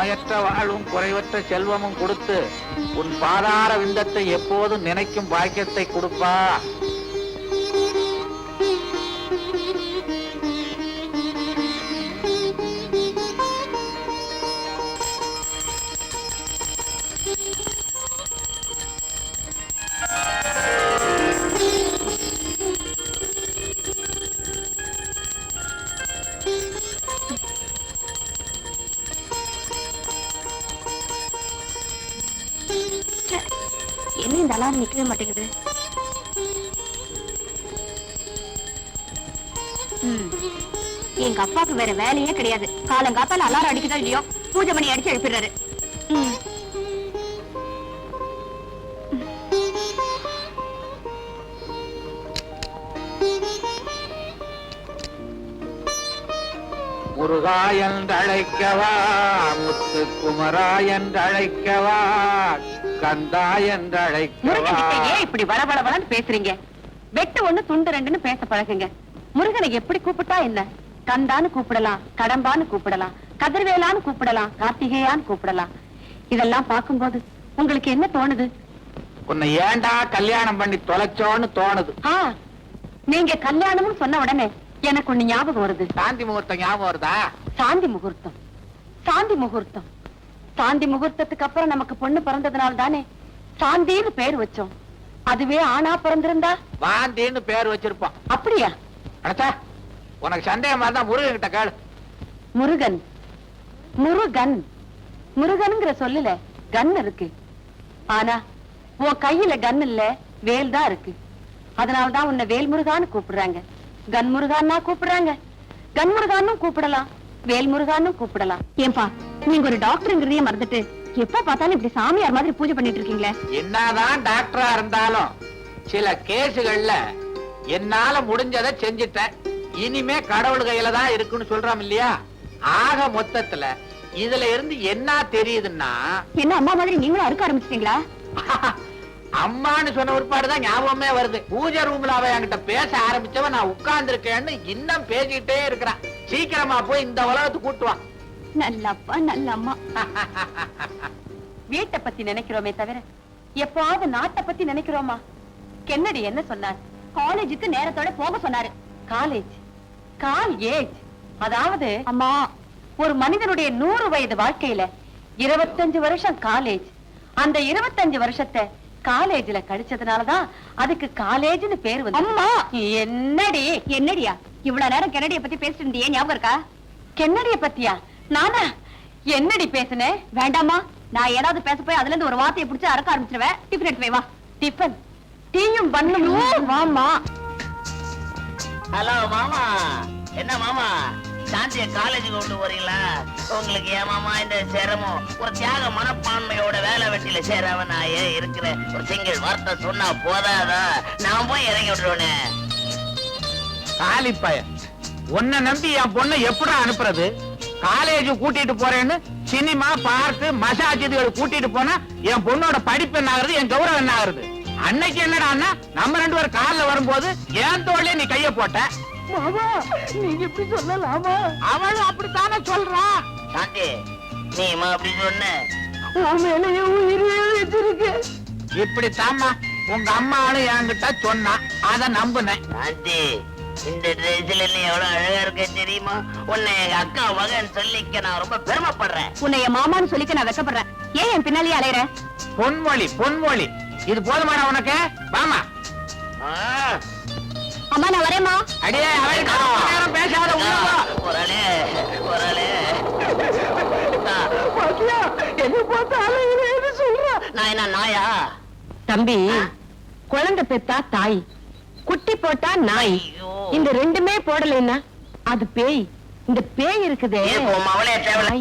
நோயற்ற வாழ்வும் குறைவற்ற செல்வமும் கொடுத்து உன் பாதார விந்தத்தை எப்போதும் நினைக்கும் பாக்கியத்தை கொடுப்பா. என்ன இந்த அலாரம் நிக்கவே மாட்டேங்குது? எங்க அப்பாவுக்கு வேற வேலையே கிடையாது. காலங்காத்தால அலாரம் அடிக்குதோ இல்லையோ பூஜை மணி அடிச்சு எழுப்பிடுறாரு. முருகா என்றழைக்கவா, முத்துக்குமரா என்றழைக்கவா, கந்தா என்றழைக்கவா. ஏன் இப்படி வளவளவளன்னு பேசுறீங்க? வெட்டு ஒண்ணு துண்டு ரெண்டுன்னு பேச பழகுங்க. முருகனை எப்படி கூப்பிட்டா என்ன? கந்தான்னு கூப்பிடலாம், கடம்பான்னு கூப்பிடலாம், கதிர்வேலான்னு கூப்பிடலாம், கார்த்திகேயான்னு கூப்பிடலாம். இதெல்லாம் பார்க்கும்போது உங்களுக்கு என்ன தோணுது? உன்னை ஏண்டா கல்யாணம் பண்ணி தொலைச்சோன்னு தோணுது. நீங்க கல்யாணம்னு சொன்ன உடனே எனக்கு ஒண்ணு ஞாபகம் வருது. சாந்தி முகூர்த்தம் ஞாபகம் வருதா? சாந்தி முகூர்த்தம், சாந்தி முகூர்த்தம். சாந்தி முகூர்த்தத்துக்கு அப்புறம் நமக்கு பொண்ணு பிறந்ததுனால தானே சாந்தின்னு பேர் வச்சோம். அதுவே ஆணா பிறந்திருந்தா வாந்தின்னு பேர் வச்சிருப்போம். அப்படியா? அடச்சா, உனக்கு சந்தேகமா இருந்தா முருகன் கிட்ட கேளு. முருகன், முருகன், முருகனுங்கிற சொல்லல கன் இருக்கு. ஆனா உன் கையில கன் இல்ல, வேல் தான் இருக்கு. அதனாலதான் உன்னை வேல் முருகான்னு கூப்பிடுறாங்க. கன் முருகான்னா கூப்பிடுறாங்க. கன் முருகான்னு கூப்பிடலாம், வேல் முருகான்னு கூப்பிடலாம். ஏன்பா நீங்க ஒரு டாக்டருங்கிறதையே மறந்துட்டு எப்ப பார்த்தாலும் இப்படி சாமியார் மாதிரி பூஜை பண்ணிட்டு இருக்கீங்களே? என்னதான் டாக்டரா இருந்தாலும் சில கேசுகள்ல என்னால முடிஞ்சதை செஞ்சுட்டேன். இனிமே கடவுள் கையில தான் இருக்குன்னு சொல்றோம் இல்லையா? ஆக மொத்தத்துல இதுல இருந்து என்ன தெரியுதுன்னா, என்ன அம்மா மாதிரி நீங்களும் அறுக்க ஆரம்பிச்சிட்டீங்களா? அம்மான்னு சொன்ன ஒருபாடுதான் ஞாபகமே வருது. பூஜை ரூம்ல அவ என்கிட்ட பேச ஆரம்பிச்சவ நான் உட்கார்ந்து இருக்கேன்னு இன்னும் பேசிக்கிட்டே இருக்கிறான். சீக்கிரமா போய் இந்த உலகத்துக்கு கூட்டுவான். நல்ல அப்பா, நல்ல அம்மா. வீட்டை பத்தி நினைக்கிறோமே தவிர எப்பாவது நாட்டை பத்தி நினைக்கிறோமா? கென்னடி என்ன சொன்னார்? காலேஜுக்கு நேரத்தோட போக சொன்னாரு. காலேஜ், காலேஜ், அதாவது அம்மா ஒரு மனிதனுடைய 100 வயது வாழ்க்கையில 25 வருஷம் காலேஜ். அந்த 25 வருஷத்தை காலேஜ்ல கழிச்சதுனாலதான் அதுக்கு காலேஜ்னு பேர் வந்து. அம்மா என்னடி? என்னடியா இவ்வளவு நேரம் கென்னடிய பத்தி பேசிட்டு இருந்தியே, ஞாபகம் இருக்கா? கென்னடிய பத்தியா? நானா என்னடி பேசுனேன்? வேண்டாமா, நான் ஏதாவது பேச போய் அதுல இருந்து ஒரு வார்த்தையை பிடிச்சு அறக்க ஆரம்பிச்சிருவேன். டிஃபன் எடுத்து வா. டிஃபன் டீயும் பண்ணணும். வாமா. ஹலோ மாமா. என்ன மாமா, சாந்திய காலேஜுக்கு கொண்டு போறீங்களா? உங்களுக்கு ஏன் மாமா இந்த சிரமம்? ஒரு தியாக மனப்பான்மையோட வேலை வெட்டியில சேராம நான் ஏன் இருக்கிறேன்? ஒரு சிங்கிள் வார்த்தை சொன்னா போதாதா? நான் போய் இறங்கி விட்டுருவேனே. காலிப்பாய, உன்னை நம்பி என் பொண்ணை எப்படி அனுப்புறது? காலேஜ் கூட்டிட்டு போறேன்னு சினிமா, பார்க்கு, மசாஜ் இதுகள் கூட்டிட்டு போனா என் பொண்ணோட படிப்பு என்ன ஆகுறது, என் கௌரவம் என்ன ஆகுறது? அன்னைக்கு என்னடான்னா நம்ம 2 பேரும் கார்ல வரும்போது என் தோள்ல நீ கைய போட்ட. நீங்க இப்படி சொல்லலாமா? அவளும் அப்படித்தானே சொல்றா. சாந்தி, நீ அப்படி சொன்ன இப்படித்தாம்மா உங்க அம்மாவும் என்கிட்ட சொன்னா, அத நம்புனேன். சாந்தி, இந்த ட்ரெஸ்ல நீ எவ்வளவு அழகா இருக்க தெரியுமா? உன்னை எங்க அக்கா மகன் சொல்லிக்க நான் ரொம்ப பெருமைப்படுறேன். உன்னை என் மாமான்னு சொல்லிக்க நான் வெக்கப்படுறேன். ஏன் என் பின்னாலேயே அலையற? பொன்மொழி, பொன்மொழி, இது போதுமாடா உனக்கு? வாமா. அம்மா நான் வரேம்மா. அடியே அவளுக்கு பேசாத. ஒரே ஒரே என்ன பார்த்து சொல்ற? நான் என்ன நாயா? தம்பி, குழந்தை பெத்தா தாய், குட்டி போட்டா நாய். இந்த ரெண்டுமே போடலைன்னா அது பேய். இந்த பேய் இருக்குதே அவளே தேவை.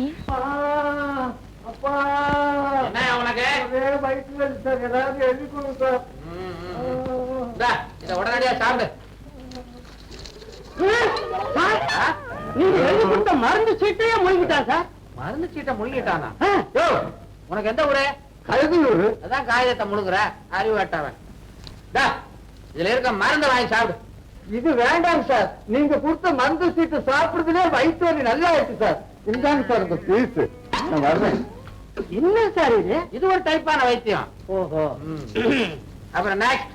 உடனடியா சாப்பிடு. மருந்து சீட்டையே முழுங்கிட்டான் சார். மருந்து சீட்டை முழுங்கிட்டானா? உனக்கு எந்த ஊரு? கழுகுயூர். அதான் காகிதத்தை முழுங்குற அறிவு வேட்டவன். இதுல இருக்க மருந்து வாங்கி சாப்பிடு. இது வேண்டாம் சார், நீங்க கொடுத்த மருந்து சீட்டு சாப்பிடுறதுலே வயிற்று வலி நல்லா ஆயிடுச்சு சார். இந்தாங்க சார் இந்த பீஸ். நான் வர்றேன். என்ன சார் இது? இது ஒரு டைப்பான வைத்தியம். ஓஹோ. அப்புறம் நெக்ஸ்ட்.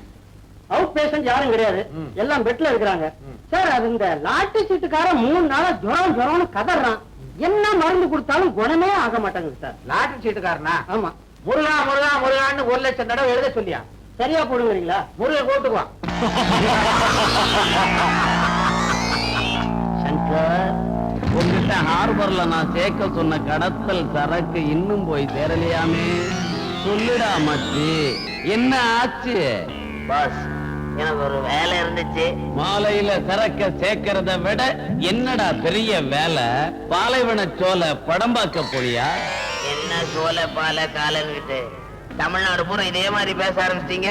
அவுட் பேஷண்ட் யாரும் கிடையாது, ம். எல்லாம் பெட்ல இருக்கிறாங்க. சார் அது இந்த லாட்டி சீட்டுக்காரன் 3 நாளா ஜுரம்னு கதறான். என்ன மருந்து கொடுத்தாலும் குணமே ஆக மாட்டேங்குது சார். லாட்டரி சீட்டுக்காரனா? ஆமா. முருகா முருகா முருகான்னு 1 லட்சம் தடவை எழுத சொல்லியா? சரியா போடுவீங்களா? முருகை கூட்டுக்குவான். சங்கர், உங்ககிட்ட ஹார்பர்ல நான் சேர்க்க சொன்ன கடத்தல் சரக்கு இன்னும் போய் சேரலையாமே. சொல்லுடா மச்சி, என்ன ஆச்சு? பாஸ், எனக்கு ஒரு வேலை இருந்துச்சு. மாலையில சரக்க சேர்க்கறத விட என்னடா பெரிய வேலை? பாலைவன சோலை படம் பார்க்க போறியா? என்ன சோலை பால காலன்கிட்டு தமிழ்நாடு பூரா இதே மாதிரி பேச ஆரம்பிச்சிட்டீங்க.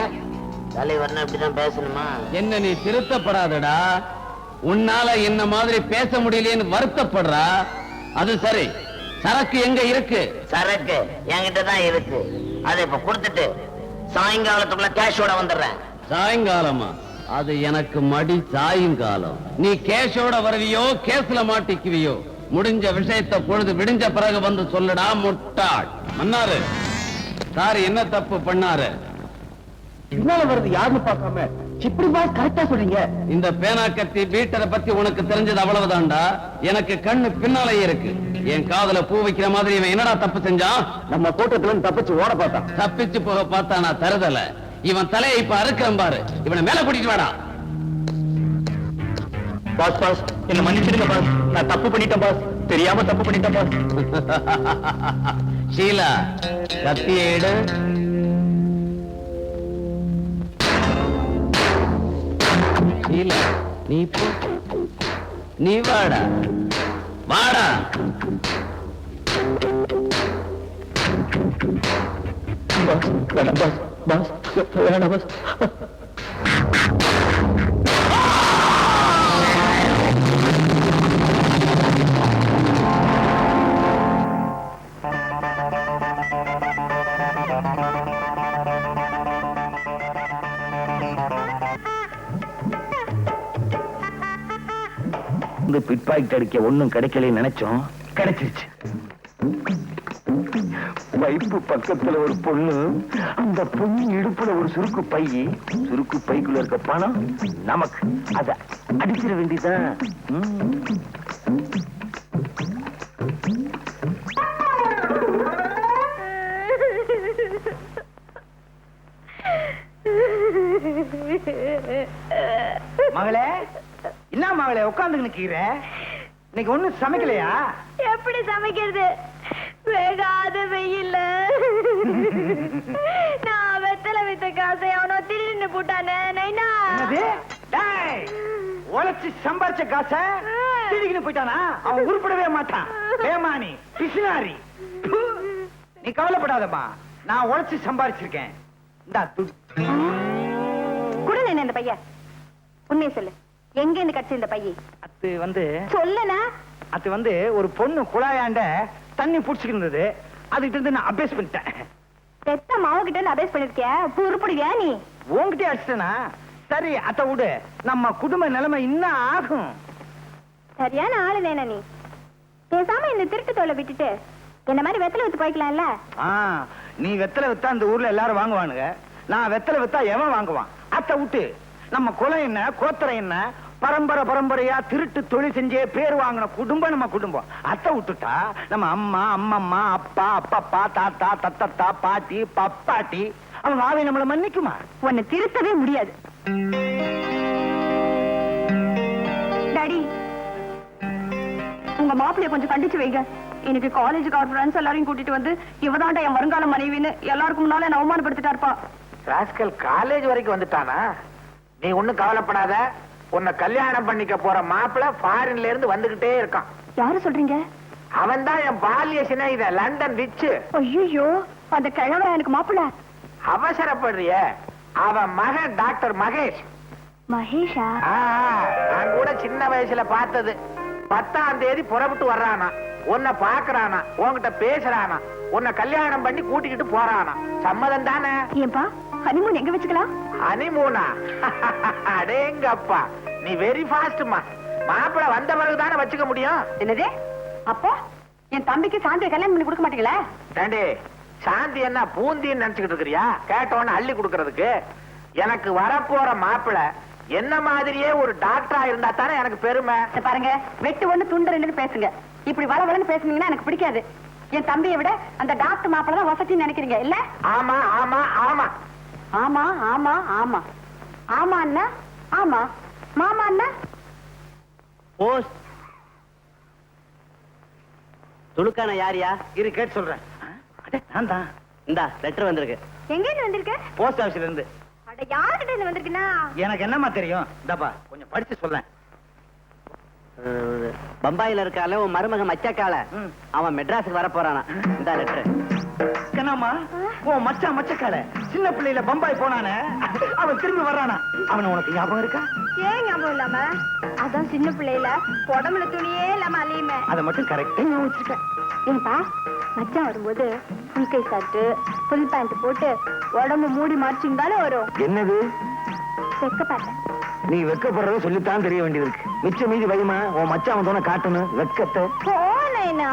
தலைவர்னா இப்படிதான் பேசணுமா? என்ன நீ திருத்தப்படாதடா. உன்னால என்ன மாதிரி பேச முடியலையேன்னு வருத்தப்படுறா. அது சரி, சரக்கு எங்க இருக்கு? சரக்கு என்கிட்ட தான் இருக்கு. அதை இப்ப கொடுத்துட்டு சாயங்காலத்துக்குள்ள கேஷோட வந்துடுறேன். சாயங்காலமா? அது எனக்கு மடி சாயங்காலம். நீ கேஷோட வருவியோ கேஸ்ல மாட்டிக்குவியோ? முடிஞ்ச விஷயத்தை பொழுது விடிஞ்ச பிறகு வந்து சொல்லுடா முட்டாள். மன்னாரு சார் என்ன தப்பு பண்ணாரு? பின்னால வருது யாருன்னு பார்க்காம இப்படி பாஸ் கரெக்டா சொல்றீங்க. இந்த பேனா கத்தி பீட்டரை பத்தி உனக்கு தெரிஞ்சது அவ்வளவுதான்டா. எனக்கு கண்ணு பின்னாலேயே இருக்கு. என் காதுல பூ வைக்கிற மாதிரி இவன் என்னடா தப்பு செஞ்சான்? நம்ம கூட்டத்துல இருந்து தப்பிச்சு ஓட பார்த்தான். தப்பிச்சு போக பார்த்தா நான் தருதல. இவன் தலையை இப்ப அறுக்கிறேன் பாரு. இவனை மேல கூட்டிட்டு வாடா. பாஸ் பாஸ் என்ன மன்னிச்சிடுங்க பாஸ், நான் தப்பு பண்ணிட்டேன் பாஸ், தெரியாம தப்பு பண்ணிட்டேன் பாஸ். ஷீலா, கத்தியை எடு. ஷீலா, நீ போ. நீ வாடா வாடா. பாஸ் வேணாம் பாஸ், பாஸ் வேணாம் பாஸ். இந்த பிட் பாக்கெட் அடிக்க ஒண்ணும் கிடைக்கலன்னு நினைச்சோம், கிடைச்சிருச்சு. வைப்பு பக்கத்துல ஒரு பொண்ணு, அந்த பொண்ணு இடுப்புல ஒரு சுருக்கு பை, சுருக்கு பைக்குள்ள இருக்க பணம் நமக்கு. அத அடிச்சிட வேண்டியதான். மகளே, என்ன மகளே உட்கார்ந்து நிக்கிற? இன்னைக்கு ஒண்ணும் சமைக்கலையா? எப்படி சமைக்கிறது? வேகாத வெயில்ல நான் வெத்தலை வித்த காசை அவனோ திருடின்னு போட்டானே. என்னது? டேய், உழைச்சு சம்பாரிச்ச காசை திருடிக்கிட்டு போயிட்டானா? அவன் உருப்படவே மாட்டான். ஏமானி பிசினாரி. ப்பு. நீ கவலைப்படாதம்மா, நான் உழைச்சு சம்பாரிச்சிருக்கேன். இந்தா துட்டு. குடுங்க இந்த பையன். உண்மையை சொல்லு, எங்க இருந்து கிடைச்ச இந்த பையன்? அது வந்து சொல்லனா? அது வந்து ஒரு பொண்ணு குழாயாண்ட தண்ணி புடிச்சுக்கிட்டு இருந்தது, அதுகிட்ட இருந்து நான் அபேஸ் பண்ணிட்டேன். பெத்த மாவு கிட்ட இருந்து அபேஸ் பண்ணிருக்கியா? உருப்படுவியா நீ? உன்கிட்டே அடிச்சிட்டேனா? சரி, அத விடு. நம்ம குடும்ப நிலைமை இன்னும் ஆகும். சரியான ஆளு வேணா நீ. பேசாம இந்த திருட்டு தோலை விட்டுட்டு என்ன மாதிரி வெத்தலை வித்து போய்க்கலாம்ல. நீ வெத்தலை வித்தா அந்த ஊர்ல எல்லாரும் வாங்குவானுங்க. நான் வெத்தலை வித்தா எவன் வாங்குவான்? அத்தை விட்டு நம்ம குலம் என்ன, கோத்திரம் என்ன, பரம்பரை பரம்பரையா திருட்டு தொழில் செஞ்சே பேர் வாங்கின குடும்பம் நம்ம குடும்பம். அத்தை விட்டுட்டா நம்ம அம்மா, அம்மம்மா, அப்பா, அப்பப்பா, தாத்தா, தத்தத்தா, பாட்டி, பப்பாட்டி, அவங்க ஆவை நம்மள மன்னிக்குமா? உன்னை திருத்தவே முடியாது. டாடி, உங்க மாப்பிளைய கொஞ்சம் கண்டிச்சு வைங்க. எனக்கு காலேஜுக்கு அவர் ஃப்ரெண்ட்ஸ் எல்லாரையும் கூட்டிட்டு வந்து இவதாண்டா என் வருங்கால மனைவின்னு எல்லாருக்கும் முன்னால என்ன அவமானப்படுத்திட்டா இருப்பா. ராஸ்கல் காலேஜ் வரைக்கும் வந்துட்டானா? நீ ஒண்ணும் கவலைப்படாத. உன்னை கல்யாணம் பண்ணிக்க போற மாப்பிள்ள ஃபாரின்ல இருந்து வந்துகிட்டே இருக்கான். யாரு சொல்றீங்க? அவன் தான் என் பால்ய சிநேகித லண்டன் ரிச்சு. ஐயோ, அந்த கிழவன் எனக்கு மாப்பிள்ள. அவசரப்படுறிய? அவன் மகன் டாக்டர் மகேஷ். மகேஷா? நான் கூட சின்ன வயசுல பார்த்தது. 10ஆம் தேதி புறப்பட்டு வர்றானா, உன்னை பாக்குறானா, உன்கிட்ட பேசுறானா, உன்னை கல்யாணம் பண்ணி கூட்டிக்கிட்டு போறானா. சம்மதம் தானே? ஏன்பா, ஹனிமூன் எங்க வச்சுக்கலாம்? ஹனிமூனா? அடேங்கப்பா, நீ வெரி ஃபாஸ்ட்மா. மாப்பிள வந்த பிறகுதானே வச்சுக்க முடியும். என்னது? அப்போ என் தம்பிக்கு சாந்தியை கல்யாணம் பண்ணி கொடுக்க மாட்டீங்களா? ஏண்டி சாந்தி என்ன பூந்தின்னு நினைச்சுக்கிட்டு இருக்கிறியா? கேட்டவன அள்ளி கொடுக்கறதுக்கு. எனக்கு வரப்போற மாப்பிளை என்ன மாதிரியே ஒரு டாக்டரா இருந்தா தானே எனக்கு பெருமை. இத பாருங்க, வெட்டு ஒண்ணு துண்டு ரெண்டுன்னு பேசுங்க. இப்படி வளவளன்னு பேசுனீங்கன்னா எனக்கு பிடிக்காது. என் தம்பியை விட அந்த டாக்டர் மாப்பிளை தான் வசதின்னு நினைக்கிறீங்க இல்ல? ஆமா ஆமா ஆமா ஆமா ஆமா ஆமா ஆமா அண்ணா, ஆமா மாமா அண்ணா. போஸ்ட் துலுக்கான யாரியா? இரு கேட்டு சொல்றேன். நான் தான். இந்தா லெட்டர் வந்திருக்கு. எங்க இருந்து வந்திருக்க? போஸ்ட் ஆபீஸ்ல இருந்து. அட யார்கிட்ட இருந்து வந்திருக்குன்னா? எனக்கு என்னமா தெரியும்? இந்தாப்பா கொஞ்சம் படிச்சு சொல்லேன். பம்பாயில இருக்கால உன் மருமக மச்சக்கால, அவன் மெட்ராஸுக்கு வர போறானா. இந்த லெட்டர். என்னம்மா உன் மச்சக்கால சின்ன பிள்ளையில பம்பாய் போனானே, அவன் திரும்பி வர்றானா? அவன உனக்கு ஞாபகம் இருக்கா? ஏன் ஞாபகம் இல்லாம? அதான் சின்ன பிள்ளையில உடம்புல துணியே இல்லாம அலையுமே. அதை மட்டும் கரெக்டா ஞாபகம் வச்சிருக்கேன். ஏன்பா மச்சான் வரும்போது புல் கை ஷர்ட் புல் பேண்ட் போட்டு உடம்பு மூடி மறைச்சிருந்தாலும் வரும். என்னது செக்க பார்த்தேன். நீ வெக்கப்படுறத சொல்லித்தான் தெரிய வேண்டியது இருக்கு. மிச்ச மீதி வைமா, உன் மச்சான் வந்தோன காட்டணும் வெக்கத்தை. போனேனா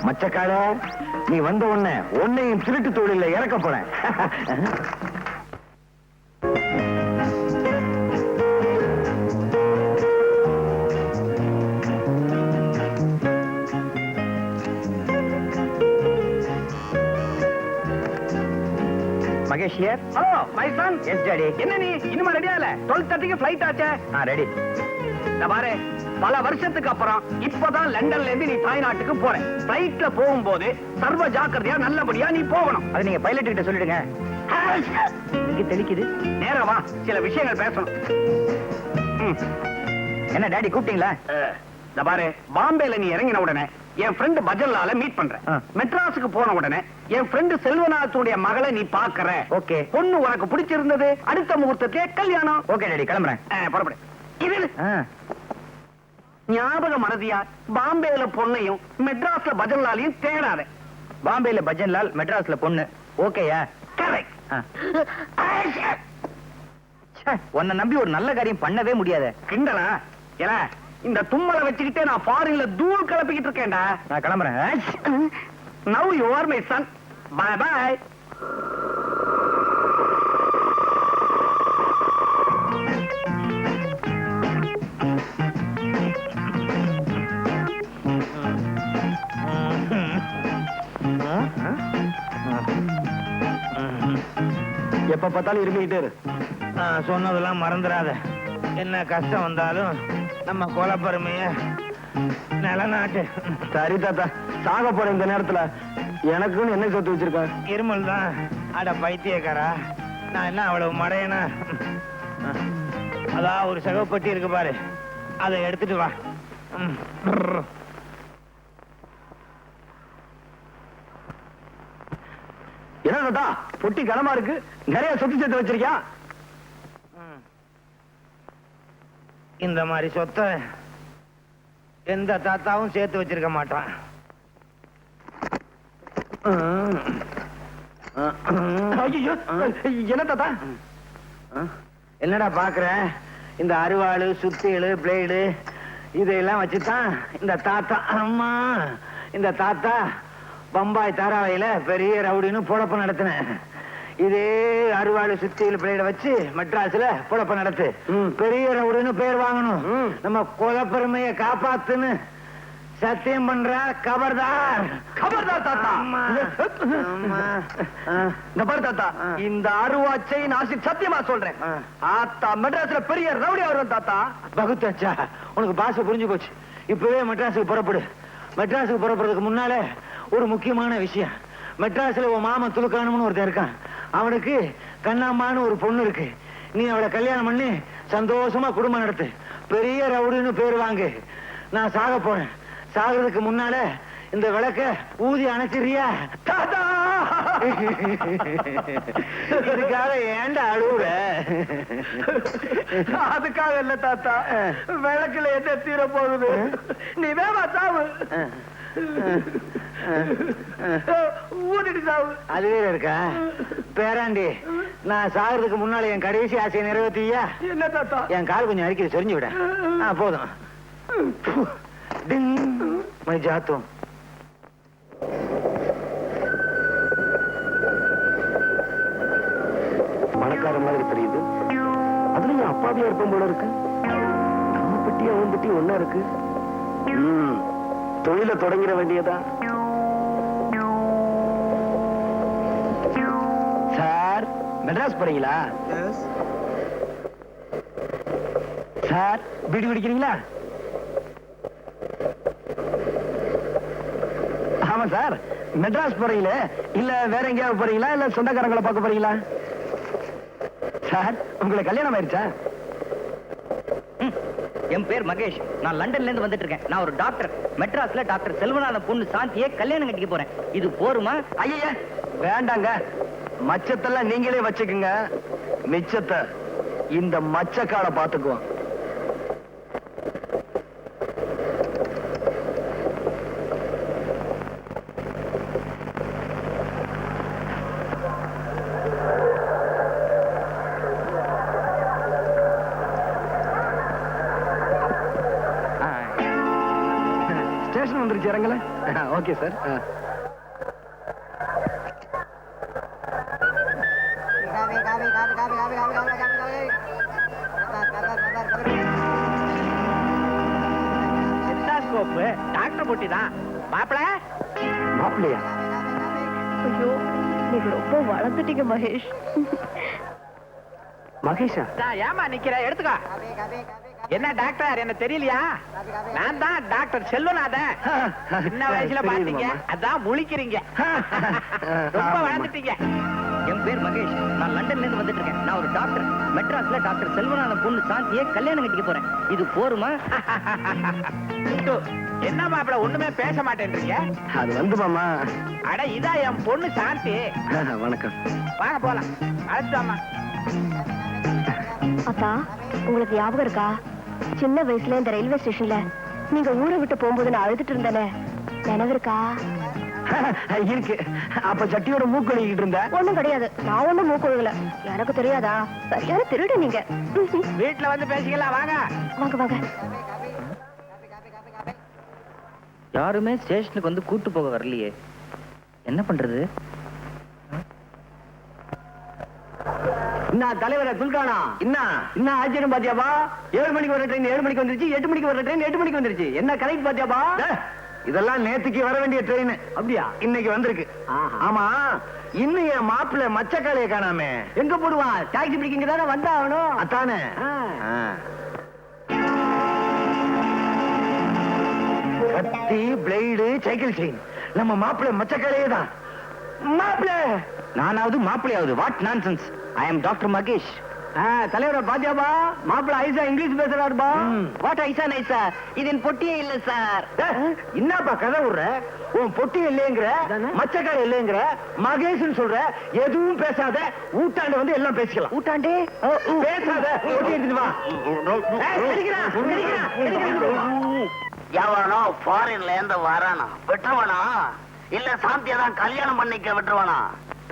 மச்சக்கால நீ வந்த உடனே உன்னையும் திருட்டு தொழில இறக்க போறேன். Mahesh here. Hello my son. Yes daddy. என்ன நீ இன்னும் ரெடியா இல்ல? 12:30க்கு ஃளைட் ஆச்சே. ரெடி. பாரு, பல வருஷத்துக்கு அப்புறம் இப்பதான் லண்டன்ல இருந்து நீ தாய்நாட்டுக்கு போற. ஃளைட்ல போகும்போது சர்வ ஜாக்கிரதையா நல்லபடியா நீ போகணும். அது நீங்க பைலட் கிட்ட சொல்லிடுங்க. இங்க தெளிக்குது. நேரா வா, சில விஷயங்கள் பேசணும். என்ன டாடி கூப்பிட்டீங்களா? பாரு, பாம்பேல நீ இறங்கின உடனே என் ஃப்ரெண்ட் பஜல்லால மீட் பண்றேன். மெட்ராஸுக்கு போன உடனே என் ஃப்ரெண்ட் செல்வநாத்துடைய மகளை நீ பாக்குற. ஓகே. பொண்ணு உனக்கு பிடிச்சிருந்தது. அடுத்த முகூர்த்தத்திலே கல்யாணம். ஓகே டாடி, கிளம்புறேன். புறப்படு. இது ஞாபக மறதியா பாம்பேல பொண்ணையும் மெட்ராஸ்ல பஜன்லாலையும் தேடாத. பாம்பேல பஜன்லால், மெட்ராஸ்ல பொண்ணு. ஓகேயா? கரெக்ட். உன்னை நம்பி ஒரு நல்ல காரியம் பண்ணவே முடியாது. கிண்டலா? ஏல, இந்த தும்மலை வச்சுக்கிட்டே நான் ஃபாரின்ல தூள் கிளப்பிக்கிட்டு இருக்கேன்டா. நான் கிளம்புறேன். Now you are my son. Bye bye. எப்ப பார்த்தாலும் இருமிக்கிட்டே இரு. சொன்னதெல்லாம் மறந்துடாத. என்ன கஷ்டம் வந்தாலும் நம்ம கொலப்பெருமைய நிலநாட்டு. சரி தாத்தா, சாக போற இந்த நேரத்துல எனக்குன்னு என்ன சொத்து வச்சிருக்க? இருமல் தான். அட பைத்தியக்காரா, நான் என்ன அவ்வளவு மடையனா? அதான் ஒரு சகப்பட்டி இருக்கு பாரு, அதை எடுத்துட்டு வா. என்ன தாத்தா பொட்டி கனமா இருக்கு? நிறைய சொத்து சேர்த்து வச்சிருக்கியா? இந்த மாதிரி சொத்தை எந்த தாத்தாவும் சேர்த்து வச்சிருக்க மாட்டான். ஐயோ, என்ன தாத்தா? என்னடா பாக்குற? இந்த அருவாளு, சுத்தியலு, பிளேடு இதெல்லாம் வச்சுதான் இந்த தாத்தா, அம்மா, இந்த தாத்தா பம்பாய் தாராவையில பெரிய ரவுடின்னு பொழப்பு நடத்தினேன். இதே அருவாளு, சுத்தியல், பிளேட வச்சு மெட்ராஸ்ல பொழப்பு நடத்து. பெரிய ரவுடின்னு பேர் வாங்கணும். நம்ம கொலப்பெருமையை காப்பாத்துன்னு சத்தியம் பண்ற. கபர்தார். கபர்தார் தாத்தா. இந்த பாரு தாத்தா, இந்த அருவாச்சை நாசி சத்தியமா சொல்றேன். ஆத்தா மெட்ராஸ்ல பெரிய ரவுடி வருவேன் தாத்தா. பகுத்தாச்சா, உனக்கு பாச புரிஞ்சு போச்சு. இப்பவே மெட்ராஸுக்கு புறப்படு. மெட்ராஸுக்கு புறப்படுறதுக்கு முன்னாலே ஒரு முக்கியமான விஷயம். மெட்ராஸ்ல உன் மாமன் துலுக்கானம்னு ஒருத்தன் இருக்கான். அவனுக்கு கண்ணம்மான்னு ஒரு பொண்ணு இருக்கு. நீ அவளை கல்யாணம் பண்ணி சந்தோஷமா குடும்பம் நடத்து. பெரிய ரவுடின்னு பேர் வாங்கு. நான் சாக போறேன். சாகிறதுக்கு முன்னால இந்த விளக்க ஊதி அணைச்சிரியா? தாத்தா, இதுக்காக ஏன்டா அழுவுற? அதுக்காக இல்ல தாத்தா, விளக்குல என்ன தீர போகுது? நீ வேமா சாவு. ஊதிட்டு சாவு. அது வேற இருக்கா? பேராண்டி, நான் சாகிறதுக்கு முன்னால என் கடைசி ஆசையை நிறைவேற்றியா? என்ன தாத்தா? என் கால் கொஞ்சம் அரிக்கிறது, சொரிஞ்சு விட. போதும். டிங் மை ஜாத்தும். பணக்கார மாதிரி தெரியுது. அதுல என் அப்பாவியா இருப்போம் போல இருக்கு. நம்ம பெட்டி அவன் பெட்டி ஒன்னா இருக்கு. தொழில தொடங்கிட வேண்டியதா? சார் மெட்ராஸ் போறீங்களா? சார் பீடி குடிக்கிறீங்களா? ஆமா சார். மெட்ராஸ் போறீங்களே, இல்ல வேற எங்கேயாவது போறீங்களா, இல்ல சொந்தக்காரங்களை பார்க்க போறீங்களா? சார் உங்களுக்கு கல்யாணம் ஆயிருச்சா? என் பேர் மகேஷ். நான் லண்டன்ல இருந்து வந்துட்டு இருக்கேன். நான் ஒரு டாக்டர். மெட்ராஸ்ல டாக்டர் செல்வநாதன் பொண்ணு சாந்தியை கல்யாணம் கட்டிக்க போறேன். இது போருமா? ஐயா வேண்டாங்க. மச்சத்தெல்லாம் நீங்களே வச்சுக்குங்க. மிச்சத்தை இந்த மச்சக்கால பாத்துக்குவோம். ஸ்டேஷன் வந்துருச்சு, இறங்கல? Okay sir. டாக்டர் போட்டி தான் மாப்பிள. மாப்பிள்ளையா? ஐயோ, நீங்க ரொம்ப வளர்ந்துட்டீங்க மகேஷ். மகேஷா? ஏமா நிக்கிற? எடுத்துக்கோ. என்ன டாக்டர் என்ன தெரியலையா? நான் தான் டாக்டர் செல்வநாதன். சின்ன வயசுல பாத்தீங்க, அதான் முழிக்கிறீங்க. ரொம்ப வளர்ந்துட்டீங்க. என் பேர் மகேஷ். நான் லண்டன்ல இருந்து வந்துட்டு இருக்கேன். நான் ஒரு டாக்டர். மெட்ராஸ்ல டாக்டர் செல்வநாதன் பொண்ணு சாந்தியை கல்யாணம் கட்டிக்க போறேன். இது போருமா? என்ன மாப்பிள ஒண்ணுமே பேச மாட்டேன்றீங்க? அது வந்து மாமா. அட இதான் என் பொண்ணு சாந்தி. வணக்கம். வாங்க போலாம். அழைச்சாமா. அத்தா, உங்களுக்கு ஞாபகம் இருக்கா? சின்ன வயசுல இந்த ரயில்வே ஸ்டேஷன்ல நீங்க ஊரை விட்டு போகும்போது நான் அழுதுட்டு இருந்தேனே, நினைவு இருக்கா? இருக்கு. அப்ப சட்டியோட மூக்கொழுகிட்டு இருந்த? ஒண்ணும் கிடையாது. நான் ஒண்ணும் மூக்கொழுகல. எனக்கு தெரியாதா? சரியான திருடு நீங்க. வீட்டுல வந்து பேசிக்கலாம். வாங்க வாங்க வாங்க. யாருமே ஸ்டேஷனுக்கு வந்து கூட்டு போக வரலையே, என்ன பண்றது? என்ன தலைவர துல்கானா? என்ன ஆச்சரியம் பாத்தியாபா? 7 மணிக்கு வர ட்ரெயின் 7 மணிக்கு வந்துருச்சு. 8 மணிக்கு வர ட்ரெயின் 8 மணிக்கு வந்துருச்சு. என்ன கரெக்ட் பாத்தியாபா? இதெல்லாம் நேத்துக்கு வர வேண்டிய ட்ரெயின். அப்படியா? இன்னைக்கு வந்திருக்கு. ஆமா, இன்னும் என் மாப்பிள்ள மச்சக்காலைய காணாமே. எங்க போடுவான்? டாக்ஸி பிடிக்கிங்க தானே வந்தாகணும். அதானே. கத்தி, பிளேடு, சைக்கிள் செயின். நம்ம மாப்பிள்ள மச்சக்காலையே தான். மாப்பிள்ள நானாவது மாப்பிள்ளையாவது? What nonsense. I am doctor Mahesh. தலைவர பாத்தியாபா? மாப்பிள்ள ஐசா இங்கிலீஷ் பேசுறாருப்பா. வாட் ஐசா நைசா? இதன் பொட்டியே இல்ல சார். என்னப்பா கதை விடுற? உன் பொட்டி இல்லைங்கிற, மச்சக்கார இல்லைங்கிற, மகேஷ்னு சொல்ற. எதுவும் பேசாத. ஊட்டாண்டு வந்து எல்லாம் பேசிக்கலாம். ஊட்டாண்டே பேசாத. பொட்டி எடுத்துட்டு வா. எவனோ ஃபாரின்ல இருந்து வரானா விட்டுருவானா, இல்ல சாந்தியா தான் கல்யாணம் பண்ணிக்க விட்டுருவானா?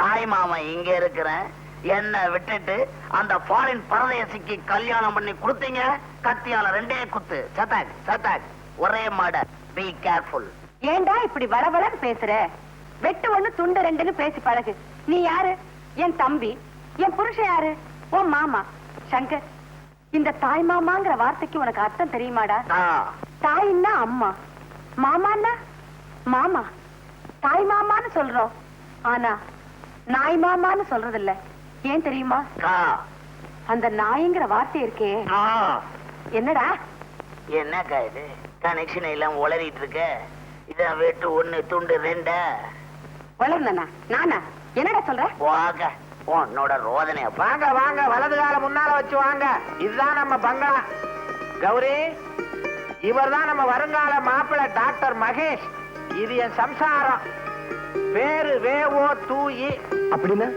தாய் மாமன் இங்க இருக்கிறேன், என்ன விட்டுட்டு அந்த ஃபாரின் பரதேசிக்கு கல்யாணம் பண்ணி கொடுத்தீங்க. கத்தியால 2 குத்து. சத்தாக் சத்தாக் ஒரே மாட. Be careful. ஏண்டா இப்படி வளவளன்னு பேசுற? வெட்டு ஒண்ணு துண்டு 2ன்னு பேசி பழகு. நீ யாரு? என் தம்பி. என் புருஷன் யாரு? உன் மாமா சங்கர். இந்த தாய் மாமாங்கிற வார்த்தைக்கு உனக்கு அர்த்தம் தெரியுமாடா? தாயின்னா அம்மா, மாமான்னா மாமா. தாய் மாமான்னு சொல்றோம், ஆனா நாய் மாமான்னு சொல்றது இல்ல. ஏன் தெரியுமா? அந்த நாய்ங்கிற வார்த்தை இருக்கே. என்னடா என்னக்கா இது? கனெக்ஷன் எல்லாம் உளறிட்டு இருக்க. இதான் வெட்டு 1 துண்டு 2. வளர்ந்தனா நானா? என்னடா சொல்ற? வாங்க உன்னோட ரோதனை. வாங்க வாங்க, வலது கால முன்னால வச்சு வாங்க. இதுதான் நம்ம பங்களா. கௌரி, இவர்தான் நம்ம வருங்கால மாப்பிள்ள டாக்டர் மகேஷ். இது என் சம்சாரம். பேரு வேவோ தூயி. அப்படின்னா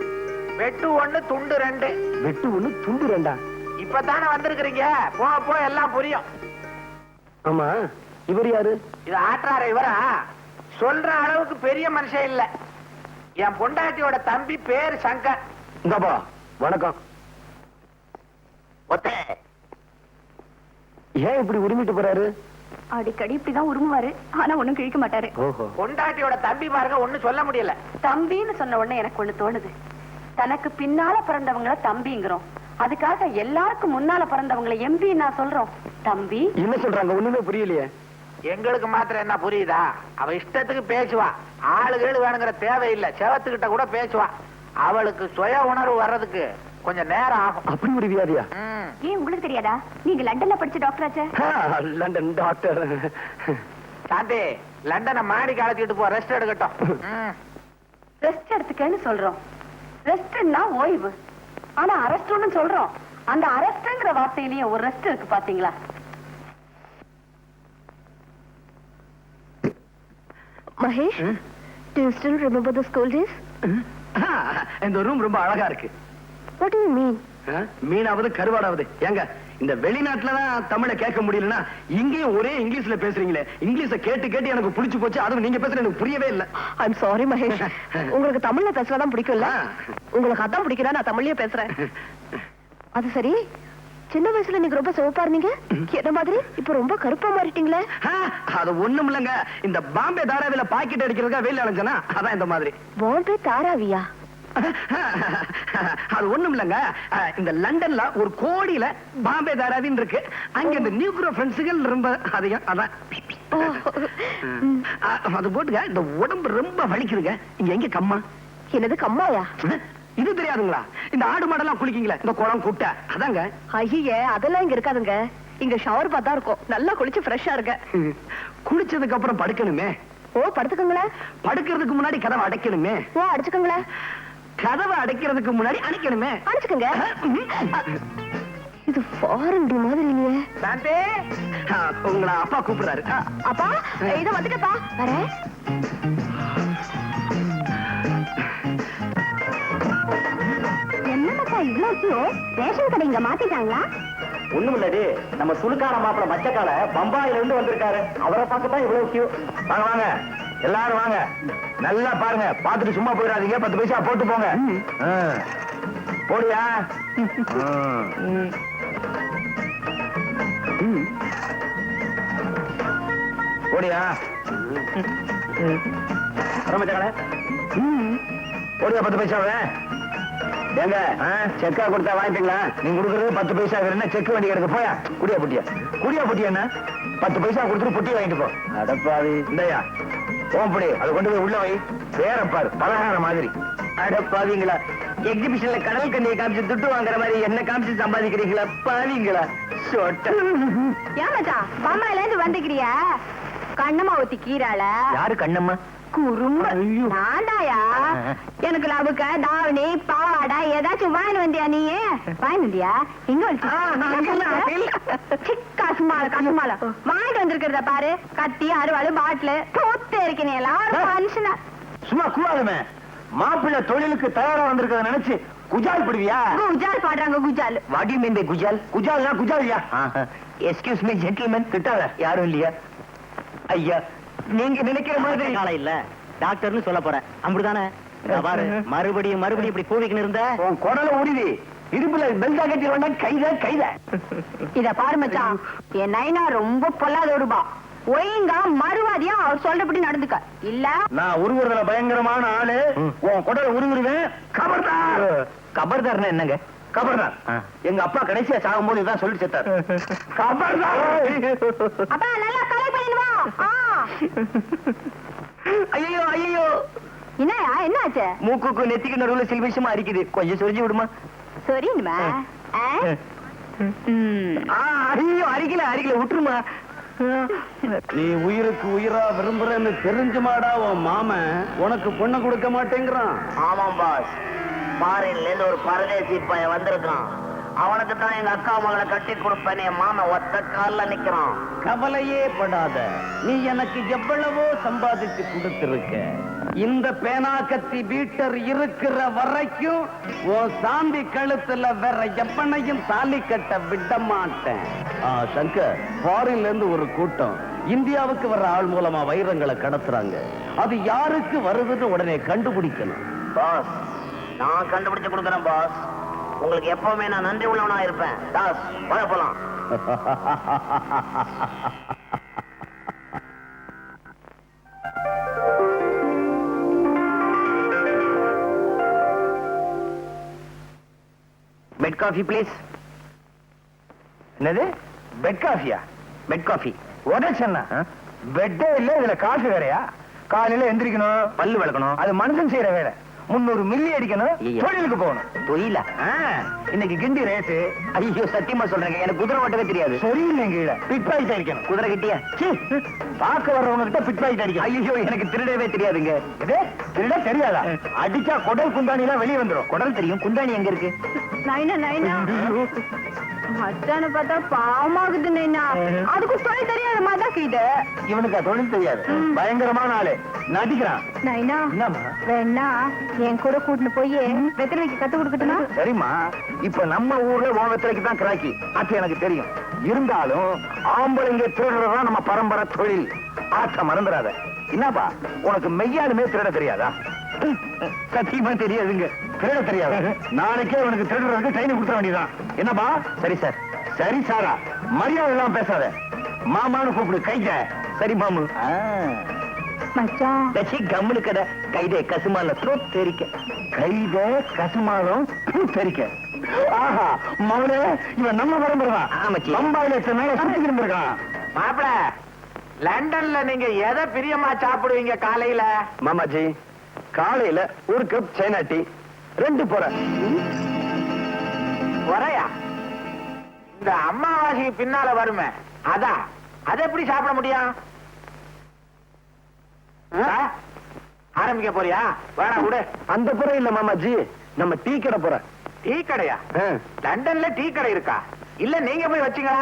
வெட்டு 1 துண்டு 2. வெட்டு 1 துண்டு 2. இப்பதானே வந்திருக்கிறீங்க, போக போக எல்லாம் புரியும். ஆமா, இவர் யாரு? இது ஆற்றார இவரா? சொல்ற அளவுக்கு பெரிய மனுஷன் இல்ல. என் பொண்டாட்டியோட தம்பி பேரு சங்கர். இந்தப்பா வணக்கம். ஒத்தே ஏன் இப்படி உரிமிட்டு போறாரு? அடிக்கடி இப்படிதான் உருமுவாரு ஆனா ஒண்ணும் கிழிக்க மாட்டாரு. பொண்டாட்டியோட தம்பி பாருங்க ஒண்ணும் சொல்ல முடியல. தம்பின்னு சொன்ன உடனே எனக்கு ஒண்ணு தோணுது. தனக்கு பின்னால பிறந்தவங்கள தம்பிங்கிறோம், அதுக்காக எல்லாருக்கும் முன்னால பிறந்தவங்களை எம்பி நான் சொல்றோம். தம்பி என்ன சொல்றாங்க ஒண்ணுமே புரியலையே. எங்களுக்கு மாத்திரம் என்ன புரியுதா? அவ இஷ்டத்துக்கு பேசுவா, ஆளுகள் வேணுங்கிற தேவையில்லை, செவத்துக்கிட்ட கூட பேசுவா. அவளுக்கு சுய உணர்வு வர்றதுக்கு கொஞ்சம் நேரம் ஆகும். அப்படி ஒரு வியாதியா? ஏன் உங்களுக்கு தெரியாதா? நீங்க லண்டன்ல படிச்ச டாக்டர் ஆச்சே. London doctor. சாந்தி, லண்டனை மாடி காலத்திட்டு போ, ரெஸ்ட் எடுக்கட்டும். ரெஸ்ட் எடுத்துக்கன்னு சொல்றோம். ரெஸ்ட்னா ஓய்வு, ஆனா அரெஸ்ட்னு சொல்றோம். அந்த அரெஸ்ட்ங்கிற வார்த்தையிலேயே ஒரு ரெஸ்ட் இருக்கு பாத்தீங்களா? Mahesh, do you still remember the school days? இந்த ரூம் ரொம்ப அழகா இருக்கு. What do you mean? மீனாவது கருவாடாவது. ஏங்க இந்த வெளிநாட்டுலதான் தமிழை கேட்க முடியலன்னா இங்கேயும் ஒரே இங்கிலீஷ்ல பேசுறீங்களே. இங்கிலீஷ கேட்டு கேட்டு எனக்கு புடிச்சு போச்சு. அதுவும் நீங்க பேசுறது எனக்கு புரியவே இல்ல. I'm sorry Mahesh. உங்களுக்கு தமிழ்ல பேசலாம் பிடிக்கும்ல? உங்களுக்கு அதான் பிடிக்கல, நான் தமிழ்லயே பேசுறேன். அது சரி, சின்ன வயசுல நீங்க ரொம்ப சிவப்பா இருந்தீங்க, என்ன மாதிரி இப்ப ரொம்ப கருப்பா மாறிட்டீங்களே? அது ஒண்ணும் இல்லங்க, இந்த பாம்பே தாராவில பாக்கெட் அடிக்கிறதுக்கா வெயில் அலைஞ்சனா அதான் இந்த மாதிரி. பாம்பே தாராவியா? அது ஒண்ணும் இல்லங்க, இந்த லண்டன்ல ஒரு கோடியில பாம்பே தாராவின்னு இருக்கு. அங்க இந்த நியூக்ரோ ஃப்ரெண்ட்ஸுகள் ரொம்ப அதிகம். அதான் அது போட்டுங்க. இந்த உடம்பு ரொம்ப வலிக்குதுங்க. இங்க எங்க கம்மா? என்னது கம்மாயா? இது தெரியாதுங்களா? இந்த ஆடு மாடெல்லாம் குளிக்கீங்களா, இந்த குளம் குட்டை, அதாங்க. ஐயே, அதெல்லாம் இங்க இருக்காதுங்க. இங்க ஷவர் பார்த்தா இருக்கும். நல்லா குளிச்சு ஃப்ரெஷ்ஷா இருக்க. குளிச்சதுக்கு அப்புறம் படுக்கணுமே. ஓ, படுத்துக்கங்களேன். படுக்கிறதுக்கு முன்னாடி கதவை அடைக்கணுமே. ஓ, அடிச்சுக்கங்களேன். கதவை அடைக்கிறதுக்கு முன்னாடி அணைக்கணுமே. அடிச்சுக்கங்க. இது ஃபாரின் மாதிரி இல்லையே. சாந்தி, உங்களை அப்பா கூப்பிடுறாரு. அப்பா, இத வந்துட்டப்பா. வரேன். என்னப்பா இவ்வளவு ரேஷன் கடை இங்க மாத்திட்டாங்களா? ஒண்ணும் இல்லடி, நம்ம சுலுக்கார மாப்பிள மச்சக்கால பம்பாயில இருந்து வந்திருக்காரு. அவரை பார்க்கத்தான் இவ்வளவு கியூ. வாங்க வாங்க எல்லாரும் வாங்க. நல்லா பாருங்க, பாத்துட்டு சும்மா போயிடாதீங்க. 10 பைசா போட்டு போங்க. போடியா? போடியா? மச்சக்கால போடியா 10 பைசாவே. ஏங்க செக்கா கொடுத்தா வாங்கிட்டீங்களா? நீங்க கொடுக்கறது 10 பைசா. என்ன செக் வண்டி எடுக்க போயா? குடியா புட்டியா? குடியா புட்டியா? என்ன 10 பைசா கொடுத்துட்டு புட்டி வாங்கிட்டு போ. அடப்பாவி, இந்தயா போம்படி. அதை கொண்டு போய் உள்ள வை. வேற பாரு, பலகார மாதிரி. அடப்பாவீங்களா, எக்ஸிபிஷன்ல கடல் கண்ணியை காமிச்சு துட்டு வாங்குற மாதிரி என்ன காமிச்சு சம்பாதிக்கிறீங்களா பாவீங்களா? ஏமாச்சா, பம்பாயில இருந்து வந்துக்கிறியா? கண்ணம்மா ஊத்தி கீரால. யாரு கண்ணம்மா? குறும்பு. நானாயா? எனக்கு லவுக்க தாவணி பாவாடா ஏதாச்சும் வாங்கி வந்தியா? நீ வாங்கி வந்தியா? எங்க கசுமால வாங்கிட்டு வந்திருக்கிறத பாரு. கத்தி, அறுவாள், பாட்டிலு தூத்து இருக்கீங்க எல்லாரும் மனுஷனா. சும்மா கூடாதுமே. மாப்பிள்ளை தொழிலுக்கு தயாரா வந்திருக்கிறத நினைச்சு குஜால் படுவியா? குஜால் பாடுறாங்க. குஜால் வாட் யூ மீன் பை குஜால்? குஜால்னா குஜாலியா? Excuse me gentleman. திட்டாத. யாரும் இல்லையா? ஐயா, நீங்க நினைக்கிற மாதிரி காலம் இல்ல. டாக்டர்னு சொல்ல போறேன், அப்படிதானே? பாரு, மறுபடியும் மறுபடியும் இப்படி கூவிக்கின்னு இருந்த உன் குடல உருவி இருப்புல பெல்டா கட்டி வந்தா கைத. இத பாரு மச்சான், என் நைனா ரொம்ப பொல்லாத ஒருபா. ஒழுங்கா மறுவாதியா அவர் சொல்றபடி நடந்துக்க. இல்ல நான் உருவுறதுல பயங்கரமான ஆளு. உன் குடல உருவிடுவேன். கபர்தார். கபர்தார்னா என்னங்க? கபர்தார் எங்க அப்பா கடைசியா சாகும்போது இதான் சொல்லி செத்தார். கபர்தார். அப்பா நல்லா கலை பண்ணிடுவா. ஐயோ ஐயோ, என்னயா, என்னாச்சு? மூக்குக்கு நெத்திக்கு நடுவுல சில்விஷமா அரிக்குது. கொஞ்சம் சொரிஞ்சு விடுமா? சரிமா. ஐயோ, அரிக்கல விட்டுருமா. நீ உயிருக்கு உயிரா விரும்புறன்னு தெரிஞ்சுமாடா உன் மாமன் உனக்கு பொண்ணு கொடுக்க மாட்டேங்கிறான். ஆமாம் பாஸ், ஃபாரின்ல இருந்து ஒரு பரதேசி பையன் வந்திருக்கான். அவனுக்கு தான் எங்க அக்கா மகளை கட்டி கொடுப்பேன். என் மாமன் ஒத்த கால்ல நிக்கிறான். கவலையே படாத, நீ எனக்கு எவ்வளவோ சம்பாதிச்சு கொடுத்திருக்க. இந்த பேனாக்கத்தி பீட்டர் இருக்கிற வரைக்கும் உன் சாந்தி கழுத்துல வேற எப்பனையும் தாலி கட்ட விட மாட்டேன். சங்கர், ஃபாரின்ல இருந்து ஒரு கூட்டம் இந்தியாவுக்கு வர்ற ஆள் மூலமா வைரங்களை கடத்துறாங்க. அது யாருக்கு வருதுன்னு உடனே கண்டுபிடிக்கணும். பாஸ், நான் கண்டுபிடிச்சு கொடுக்குறேன் பாஸ். உங்களுக்கு எப்பவுமே நான் நன்றி உள்ளவனா இருப்பேன். தாஸ், போலாம். Bed coffee please. என்னது பெட் காஃபியா? பெட் காஃபி உடச்சா பெட்டே இல்ல, இதுல காஃபி வேறையா? காலையில எந்திரிக்கணும், பல்லு விளக்கணும், அது மனுஷன் செய்யற வேலை. 300 மில்லி அடிக்கணும், தொழிலுக்கு போகணும். தொழிலா? இன்னைக்கு கிண்டி ரேட்டு. ஐயோ சத்தியமா சொல்றேங்க, எனக்கு குதிரை ஓட்டவே தெரியாது. சரியில்லைங்க, பிட் பாக்கெட் அடிக்கணும். குதிரை கிட்டியா? பார்க்க வர்றவங்க கிட்ட பிட் பாக்கெட் அடிக்கணும். ஐயோ எனக்கு திருடவே தெரியாதுங்க. திருட தெரியாதா? அடிச்சா குடல் குந்தாணி எல்லாம் வெளியே வந்துடும். குடல் தெரியும், குந்தாணி எங்க இருக்கு? நைனா நைனா மச்சான பார்த்தா பாவமாகுது நைனா. அதுக்கு தொழில் தெரியாத மாதிரி தான் இது. இவனுக்கு தொழில் தெரியாது, பயங்கரமான ஆளு, நடிக்கிறான். நைனா என்னம்மா? வேணா என் கூட கூட்டிட்டு போய் வெத்தலைக்கு கத்து கொடுக்கட்டுமா? சரிம்மா, இப்ப நம்ம ஊர்ல உன் வெத்தலைக்கு தான் கிராக்கி, அது எனக்கு தெரியும். இருந்தாலும் ஆம்பளைங்க திருடுறதா நம்ம பரம்பரை தொழில். ஆச்ச மறந்துடாத. என்னப்பா உனக்கு மெய்யாலுமே திருட தெரியாதா? சத்தியமா தெரியாதுங்க, திருட தெரியாது. நாளைக்கே உனக்கு திருடுறதுக்கு ட்ரைனிங் கொடுத்துட வேண்டியதான். என்னப்பா? சரி சார். சரி சாரா, மரியாதை எல்லாம் பேசாத. மாமான்னு கூப்பிடு. கைத. சரி மாமு. மச்சான் கம்முனு கடை. கைதே கசுமால தெரிக்க. கைதே கசுமாலம் தெரிக்க. ஆஹா மவனே, இவன் நம்ம பரம்பரை தான். பம்பாயில சுத்திக்கிட்டு இருக்கான். மாப்பிள, லண்டன்ல நீங்க எதை பிரியமா சாப்பிடுவீங்க காலையில? மாமாஜி, காலையில ஒரு கப் சைனா டீ, 2 போற. ஒரையா? இந்த அம்மாவாசைக்கு பின்னால வருமே, அதான். அதை எப்படி சாப்பிட முடியும்? ஆரம்பிக்க போறியா? வேணா விடு. அந்த புற இல்ல மாமாஜி, நம்ம டீ கடை போற. டீ கடையா? லண்டன்ல டீ கடை இருக்கா? இல்ல நீங்க போய் வச்சீங்களா?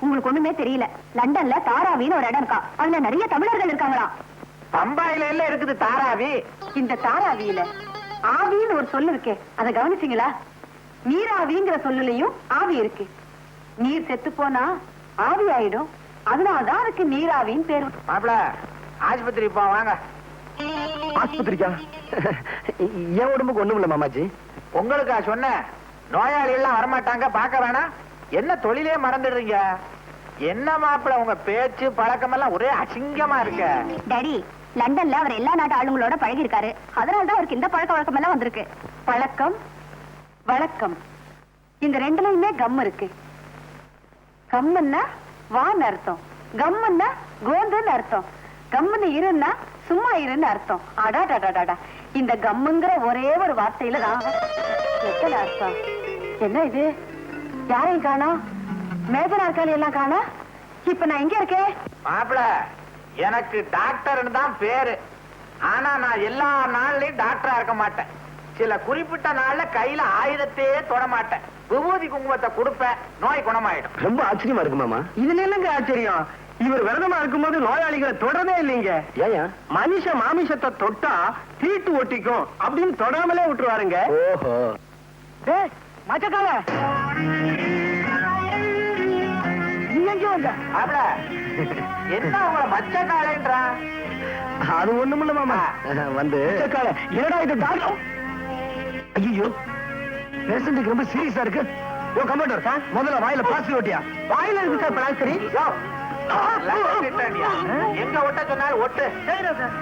உங்களுக்கு ஒண்ணுமே தெரியல. லண்டன்ல தாராவின்னு ஒரு இடம் இருக்கா, அதுல நிறைய தமிழர்கள் இருக்காங்களா. பம்பாயில எல்லாம் இருக்குது தாராவி. இந்த தாராவியில ஆவின்னு ஒரு சொல்லு இருக்கு, அதை கவனிச்சீங்களா? நீராவிங்கிற சொல்லுலயும் ஆவி இருக்கு. நீர் செத்து போனா ஆவி ஆயிடும், அதனாலதான் அதுக்கு நீராவின்னு பேரு. மாப்பிள, ஆஸ்பத்திரி போ வாங்க. ஆஸ்பத்திரிக்கா? என் உடம்புக்கு ஒண்ணும் இல்ல மாமாஜி. உங்களுக்கா சொன்ன? நோயாளி எல்லாம் வரமாட்டாங்க, பார்க்க வேணாம். என்ன தொழிலே மறந்துடுறீங்க? என்ன மாப்பிள, உங்க பேச்சு பழக்கம் எல்லாம் ஒரே அசிங்கமா இருக்க. டாடி, லண்டன்ல அவர் எல்லா நாட்டு ஆளுங்களோட பழகி இருக்காரு, அதனாலதான் அவருக்கு இந்த பழக்க வழக்கம் எல்லாம் வந்திருக்கு. பழக்கம் வழக்கம் இந்த ரெண்டுலயுமே கம் இருக்கு. கம்முன்னா வான்னு அர்த்தம், கம்முன்னா கோந்துன்னு அர்த்தம், கம்முன்னு இருன்னா சும்மா இருன்னு அர்த்தம். அடாடாடாடா, இந்த கம்முங்கிற ஒரே ஒரு வார்த்தையில தான் எத்தனை அர்த்தம். என்ன இது? யாரையும் காணா, மேஜ நாற்காலி எல்லாம் காணா. இப்ப நான் எங்க இருக்கேன்? மாப்பிள, எனக்கு டாக்டர்னு தான் பேரு. ஆனா நான் எல்லா நாள்லயும் டாக்டரா இருக்க மாட்டேன். சில குறிப்பிட்ட நாள்ல கையில ஆயுதத்தையே தொட மாட்டேன். விபூதி குங்குமத்தை கொடுப்பேன், நோய் குணமாயிடும். ரொம்ப ஆச்சரியமா இருக்கு மாமா. இதுல என்னங்க ஆச்சரியம்? இவர் விரதமா இருக்கும்போது நோயாளிகளை தொடரவே இல்லைங்க. ஏன்? மனுஷ மாமிசத்தை தொட்டா தீட்டு ஒட்டிக்கும் அப்படின்னு தொடாமலே விட்டுருவாருங்க. ஓஹோ. மச்சக்கால மாப்பிள, என்ன உங்களை மச்ச காலைன்றா? அது ஒண்ணுமில்ல மாமா, வந்து என்னடா இது டாக்டர்? ஐயோ, பேஷண்ட்டுக்கு ரொம்ப சீரியஸா இருக்கு. ஓ கம்ப்யூட்டர் சார், முதல்ல வாயில பிளாஸ்டிக் ஒட்டியா? வாயில இருக்கு சார் பிளாஸ்டிக். எங்க ஒட்ட சொன்னாலும் ஒட்டு.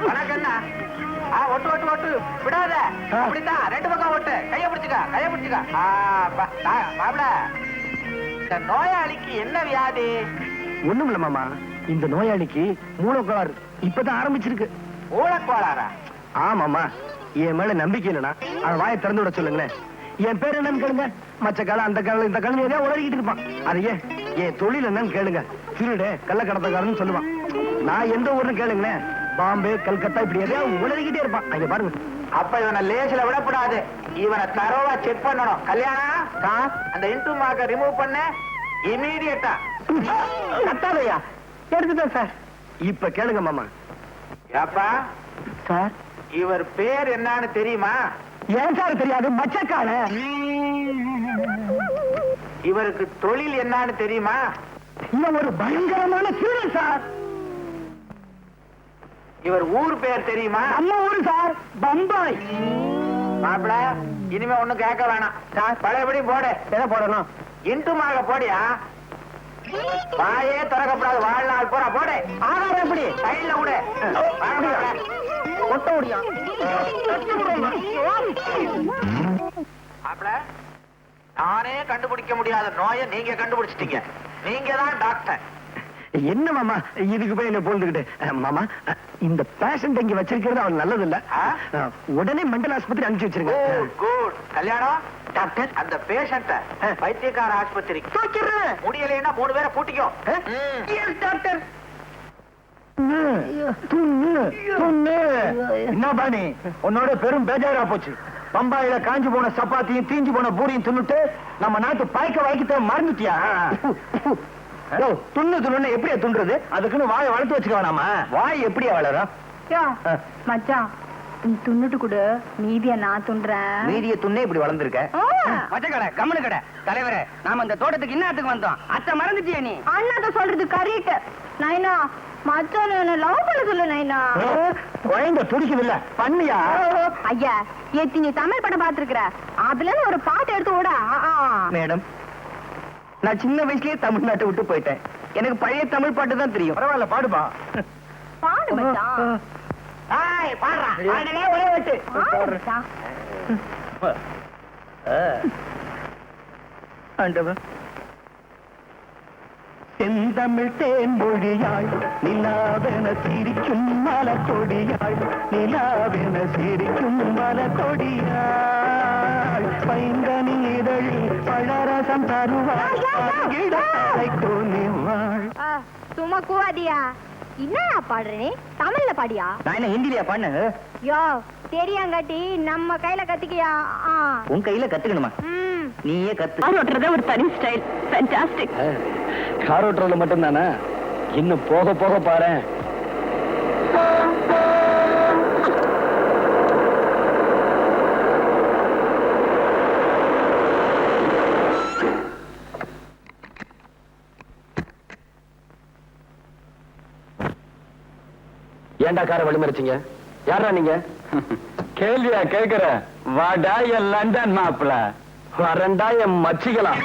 வணக்கம் என்ன? ஒட்டு ஒட்டு ஒட்டு விடாத. அப்படித்தான் 2 பக்கம் ஒட்டு. கைய பிடிச்சுக்க, கைய பிடிச்சுக்க. மாப்பிள, இந்த நோயாளிக்கு என்ன வியாதி? ஒண்ணுமில்ல மாமா, இந்த நோயாளிக்கு மூலக்கோளாறு இப்பதான் ஆரம்பிச்சிருக்கு. மூலக்கோளாறா? ஆமாமா, என் மேல நம்பிக்கை இல்லைனா அவன் வாயை திறந்து விட சொல்லுங்களேன். என் பேர் என்னன்னு கேளுங்க. மச்ச காலம், அந்த காலம், இந்த காலம் ஏதோ உளறிக்கிட்டு இருப்பான். அதையே என் தொழில் என்னன்னு கேளுங்க. திருடு, கள்ளக்கடத்தக்காரன்னு சொல்லுவான். நான் எந்த ஊர்னு கேளுங்களேன், பாம்பே, கல்கத்தா, இப்படி எதையாவது உளறிக்கிட்டே இருப்பான். அங்க பாருங்க. அப்ப இவனை லேசில விடக்கூடாது, இவனை தரோவா செக் பண்ணணும். கல்யாணம், அந்த இன்டூ மார்க்க ரிமூவ் பண்ண இமீடியட்டா. கத்தாதையா? எடுத்துட்டேன் சார். இப்ப கேளுங்க மாமா. ஏப்பா சார், இவர் பேர் என்னன்னு தெரியுமா? ஏன் சார் தெரியாது? மச்சக்கால. இவருக்கு தொழில் என்னன்னு தெரியுமா? இவன் ஒரு பயங்கரமான திருடன் சார். இவர் ஊர் பேர் தெரியுமா? நம்ம ஊரு சார், பம்பாய். மாப்பிள, இனிமே ஒண்ணும் கேட்க வேணாம். பழையபடி போடு. எதை போடணும்? இன்ட்டுமாக போடியா? வாயே திறக்கப்படாது வாழ்நாள் பூரா போடு. ஆகாரம் எப்படி? சைட்ல விடு. ஒட்ட முடியா? மாப்பிள, நானே கண்டுபிடிக்க முடியாத நோயை நீங்க கண்டுபிடிச்சிட்டீங்க. நீங்க தான் டாக்டர். என்ன மாமா இதுக்கு போய் என்ன போந்துக்கிட்டு? மாமா இந்த பேஷண்ட் இங்க வச்சிருக்கிறது அவன் நல்லது இல்ல. உடனே மெண்டல் ஆஸ்பத்திரி அனுப்பிச்சு வச்சிருங்க. குட். கல்யாணம் டாக்டர், அந்த பேஷண்ட வைத்தியக்கார ஆஸ்பத்திரி முடியலைன்னா 3 பேரை கூட்டிக்கோ. டாக்டர் என்ன பாணி உன்னோட பெரும் பேஜாரா போச்சு. பம்பாயில காஞ்சு போன சப்பாத்தியும் தீஞ்சு போன பூரியும் தின்னுட்டு நம்ம நாட்டு பாய்க்க வாய்க்கிட்ட மறந்துட்டியா? துண்ணு எப்படியா துண்டுறது? அதுக்குன்னு வாயை வளர்த்து வச்சுக்க வேணாமா? வாய் எப்படியா வளரும்? மச்சான் நீ துண்ணுட்டு கூட மீதிய நான் துண்டுறேன். மீதிய துண்ணே இப்படி வளர்ந்துருக்க. மச்சக்கடை கம்மனு கடை தலைவரே, நாம இந்த தோட்டத்துக்கு இன்னத்துக்கு வந்தோம். அத்தை மறந்துட்டியா நீ? அண்ணாத சொல்றது கரெக்ட். நைனா மச்சான் என்ன லவ் பண்ண சொல்லு நைனா. குழந்தை துடிக்குது பண்ணியா? ஐயா ஏத்தி நீ தமிழ் படம் பாத்துருக்கிற, அதுல ஒரு பாட்டு எடுத்து விட. மேடம் நான் சின்ன வயசுலயே தமிழ்நாட்டை விட்டு போயிட்டேன். எனக்கு பழைய தமிழ் பாட்டு தான் தெரியும். பரவாயில்ல பாடுபா. பாடு மச்சான். பாடுறா ஒரே வெட்டு. ஆண்டவன் செந்தமிழ் தேன்மொழியாய் நிலாவென சிரிக்கும் மலக்கொடியாய், நிலாவென சிரிக்கும் மலக்கொடியாய், பைங்கனி இதழில் பழரசம் தருவாய். சும்மா கூவாதியா? என்னடா பாடுறே? தமிழ்ல பாடியா? நான் என்ன ஹிந்திலியா பண்ண? யோ தெரியாங்காட்டி நம்ம கையில கத்துக்கியா? உன் கையில கத்துக்கணுமா? நீயே கத்து. கார் ஓட்டுறத ஒரு தனி ஸ்டைல். ஃபேண்டாஸ்டிக். கார் ஓட்டுறதுல மட்டும் தானே, இன்னும் போக போக பாரு. ஏண்டா காரை வழிமறிச்சீங்க? யாரா நீங்க? கேள்வியா கேக்குற? வாடா என் லண்டன் மாப்பிள, வரண்டா என் மச்சிக்கலாம்.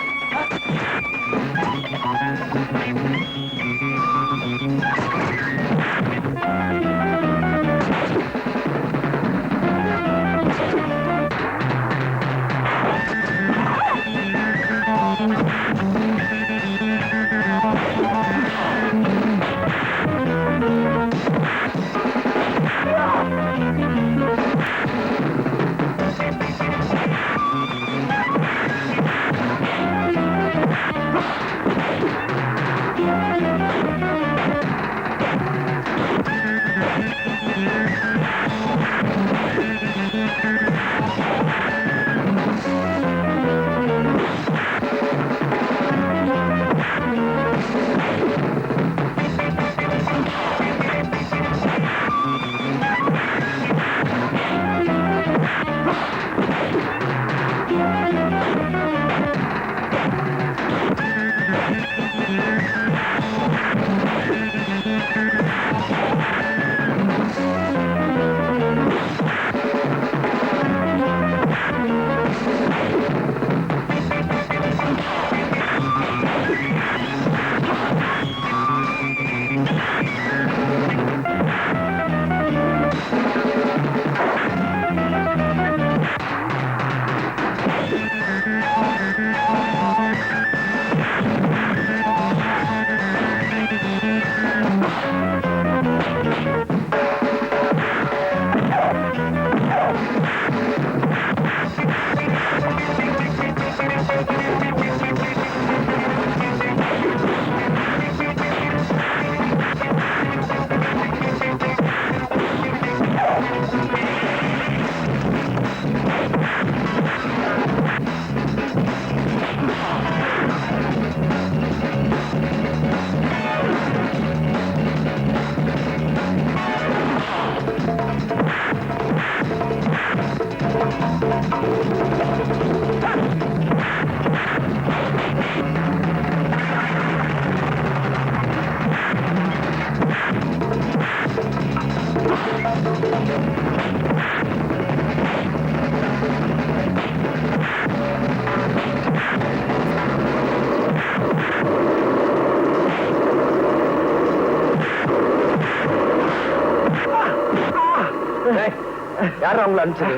யாரும் அவங்களை அனுப்பிச்சது?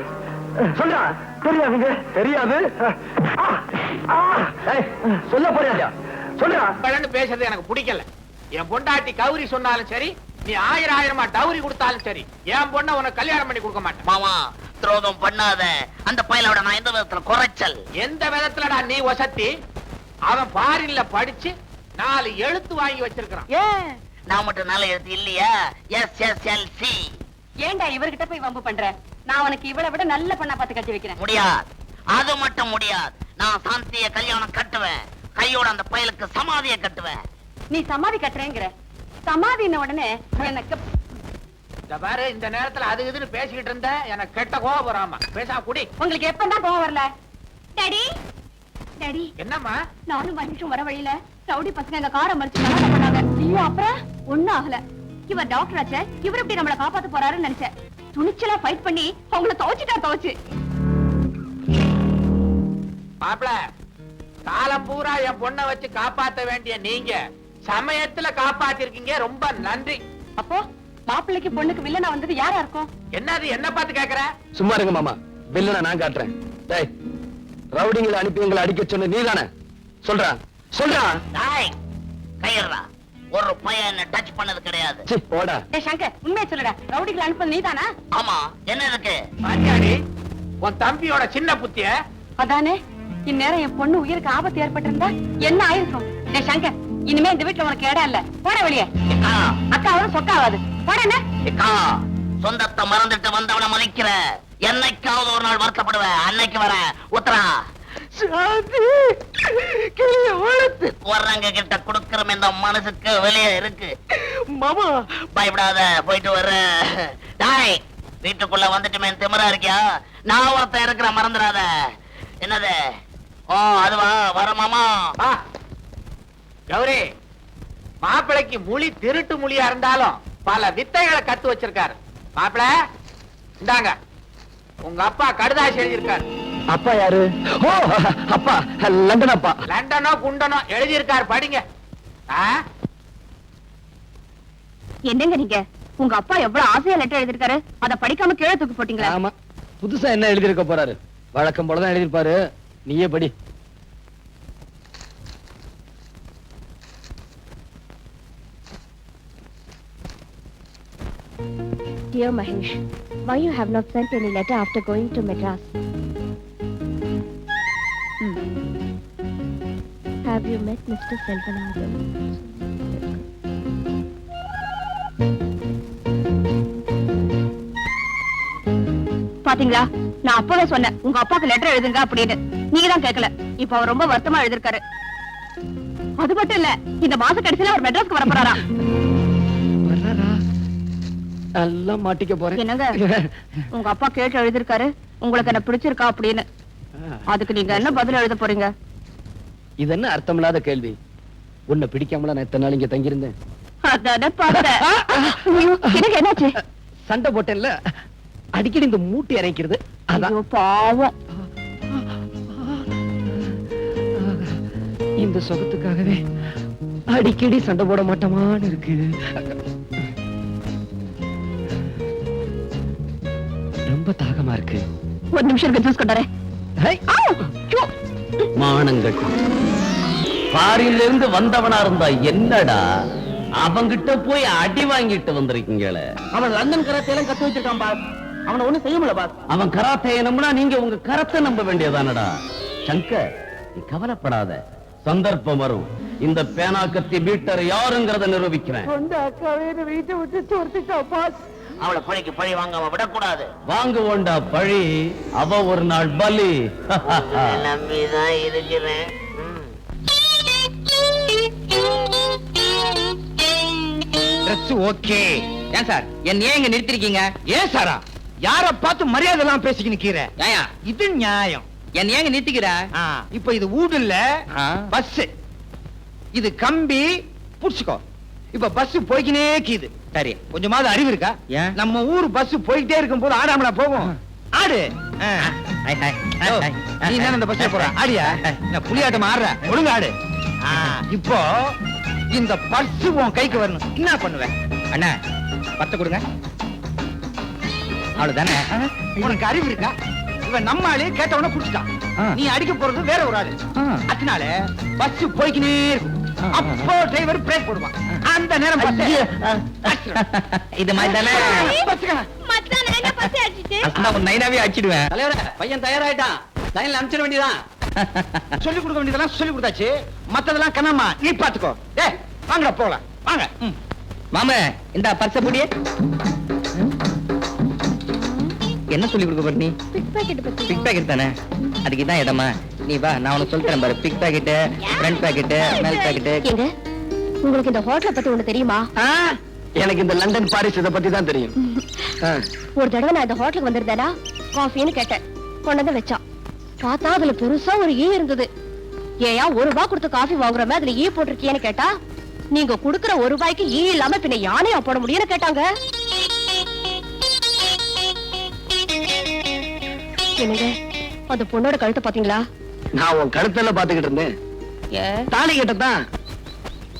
சொல்றா. தெரியாதுங்க. தெரியாது. சொல்ல போறியா? சொல்றா. பேசுறது எனக்கு பிடிக்கல. என் பொண்டாட்டி கௌரி சொன்னாலும் சரி, நீ 1000 டவுரி கொடுத்தாலும் சரி, என் பொண்ண உனக்கு கல்யாணம் பண்ணி கொடுக்க மாட்டேன். மாமா துரோகம் பண்ணாத. அந்த பையனோட நான் எந்த விதத்துல குறைச்சல்? எந்த விதத்துலடா நீ வசத்தி? அவன் ஃபாரின்ல படிச்சு 4 எழுத்து வாங்கி வச்சிருக்கான். ஏன் நான் மட்டும் நல்ல எழுத்து இல்லையா? SSLC. ஏண்டா இவர்கிட்ட போய் வம்பு பண்ற? நான் உனக்கு இவளை விட நல்ல பொண்ணா பார்த்து கட்டி வைக்கிறேன். முடியாது, அது மட்டும் முடியாது. நான் சாந்திய கல்யாணம் கட்டுவேன். கையோட அந்த பயலுக்கு சமாதியை கட்டுவேன். நீ சமாதி கட்டுறேங்கிற. சமாதின உடனே எனக்கு இந்த பாரு, இந்த நேரத்துல அது இதுன்னு பேசிக்கிட்டு இருந்த எனக்கு கெட்ட கோபம் வராமா. பேசாம குடி. உங்களுக்கு எப்பதான் போக வரல? டாடி டாடி, என்னம்மா? நானும் மனுஷன் வர வழியில ரவுடி பசங்க எங்க காரை மறிச்சு கலாட்டா பண்ணாங்க. ஐயோ, அப்புறம் ஒண்ணும் ஆகல. இவர் டாக்டர் ஆச்சே, இவர் எப்படி நம்மள காப்பாத்த போறாருன்னு நினைச்சேன். துணிச்சலா ஃபைட் பண்ணி அவங்கள துவைச்சு. மாப்ள, காலம் பூரா என் பொண்ணை வச்சு காப்பாத்த வேண்டிய நீங்க சமயத்துல காப்பாத்திருக்கீங்க. ரொம்ப நன்றி. அப்போ மாப்பிள்ளைக்கு பொண்ணுக்கு வில்லனா வந்தது யாரா இருக்கும்? என்னது என்ன பார்த்து கேக்குற? சும்மா இருங்க மாமா. பில்லுனா நான் காட்டுறேன். டேய், ரவுடிங்களை அனுப்பி எங்களை அடிக்க சொன்ன நீதானே? சொல்றா சொல்றா. டாய், கையறா. ஒரு பையன் என்ன டச் பண்ணது கிடையாது. சி போடா. டேய் சங்கர், உண்மையை சொல்லுடா. ரவுடிகளை அனுப்புறது நீதானா? ஆமா, என்ன இருக்கு? பாத்தியாடி உன் தம்பியோட சின்ன புத்திய? அதானே, இந்நேரம் என் பொண்ணு உயிருக்கு ஆபத்து ஏற்பட்டிருந்தா என்ன ஆயிருக்கும்? டேய் சங்கர், இனிமே இந்த வீட்டுல உனக்கு இடம் இல்ல. போட வெளியே. ஏக்கா, அக்காவும் சொக்காவாது. போட. ஏக்கா, சொந்தத்தை மறந்துட்டு வந்தவனை மதிக்கிற. என்னைக்காவது ஒரு நாள் வருத்தப்படுவேன். அன்னைக்கு வர உத்தரா. வர்றவங்க கிட்ட கொடுக்கிற இந்த மனசுக்கு வெளியே இருக்கு மாமா. பயப்படாத, போயிட்டு வர்ற. டாய், வீட்டுக்குள்ள வந்துட்டுமே திமிரா இருக்கியா? நான் ஒருத்தன் இருக்கிற, மறந்துடாத. என்னது? ஓ அதுவா, வர மாமா. கௌரி, மாப்பிளைக்கு மொழி திருட்டு மொழியா இருந்தாலும் பல வித்தைகளை கத்து வச்சிருக்காரு. மாப்பிள, இந்தாங்க, உங்க அப்பா கடுதாசி எழுதியிருக்காரு. அப்பா யாரு? ஓ அப்பா, லண்டன் அப்பா. லண்டனோ குண்டனோ எழுதியிருக்காரு, படிங்க. என்னங்க நீங்க? உங்க அப்பா எவ்வளவு ஆசையா லெட்டர் எழுதிருக்காரு, அத படிக்காம கீழே தூக்கி போட்டீங்களா? ஆமா, புதுசா என்ன எழுதிருக்க போறாரு? வழக்கம் போலதான் எழுதிருப்பாரு. நீயே படி. Dear Mahesh, why you have not sent any letter after going to Madras? Have you met Mr. Selvanathan? பாத்தீங்களா, நான் அப்பவே சொன்னேன் உங்க அப்பாக்கு லெட்டர் எழுதுங்க அப்படின்னு. நீங்க தான் கேட்கல. இப்ப அவர் ரொம்ப வருத்தமா எழுதிருக்காரு. அது மட்டும் இல்ல, இந்த மாச கடைசியில அவர் மெட்ராஸ்க்கு வர போறாரா. எல்லாம் மாட்டிக்க போறேன். என்னங்க, உங்க அப்பா கேட்டு எழுதிருக்காரு உங்களுக்கு என்ன பிடிச்சிருக்கா அப்படின்னு. அதுக்கு நீங்க என்ன பதில் எழுத போறீங்க? இது என்ன அர்த்தமில்லாத கேள்வி? உன்னை பிடிக்காமல நான் எத்தனை நாள் இங்க தங்கியிருந்தேன்? அதானே பார்த்தேன். எனக்கு என்னாச்சு? சண்டை போட்டேன்ல, அடிக்கடி இந்த மூட்டி இறக்கிறது. ஐயோ பாவம். இந்த சுகத்துக்காகவே அடிக்கடி சண்டை போட மாட்டோமான்னு இருக்கு. ரொம்ப தாகமா இருக்கு. ஒரு நிமிஷம் ஜூஸ் கொண்டாரே. மானங்கட்டு பாரில இருந்து வந்தவனா இருந்தா என்னடா, அவங்கிட்ட போய் அடி வாங்கிட்டு வந்திருக்கீங்களே. அவன் லண்டன் கராத்தையெல்லாம் கத்து வச்சிருக்கான் பாஸ். அவனை ஒண்ணும் செய்ய முடியல பாஸ். அவன் கராத்தையை நம்பினா நீங்க உங்க கரத்தை நம்ப வேண்டியதானடா. சங்கர், நீ கவலைப்படாத, சந்தர்ப்பம் வரும். இந்த பேனா கத்தி பீட்டர் யாருங்கிறத நிரூபிக்கிறேன். அக்காவே வீட்டை விட்டு துரத்துட்டா பாஸ். அவளை பழிக்கு பழி வாங்காம விடக்கூடாது. வாங்குவோண்டா பழி, அவ ஒரு நாள் பலி. நம்பிதான் இருக்கிறேன். ஓகே. ஏன் சார் என்ன ஏன் இங்க நிறுத்திருக்கீங்க? ஏன் சாரா? யார பார்த்து மரியாதை எல்லாம் பேசிக்கிட்டு நிக்கிற? இது நியாயம். என்ன ஏங்க நிறுத்திக்கிற? இப்ப இது ஊடு இல்ல, பஸ். இது கம்பி, புடிச்சுக்கோ. இப்ப பஸ் போய்க்கினே கீது. சரி, கொஞ்சமாவது அறிவு இருக்கா? நம்ம ஊர் பஸ் போயிட்டே இருக்கும் போது ஆடாமலா போகும்? ஆடு. நீ என்ன இந்த பஸ்ல போற? ஆடியா? புலியாட்டம் ஆடுற? ஒழுங்கு ஆடு. இப்போ இந்த பர்ஸ் உன் கைக்கு வரணும். என்ன பண்ணுவேன்? அண்ணா 10 கொடுங்க. அவ்வளவுதானே? உனக்கு அறிவு இருக்கா? இவன் நம்ம ஆளு கேட்டவன புடிச்சிட்டான். நீ அடிக்க போறது வேற ஒரு ஆளு. அதனால பஸ் போய்க்கினே இருக்கும். அப்போ டிரைவர் பிரேக் போடுவான். அந்த நேரம் பார்த்து இது மாதிரி தானே நான் நைனாவே அடிச்சிடுவேன். தலைவரே பையன் தயாராயிட்டான், லைன்ல அனுப்பிச்சிட வேண்டியதான். சொல்லி கொடுக்க வேண்டியதெல்லாம் சொல்லி கொடுத்தாச்சு. மத்ததெல்லாம் கண்ணம்மா நீ பாத்துக்கோ. டேய் வாங்கடா போலாம் வாங்க. மாமா இந்த பர்ச புடியே. என்ன சொல்லி கொடுக்க போற நீ? பிக் பாக்கெட் பத்தி. பிக் பாக்கெட் தானே, அதுக்கு தான் இடமா. நீ வா, நான் உனக்கு சொல்றேன் பாரு. பிக் பாக்கெட், ஃப்ரண்ட் பாக்கெட், மேல் பாக்கெட். ஏங்க உங்களுக்கு இந்த ஹோட்டலை பத்தி ஒண்ணு தெரியுமா? எனக்கு இந்த லண்டன் பாரிஸ் இத பத்தி தான் தெரியும். ஒரு தடவை நான் இந்த ஹோட்டலுக்கு வந்திருந்தேனா காஃபின்னு கேட்டேன், கொண்டு வந்து வச்சான். பார்த்தா அதுல பெருசா ஒரு ஈ இருந்தது. ஏயா ₹1 கொடுத்து காஃபி வாங்குறமே அதுல ஈ போட்டிருக்கியேன்னு கேட்டா, நீங்க குடுக்கற ₹1 ஈ இல்லாம பின்ன யானையா போட முடியும்னு கேட்டாங்க. என்னங்க அந்த பொண்ணோட கழுத்தை பாத்தீங்களா? நான் உன் கழுத்துல பாத்துக்கிட்டு இருந்தேன். தாலி கட்டத்தான்.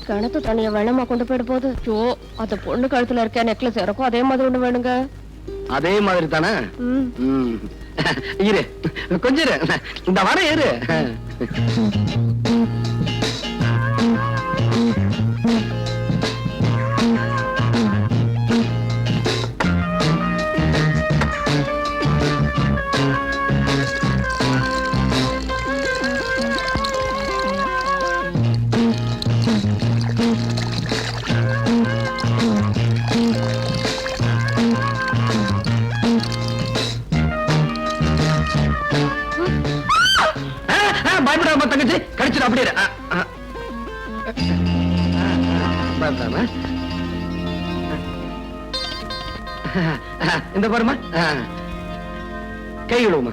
கிணத்து தண்ணிய வேணுமா கொண்டு போயிட போகுது. ஜோ அந்த பொண்ணு கழுத்துல இருக்க நெக்லஸ் இருக்கும் அதே மாதிரி ஒண்ணு வேணுங்க. அதே மாதிரி தானே? இரு கொஞ்சம் இரு, இந்த வர இரு. பயப்படாம தங்கச்சி, கடிச்சிட அப்படியே. இந்த பாருமா, கை விடுவோமா.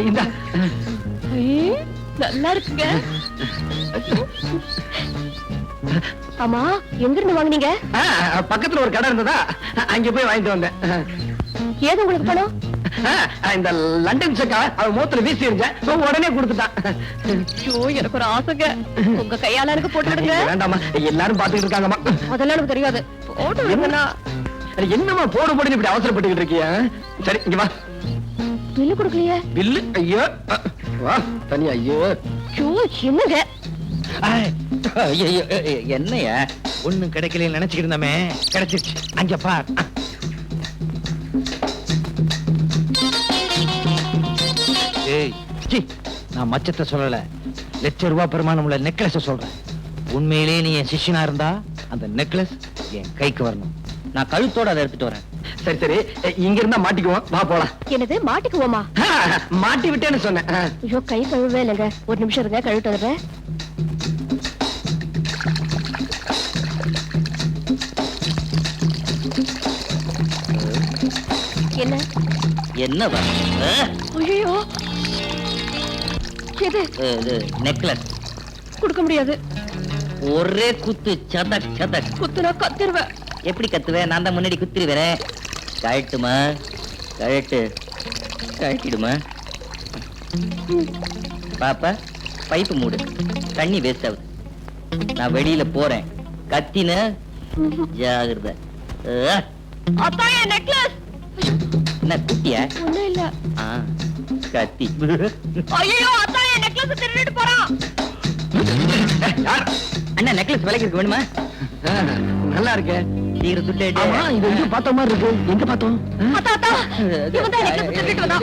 இந்த நல்லா இருக்குங்க. ஆமா எங்க இருந்து வாங்குனீங்க? பக்கத்துல ஒரு கடை இருந்ததா, அங்க போய் வாங்கிட்டு வந்தேன். ஏது உங்களுக்கு பணம்? இந்த லண்டன் செக்கா அவன் மூத்துல வீசி இருந்தேன், உடனே கொடுத்துட்டான். எனக்கு ஒரு ஆசைங்க, உங்க கையால எனக்கு போட்டு விடுங்க. வேண்டாமா, எல்லாரும் பாத்துக்கிட்டு இருக்காங்கம்மா. அதெல்லாம் எனக்கு தெரியாது, போட்டு விடுங்கண்ணா. என்னமா போடு போடுன்னு இப்படி அவசரப்பட்டுக்கிட்டு இருக்கிய? சரி இங்க வா. பில்லு கொடுக்கலையே? பில்லு? ஐயோ வா தனியா. ஐயோ என்னங்க என்னையா ஒண்ணும் கிடைக்கல நினைச்சுக்கிட்டு இருந்தமே, கிடைச்சிருச்சு. அங்க பார். ஏய் நான் மச்சத்தை சொல்லல, ₹1,00,000 பெருமானம் உள்ள நெக்லஸ் சொல்றேன். உண்மையிலேயே நீ என் சிஷ்யனா இருந்தா அந்த நெக்லஸ் என் கைக்கு வரணும். நான் கழுத்தோட அதை எடுத்துட்டு வரேன். சரி சரி, இங்க இருந்தா மாட்டிக்குவோம், வா போலாம். என்னது மாட்டிக்குவோமா? மாட்டி விட்டேன்னு சொன்னேன். ஐயோ கை கழுவே இல்லைங்க, ஒரு நிமிஷம் இருங்க கழுவிட்டு வந்துடுறேன். என்ன என்னவா? ஐயோ எது? நெக்லஸ் கொடுக்க முடியாது. ஒரே குத்து, சதக் சதக். குத்துனா கத்திருவேன். எப்படி கத்துவேன்? நான் தான் முன்னாடி குத்திருவேன். கழட்டுமா? கழட்டு. கழட்டிடுமா? பாப்பா பைப்பு மூடு, தண்ணி வேஸ்ட் ஆகுது. நான் வெளியில போறேன், கத்தின ஜாகிரதை. அத்தாயே நெக்லஸ். என்ன குட்டியா? ஒண்ணும் இல்ல. கத்தி. ஐயோ அத்தாயே நெக்லஸ் திருடிட்டு போறான். அண்ணா நெக்லஸ் விலைக்கு இருக்கு, வேணுமா? நல்லா இருக்கு. சீக்கிரம் துட்டு. ஆமா இது எங்க பார்த்த மாதிரி இருக்கு. எங்க பார்த்தோம்? அத்தா அத்தா இவன் தான் நெக்லஸ் திருடிட்டு வந்தான்.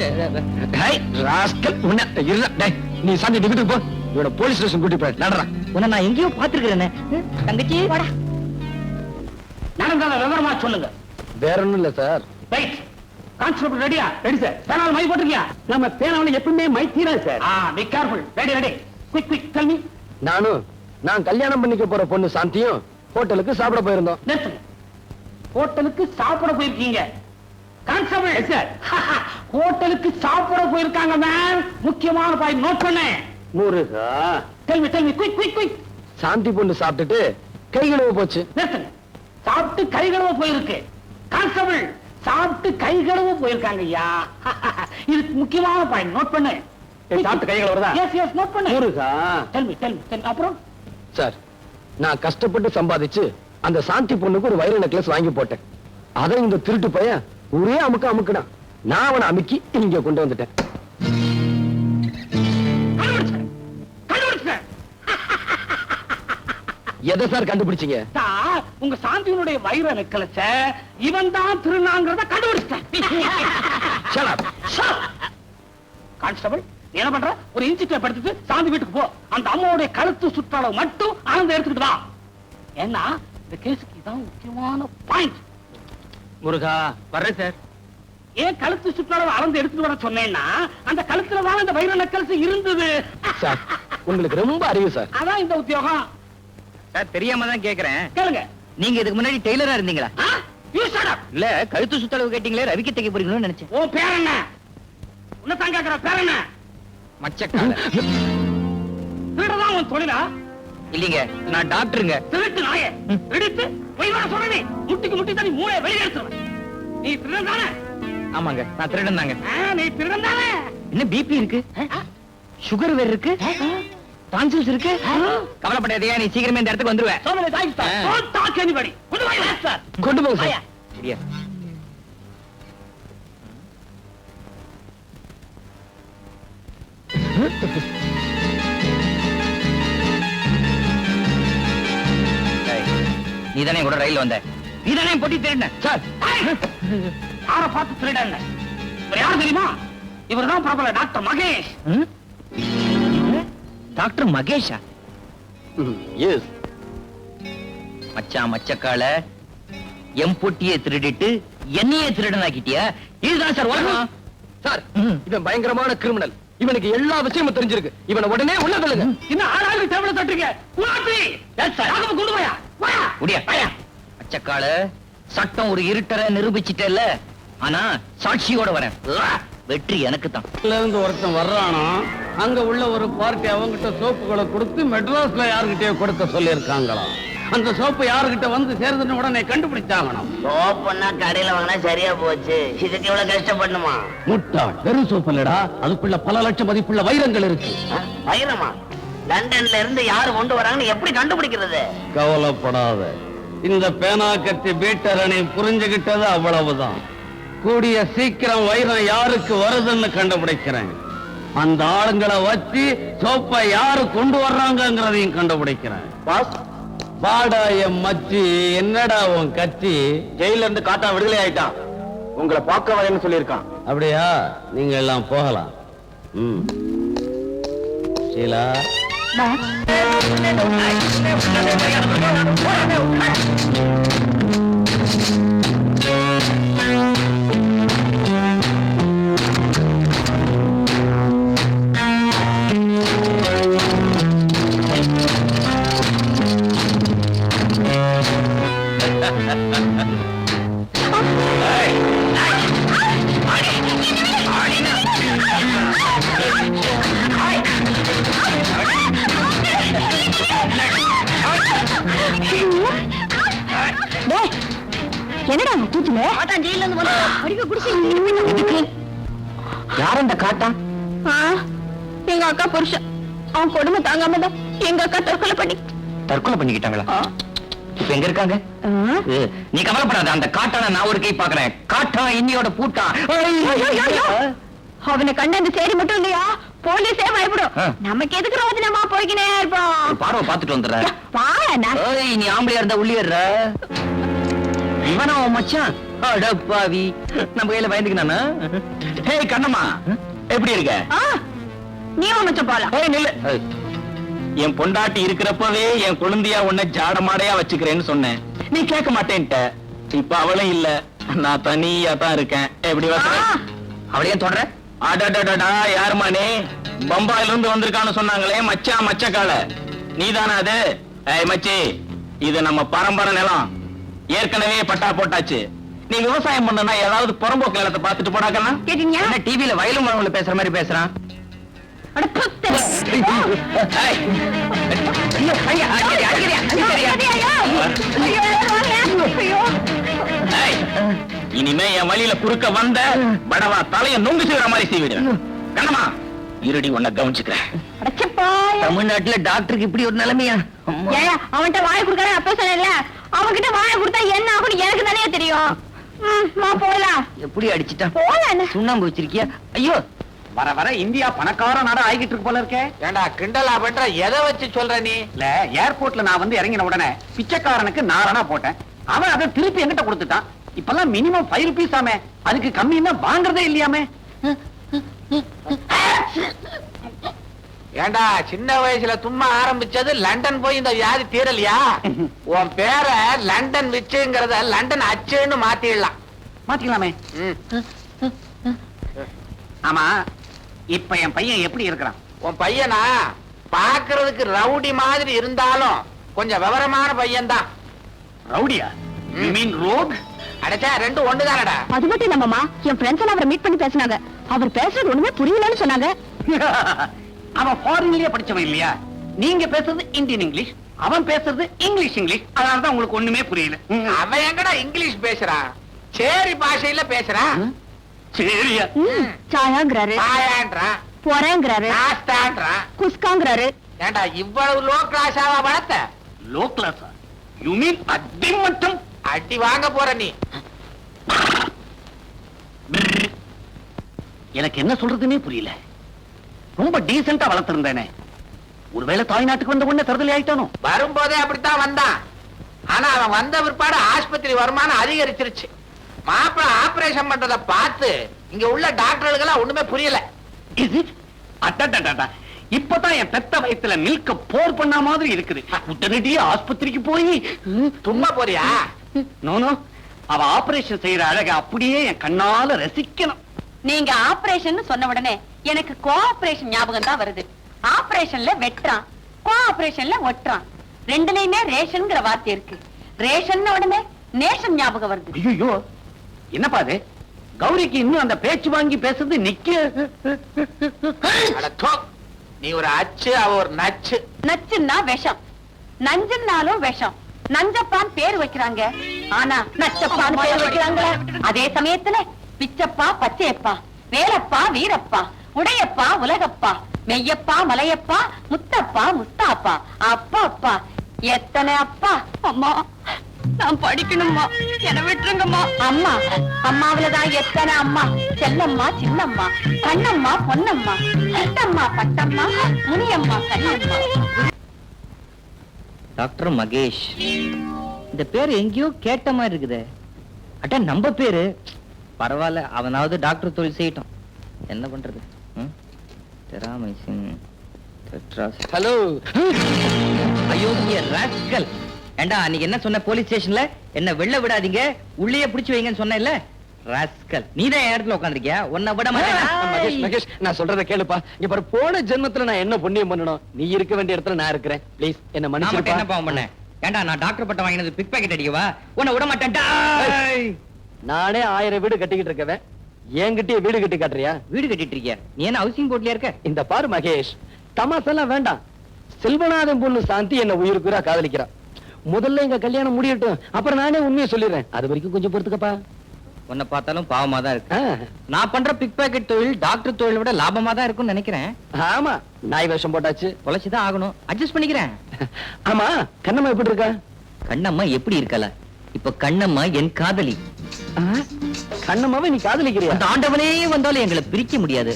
டேய் ராஸ்கல், உன்ன இருடா. டேய் நீ சாந்தி டிவிக்கு போ, இவனை போலீஸ் ஸ்டேஷன் கூட்டி போய் நடறா. உன்னை நான் எங்கேயோ பாத்துருக்கிறேனே. தங்கச்சி வாடா. நடந்தத விவரமா சொல்லுங்க. வேற ஒண்ணும் இல்ல சார். ரைட். கான்ஸ்டபிள் ரெடியா? Ready sir. பேனால மை போட்டுக்கியா? நம்ம பேனால எப்பவுமே மை தீரா sir. Be careful. Ready ready. Quick quick tell me. நான் கல்யாணம் பண்ணிக்க போற பொண்ணு சாந்தியும் ஹோட்டலுக்கு சாப்பிட போயிருந்தோம். நிறுத்துங்க. ஹோட்டலுக்கு சாப்பிட போயிருக்கீங்க. கான்ஸ்டபிள் சார், ஹோட்டலுக்கு சாப்பிட போயிருக்காங்க மேம். முக்கியமான பாயிண்ட் நோட் பண்ணேன். முருகா, tell me quick quick quick. Shanthi பொண்ணு சாப்பிட்டுட்டு கை கழுவ போச்சு. நிறுத்துங்க. சாப்பிட்டு கை கழுவ போயிருக்கு. கான்ஸ்டபிள் சாப்பிட்டு கை கழுவ போயிருக்காங்க ஐயா. இது முக்கியமான பாயிண்ட் நோட் பண்ணு. சாப்பிட்டு கை கழுவுறதா? எஸ் நோட் பண்ணு. முருகா, டெல் மீ அப்புறம் சார் நான் கஷ்டப்பட்டு சம்பாதிச்சு அந்த சாந்தி பொண்ணுக்கு ஒரு வைர நெக்லஸ் வாங்கி போட்டேன். அதை இந்த திருட்டு பையன் ஒரே அமுக்குனான். நான் அவனை அமுக்கி இங்க கொண்டு வந்துட்டேன். எதை சார் கண்டுபிடிச்சீங்க? உங்க சாந்தியினுடைய வைர நெக்லஸ இவன் தான் திருநாங்கிறத கண்டுபிடிச்சேன். கான்ஸ்டபிள் என்ன பண்ற? ஒரு இன்சி டேப் எடுத்துட்டு சாந்தி வீட்டுக்கு போ. அந்த அம்மாவுடைய கழுத்து சுற்றளவு மட்டும் ஆனந்த எடுத்துக்கிட்டு வா. ஏன்னா இந்த கேஸுக்கு இதான் முக்கியமான பாயிண்ட். முருகா வர்றேன் சார். ஏன் கழுத்து சுற்றளவு அளந்து எடுத்துட்டு வர சொன்னேன்னா அந்த கழுத்துல தான் இந்த வைர நெக்லஸ் இருந்தது. சார் உங்களுக்கு ரொம்ப அறிவு சார். அதான் இந்த உத்தியோகம். சார் தெரியாம தான் கேக்குறேன். கேளுங்க. நீங்க இதுக்கு முன்னாடி டெய்லரா இருந்தீங்களா? இல்ல கழுத்து சுத்தளவு கேட்டீங்களே, ரவிக்கு தைக்க போறீங்களோன்னு நினைச்சேன். ஓ பேர் என்ன? உன்னதான் கேக்குற பேர் என்ன? மச்சக்கால. திருடதான் உன் தொழிலா? இல்லீங்க, நான் டாக்டருங்க. திருட்டு நாயே எடுத்து பொய்வா சொல்றேன். முட்டிக்கு முட்டி தண்ணி மூளை வெளியே எடுத்துருவேன். நீ திருடன் தானே? ஆமாங்க, நான் திருடன் தாங்க. நீ திருடன் தானே? என்ன பிபி இருக்கு, சுகர் வேற இருக்கு, டான்சில்ஸ் இருக்கு. கவலைப்படாதீங்க, நீ சீக்கிரமே இந்த இடத்துக்கு வந்துருவேன். சோமனே தாய்ஸ்தா டோன்ட் டாக் எனிபடி. கொண்டு போய் சார். கொண்டு போங்க சார். சரியா? நீதானே கூட ரயில் வந்த, நீதானே போட்டி திருட சார். யார பார்த்து திருடங்க? இவர் யார் தெரியுமா? இவர்தான் பிரபல டாக்டர் மகேஷ். டாக்டர் மகேஷா? எஸ். மச்சான் மச்சக்கால எம் பொட்டியை திருடிட்டு என்னையே திருடனாக்கிட்டியா? இதுதான் சார் உலகம். சார் இவன் பயங்கரமான கிரிமினல். இவனுக்கு எல்லா விஷயமும் தெரிஞ்சிருக்கு. இவனை உடனே உள்ள தள்ளுங்க. இன்னும் ஆளாளு டேபிள தட்டுறீங்க. உலாட்டி எஸ் சார். ஆக கொண்டு போயா. போயா. முடியா. மச்சக்கால சட்டம் ஒரு இருட்டரை நிரூபிச்சிட்டல்ல, ஆனா சாட்சியோட வரேன். வெற்றி எனக்கு தான். இருந்து ஒருத்தன் வர்றானா, அங்க உள்ள ஒரு பார்ட்டி அவங்கிட்ட சோப்புகளை கொடுத்து மெட்ராஸ்ல யாருகிட்டயோ கொடுக்க சொல்லி இருக்காங்களாம். அந்த சோப்பு யாருகிட்ட வந்து சேருதுன்னு உடனே கண்டுபிடிச்சாங்கணும். சோப்புன்னா கடையில வாங்கினா சரியா போச்சு. இதுக்கு இவ்வளவு கஷ்டப்படணுமா? முட்டாள், வெறும் சோப்பு இல்லடா, அதுக்குள்ள பல லட்சம் மதிப்புள்ள வைரங்கள் இருக்கு. வைரமா? லண்டன்ல இருந்து யாரு கொண்டு வராங்கன்னு எப்படி கண்டுபிடிக்கிறது? கவலைப்படாத, இந்த பேனா கத்தி பீட்டரணி புரிஞ்சுகிட்டது அவ்வளவுதான். கூடிய சீக்கிரம் வைரம் யாருக்கு வருதுன்னு கண்டுபிடிக்கிறேன். அந்த ஆளுங்களை வச்சு சோப்பை யாரு கொண்டு வர்றாங்கிறதையும் கண்டுபிடிக்கிறேன். பாடா என் மச்சி, என்னடா உன் கட்சி? ஜெயில இருந்து காட்டா விடுதலை ஆயிட்டான். உங்களை பார்க்க வரேன்னு சொல்லியிருக்கான். அப்படியா? நீங்க எல்லாம் போகலாம். ஷீலா, என்னடா கூச்சுல? ஜெயில இருந்து யார் அந்த காட்டா? எங்க அக்கா புருஷன். அவன் கொடுமை தாங்காம தான் எங்க அக்கா தற்கொலை பண்ணிக்கிட்டாங்களா? இப்ப எங்க இருக்காங்க? நீ கவலைப்படாத, அந்த காட்டான நான் ஒரு கை பாக்குறேன். காட்டா இன்னியோட பூட்டா. அவனை கண்ட அந்த சேரி மட்டும் இல்லையா, போலீஸே பயப்படும். நமக்கு எதுக்கு ரோஜனமா போய்க்கினே இருப்போம். பார்வை பாத்துட்டு வந்துடுற. பாருண்ணா, நீ ஆம்பளையா இருந்தா உள்ளிடுற. இவனா மச்சான்? அடப்பாவி, நம்ம கையில பயந்துக்கினானா? ஹே கண்ணம்மா, எப்படி இருக்க? நீ மச்சம் போலாம். நில்லு. என் பொண்டாட்டி இருக்கிறப்பவே என் குழந்தையா உன்னை ஜாடமாடையா வச்சுக்கிறேன்னு சொன்னேன். நீ கேட்க மாட்டேன்ட்ட. இப்ப அவளும் இல்ல, நான் தனியா தான் இருக்கேன். எப்படி அவளையும் தொடர? அடடடா, யாருமானே? பம்பாயில இருந்து வந்திருக்கான்னு சொன்னாங்களே மச்சான் மச்சக்கால, நீதானே அது? ஏய் மச்சி, இது நம்ம பரம்பரை நிலம். ஏற்கனவே பட்டா போட்டாச்சு. நீ விவசாயம் பண்ணனா ஏதாவது புறம்போக்கு நிலத்தை பார்த்துட்டு போடாக்கன்னா? கேட்டீங்க? என்ன டிவில வயலும் மரங்கள பேசுற மாதிரி பேசுறான்? இனிமே என் வழியில குறுக்க வந்த படவா தலைய நொங்கு செய்யற மாதிரி செய்விடுவேன். கண்ணமா இருடி, உன்னை கவனிச்சுக்கிறேன். தமிழ்நாட்டுல டாக்டருக்கு இப்படி ஒரு நிலைமையா? அவன்கிட்ட வாய் கொடுக்கற அப்ப சொல்லல, அவகிட்ட வாழ கொடுத்தா என்ன ஆகும் எனக்கு தானே தெரியும். போலாம். எப்படி அடிச்சிட்டா? போலாம். சுண்ணாம்பு வச்சிருக்கியா? ஐயோ, வர வர இந்தியா பணக்கார நாடா ஆகிட்டு இருக்கு போல இருக்கே. ஏண்டா கிண்டலா பண்ற? எதை வச்சு சொல்ற நீ? இல்ல, ஏர்போர்ட்ல நான் வந்து இறங்கின உடனே பிச்சைக்காரனுக்கு நாரணா போட்டேன். அவன் அதை திருப்பி என்கிட்ட கொடுத்துட்டான். இப்பெல்லாம் மினிமம் 5 rupees ஆமே, அதுக்கு கம்மின்னா வாங்குறதே இல்லையாமே. ஏண்டா சின்ன வயசுல தும்மா ஆரம்பிச்சது லண்டன் போய் இந்த வியாதி தீரலையா? உன் பேரை லண்டன் விச்சுங்கிறத லண்டன் அச்சுன்னு மாத்திடலாம். மாத்திக்கலாமே. ஆமா, இப்ப என் பையன் எப்படி இருக்கிறான்? உன் பையனா பாக்குறதுக்கு ரவுடி மாதிரி இருந்தாலும் கொஞ்சம் விவரமான பையன் தான். ரவுடியா? You mean rogue? அடைச்சா ரெண்டும் ஒண்ணுதானடா. அது மட்டும் இல்லம்மா, என் ஃப்ரெண்ட்ஸ் எல்லாம் அவரை மீட் பண்ணி பேசினாங்க. அவர் பேசுறது ஒண்ணுமே புரியலன்னு சொன்னாங்க. அவன் ஃபாரின்லயே படிச்சவன் இல்லையா? நீங்க பேசுறது இந்தியன் இங்கிலீஷ், அவன் பேசுறது இங்கிலீஷ். அதனாலதான் உங்களுக்கு ஒண்ணுமே புரியல. அவன் எங்கடா இங்கிலீஷ் பேசுறான்? சேரி பாஷையில பேசுறான். சரியா? சாயாங்கிறாரு, பாயான்றான், போறேங்கிறாரு, நாஸ்தான்றான். குஸ்காங்கிறாரு. ஏண்டா இவ்வளவு லோ கிளாஸாவா வளர்த்த? லோ கிளாஸா? யூ மீன் அடி மட்டும்? அடி வாங்க போற நீ. எனக்கு என்ன சொல்றதுன்னே புரியல. ரொம்ப டீசெண்டா வளர்த்திருந்தேனே, ஒருவேளை தாய்நாட்டுக்கு வந்த உடனே தருதலை ஆயிட்டானோ? வரும்போதே அப்படித்தான் வந்தான். ஆனா அவன் வந்த பிற்பாடு ஆஸ்பத்திரி வருமானம் அதிகரிச்சிருச்சு. மாப்பிள்ள ஆபரேஷன் பண்றத பார்த்து இங்க உள்ள டாக்டர்களுக்கெல்லாம் ஒண்ணுமே புரியல. இப்பதான் என் பெத்த வயத்துல மில்க போர் பண்ண மாதிரி இருக்குது. உடனடியே ஆஸ்பத்திரிக்கு போய் சும்மா போறியா? நோனோ, அவ ஆபரேஷன் செய்யற அழக அப்படியே என் கண்ணால ரசிக்கணும். நீங்க ஆபரேஷன் சொன்ன உடனே எனக்கு கோஆபரேஷன் ஞாபகம் தான் வருது. ஆபரேஷன்ல வெட்டுறான், கோஆபரேஷன்ல ஒட்டுறான். ரெண்டுலயுமே ரேஷன்ங்கிற வார்த்தை இருக்கு. ரேஷன் உடனே நேஷன் ஞாபகம் வருது. ஐயோ, என்னப்பா அது? கௌரிக்கு இன்னும் அந்த பேச்சு வாங்கி பேசுறது நிக்க. அட தோ, நீ ஒரு அச்சு, அவ ஒரு நச்சு. நச்சுன்னா விஷம், நஞ்சுன்னாலும் விஷம். நஞ்சப்பான் பேர் வைக்கிறாங்க, ஆனா நச்சப்பான் பேர் வைக்கிறாங்களா? அதே சமயத்துல பிச்சப்பா, பச்சையப்பா, வேலப்பா, வீரப்பா, உடையப்பா, உலகப்பா, மெய்யப்பா, மலையப்பா, முத்தப்பா, முஸ்தாப்பா, அப்பா அப்பா, எத்தனை அப்பா. அம்மா, நான் படிக்கணும்மா, என்ன விட்டுருங்கம்மா. அம்மா, அம்மாவிலதான் எத்தனை அம்மா. செல்லம்மா, சின்னம்மா, கண்ணம்மா, பொன்னம்மா, சித்தம்மா, பட்டம்மா, முனியம்மா, கண்ணம்மா. டாக்டர் மகேஷ், இந்த பேர் எங்கேயோ கேட்ட மாதிரி இருக்குது. அட்ட நம்ம பேரு. பரவாயில்ல, அவனாவது டாக்டர் தொழில் செய்யட்டும். என்ன பண்றது? ஹலோ, அயோக்கிய ராஸ்கல். ஏண்டா, அன்னைக்கு என்ன சொன்ன போலீஸ் ஸ்டேஷன்ல? என்ன வெளில விடாதீங்க, உள்ளேயே பிடிச்சு வைங்கன்னு சொன்னேன்ல. ராஸ்கல், நீதான் என் இடத்துல உட்காந்துருக்கியா? உன்னை விட மகேஷ், மகேஷ், நான் சொல்றத கேளுப்பா. இங்க பாரு, போன ஜென்மத்துல நான் என்ன புண்ணியம் பண்ணணும்? நீ இருக்க வேண்டிய இடத்துல நான் இருக்கிறேன். ப்ளீஸ் என்ன மன்னிச்சிருப்பா. என்ன பாவம் பண்ண? ஏண்டா, நான் டாக்டர் பட்டம் வாங்கினது பிக் பாக்கெட் அடிக்கவா? உன்னை விட மாட்டேன்டா. நானே 1000 வீடு கட்டிக்கிட்டு இருக்கவன், என்கிட்டயே வீடு கட்டி காட்டுறியா? வீடு கட்டிட்டு இருக்கியா? நீ என்ன ஹவுசிங் போர்ட்லயா இருக்க? இந்த பாரு மகேஷ், தமாசெல்லாம் வேண்டாம். செல்வநாதன் பொண்ணு சாந்தி என்ன உயிருக்குறா காதலிக்கிறா. முதல்ல எங்க கல்யாணம் முடியட்டும், அப்புறம் நானே உண்மையை சொல்லிடுறேன். அது வரைக்கும் கொஞ்சம் பொறுத்துக்கப்பா. உன்னை பார்த்தாலும் பாவமா தான் இருக்கு. நான் பண்ற பிக் பாக்கெட் தொழில் டாக்டர் தொழிலை விட லாபமா தான் இருக்கும்னு நினைக்கிறேன். ஆமா, நாய் வேஷம் போட்டாச்சு, தொலைச்சுதான் ஆகணும். அட்ஜஸ்ட் பண்ணிக்கிறேன். ஆமா, கண்ணம்மா எப்படி இருக்கா? கண்ணம்மா எப்படி இருக்கல? இப்ப கண்ணம்மா என் காதலி. கண்ணம்மாவை நீ காதலிக்கிறியா? அந்த ஆண்டவனே வந்தாலும் எங்களை பிரிக்க முடியாது.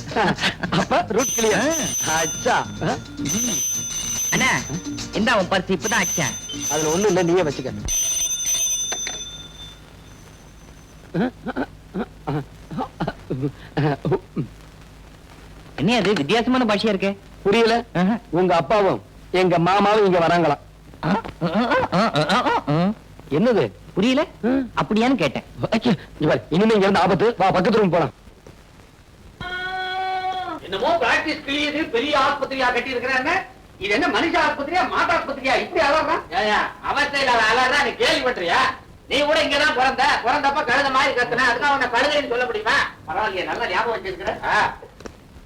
அப்ப ரூட் கிளியர். அச்சா, அண்ணா, இந்த உன் பர்ஸ் இப்பதான் அச்சேன். அதுல ஒண்ணு இல்ல, நீயே வச்சுக்க. என்ன அது வித்தியாசமான பாஷையா இருக்கே? புரியல? உங்க அப்பாவும் எங்க மாமாவும் இங்க வராங்களாம். என்னது புரியல? அப்படியான்னு கேட்டேன். இனிமே இங்க இருந்து ஆபத்து. வா, பக்கத்து ரூம் போலாம். என்னமோ பிராக்டிஸ் கிளியது பெரிய ஆஸ்பத்திரியா கட்டி இருக்கிறாங்க. இது என்ன மனுஷ ஆஸ்பத்திரியா, மாட்டு ஆஸ்பத்திரியா? இப்படி அலறான். அவஸ்தையில அலறா நீ கேள்விப்பட்டியா? நீ கூட இங்கதான் பிறந்தப்ப கழுத மாதிரி கத்துன, அதுக்காக உன்னை கழுதைன்னு சொல்ல முடியுமா? பரவாயில்லையே, நல்ல ஞாபகம் வச்சிருக்கிற.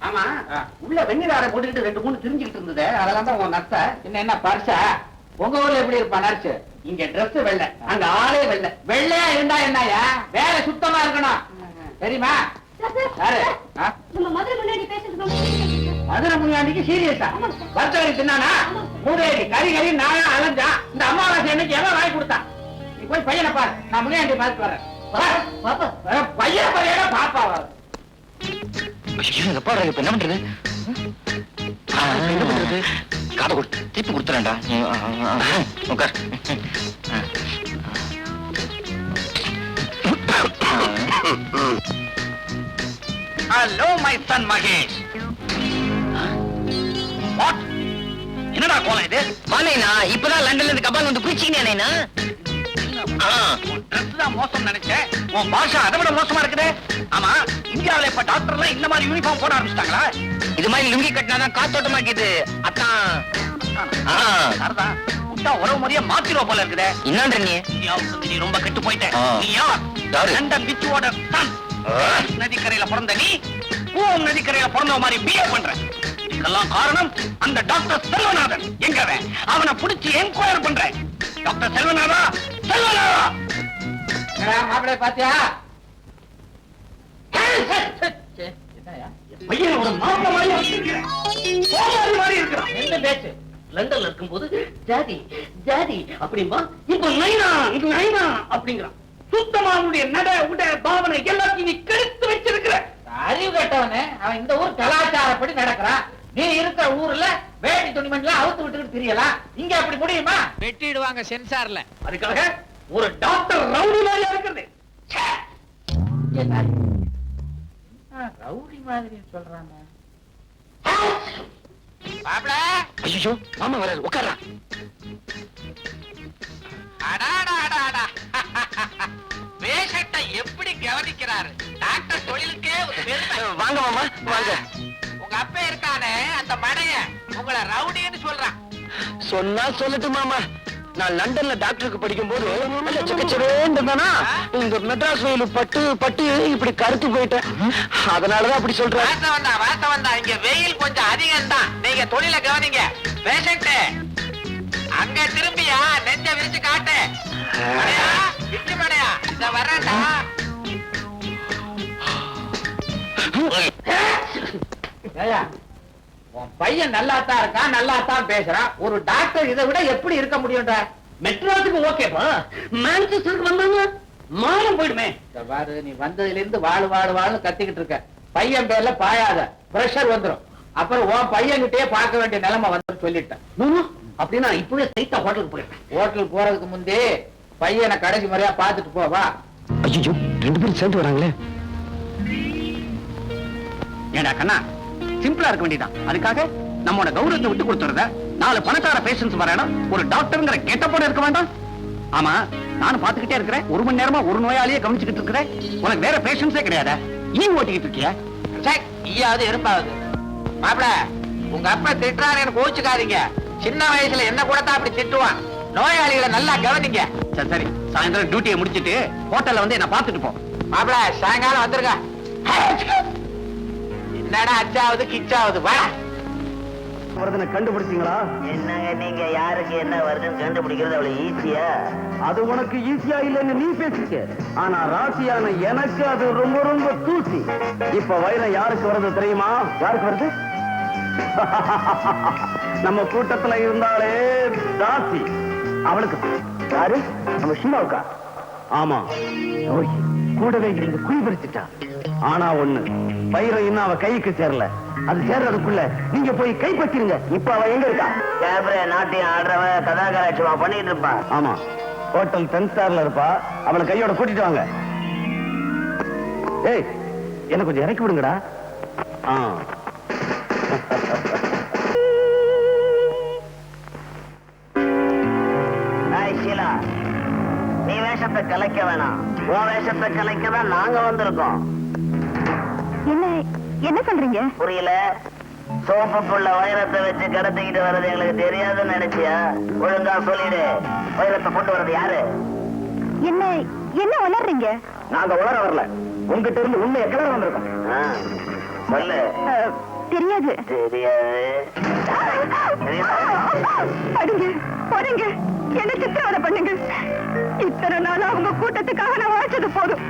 ஆமா, உள்ள வெந்நீராரை போட்டுக்கிட்டு 2-3 திரிஞ்சுக்கிட்டு இருந்தது. அதெல்லாம் தான் உன் நர்ஸ. என்ன பர்சா? உங்க ஊர்ல எப்படி இருப்பா நர்ஸ்? இங்க ட்ரெஸ் வெள்ளை, அங்க ஆளே வெள்ளை. வெள்ளையா இருந்தா என்னயா? வேலை சுத்தமா இருக்கணும், தெரியுமா? யாரு? மதுரை முன்னாடிக்கு சீரியஸா வர்த்தகரி தின்னானா? மூதேவி கறி நாயா அலைஞ்சா. இந்த அமாவாசை என்னைக்கு எவன் வாங்கி கொடுத்தான்? போய் பையனை பாரு, நான் முன்னாடி பார்த்து வரேன். பாப்பா பையன் பையனா பாப்பா எப்பா இப்ப என்ன பண்றது? என்ன பண்றது? காதை கொடுத்து திருப்பி கொடுத்துறேன்டா. உட்கார். Hello my son Mahesh. What? என்னடா கோலம் இது? வானேனா இப்பதான் லண்டன்ல இருந்து கபால் வந்து குளிச்சிங்கண்ணா. ட்ரெஸ் தான் மோசம் நினைச்சேன், உன் பாஷா அதை விட மோசமா இருக்குது. ஆமா, இந்தியாவில இப்ப டாக்டர்லாம் இந்த மாதிரி யூனிஃபார்ம் போட ஆரம்பிச்சிட்டாங்களா? இது மாதிரி லுங்கி கட்டினாதான் காத்தோட்டமா இருக்குது. அத்தான் சரிதான், விட்டா உறவு முறைய மாத்திரோ போல இருக்குதே. என்னன்ற நீ இந்தியாவுக்கு நீ ரொம்ப கெட்டு போயிட்ட. ஆ. நீ யார்? யாரு? London பிச்சுவோட Sun. நதிக்கரையில பிறந்த நீ பூம் நதிக்கரையில பிறந்த மாதிரி பிஹேவ் பண்ற. இதுக்கெல்லாம் காரணம் அந்த டாக்டர் செல்வநாதன். எங்கவன்? அவனை பிடிச்சி என்கொயர் பண்றேன். டாக்டர் செல்வநாதா, செல்வநாதா. மாப்பிள்ளை பாத்தியா? பையன் ஒரு மாப்பிள்ளை மாதிரி வச்சிருக்கிறேன். சோமாரி மாதிரி இருக்கிறான். என்ன பேச்சு? லண்டன்ல இருக்கும்போது ஜாதி ஜாதி அப்படிம்பா, இப்ப நைனா இது நைனா அப்படிங்கிறான். சுத்தமா அவனுடைய நட உட பாவனை எல்லாத்தையும் நீ கெடுத்து வச்சிருக்கிற. அறிவு கேட்டவனே, அவன் இந்த ஊர் கலாச்சாரப்படி நடக்கிறான். நீ இருக்கிற ஊர்ல வேட்டி துணிமணிலாம் அவுத்து விட்டுக்கிட்டு தெரியலாம். இங்க அப்படி முடியுமா? வெட்டிடுவாங்க சென்சார்ல. அதுக்காக ஒரு டாக்டர் ரவுடி மாதிரியா இருக்கிறது. ரவுடி மாதிரி சொல்றாங்க. மாப்பிள, ஐயோ மாமா வராது, உட்காரா. பேஷண்ட்டை எப்படி கவனிக்கிறாரு? டாக்டர் தொழிலுக்கே ஒரு பெருமை. வாங்க மாமா வாங்க. உங்க அப்பா இருக்கானே அந்த மடைய உங்களை ரவுடின்னு சொல்றான். சொன்னா சொல்லட்டு மாமா, நான் லண்டன்ல டாக்டருக்கு படிக்கும் போது செக்கச்சவேந்தானா, இந்த மெட்ராஸ் வெயில் பட்டு பட்டு இப்படி கருத்து போயிட்டேன். அதனாலதான் அப்படி சொல்றேன். வார்த்தை வந்தா இங்க வெயில் கொஞ்சம் அதிகம் தான். நீங்க தொழில கவனிங்க. பேஷண்ட் அங்க திரும்பியா நெஞ்ச விரிச்சு காட்டு. மடையா, விட்டு மடையா, இத வரேன்டா. ஏய்யா, உன் பையன் நல்லாத்தான் இருக்கான், நல்லாத்தான் பேசுறான். ஒரு டாக்டர் இதை விட எப்படி இருக்க முடியும்டா? மெட்ராஸுக்கு ஓகேப்பா, மான்செஸ்டருக்கு வந்தாங்க மானம் போயிடுமே. இத பாரு, நீ வந்ததுல இருந்து வாழு வாழு வாழு கத்திக்கிட்டு இருக்க. பையன் பேர்ல பாயாத, பிரஷர் வந்துரும். அப்புறம் உன் பையன்கிட்டயே பார்க்க வேண்டிய நிலைமை வந்து சொல்லிட்டேன். அப்படின்னா இப்பவே ஸ்ட்ரைட்டா ஹோட்டலுக்கு போயிட்டேன். ஹோட்டல் போறதுக்கு முந்தே பையனை கடைசி முறையா பார்த்துட்டு போவா. ஐயோ ரெண்டு பேரும் சேர்ந்து வராங்களே. ஏடா கண்ணா, சிம்பிளா இருக்க வேண்டியதான். அதுக்காக நம்மோட கௌரவத்தை விட்டு கொடுத்துறத 4 பணக்கார பேஷன்ஸ் வர இடம் ஒரு டாக்டர்ங்கிற கெட்டப்போட இருக்க வேண்டாம். ஆமா, நானும் பாத்துக்கிட்டே இருக்கிறேன். 1 மணி நேரமா ஒரு நோயாளியே கவனிச்சுக்கிட்டு இருக்கிறேன். உனக்கு வேற பேஷன்ஸே கிடையாதா? ஓட்டிக்கிட்டு இருக்கியா? ஈயாவது இருப்பாவது. மாப்பிள, உங்க அப்பா திட்டுறாரு, கோச்சுக்காதீங்க. சின்ன வயசுல என்ன கூட தான் அப்படி திட்டுவான். நோயாளிகளை நல்லா கவனிங்க. சரி சரி, சாயந்தரம் டியூட்டியை முடிச்சிட்டு ஹோட்டல்ல வந்து என்ன பாத்துட்டு போ. மாப்பிள, சாயங்காலம் வந்துருங்க. என்னடா அச்சாவது கிச்சாவது வா. கண்டுபிடிச்சீங்களா? என்னங்க நீங்க யாருக்கு என்ன வருதுன்னு கண்டுபிடிக்கிறது அவ்வளவு ஈஸியா? அது உனக்கு ஈஸியா இல்லைன்னு நீ பேசிக்க. ஆனா ராசியான எனக்கு அது ரொம்ப ரொம்ப தூசி. இப்ப வைரம் யாருக்கு வருது தெரியுமா? யாருக்கு வருது? நம்ம கூட்டத்துல இருந்தாலே ராசி, அவளுக்கு. யாரு? நம்ம ஷீலாவுக்கா? ஆமா, கூடவே இருந்து குழி பறிச்சுட்டா. ஆனா ஒண்ணு, வைரம் இன்னும் அவ கைக்கு சேரல. அது சேர்றதுக்குள்ள நீங்க போய் கைப்பற்றிருங்க. இப்ப அவ எங்க இருக்கா? கேப்ரே நாட்டியம் ஆடுறவ கதாகராட்சமா பண்ணிட்டு இருப்பா. ஆமா, ஹோட்டல் 10 ஸ்டார்ல இருப்பா. அவளை கையோட கூட்டிட்டு வாங்க. ஏய், என்ன கொஞ்சம் இறக்கி விடுங்கடா. ஷீலா, நீ வேஷத்தை கலைக்க வேணாம். உன் வேஷத்தை கலைக்க தான் நாங்க வந்திருக்கோம். என்ன சொல்றீங்க? புரியல? சோப்புக்குள்ள வைரத்தை வச்சு கடத்திக்கிட்டு வர்றது எங்களுக்கு தெரியாதுன்னு நினைச்சியா? ஒழுங்கா சொல்லிடு, வைரத்தை கொண்டு வர்றது யாரு? என்ன உளறீங்க? நாங்க உளர வரல, உங்ககிட்ட இருந்து உண்மையை கிளற வந்திருக்கோம். சொல்லு. தெரியாது. தெரியாது. அடிங்க, போறீங்க, என்ன சித்திரவதை பண்ணுங்க. இத்தனை நாள் அவங்க கூட்டத்துக்காக நான் வாழ்ச்சது போதும்.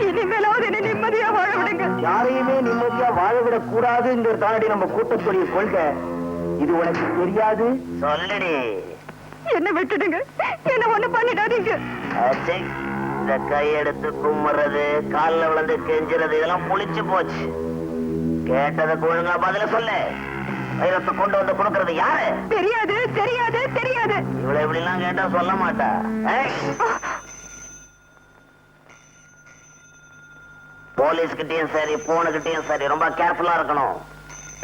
இனிமேலாவது என்ன நிம்மதியா வாழ விடுங்க. யாரையுமே நிம்மதியா வாழவிடக் கூடாதுங்கிற தாண்டி நம்ம கூட்டத்துடைய கொள்கை. இது உனக்கு தெரியாது? சொல்லுடி. என்ன விட்டுடுங்க, என்ன ஒண்ணு பண்ணிடாதீங்க. இந்த கையெடுத்து கும்புறது, காலில் விழுந்து கெஞ்சுறது இதெல்லாம் புளிச்சு போச்சு. கேட்டதுக்கு ஒழுங்கா பதில சொல்லு. வைரத்தை கொண்டு வந்து கொடுக்கறது யாரு? தெரியாது தெரியாது தெரியாது. இவ்வளவு இப்படி எல்லாம் கேட்டா சொல்ல மாட்டா. போலீஸ் கிட்டயும் சரி, போனு கிட்டயும் சரி, ரொம்ப கேர்ஃபுல்லா இருக்கணும்.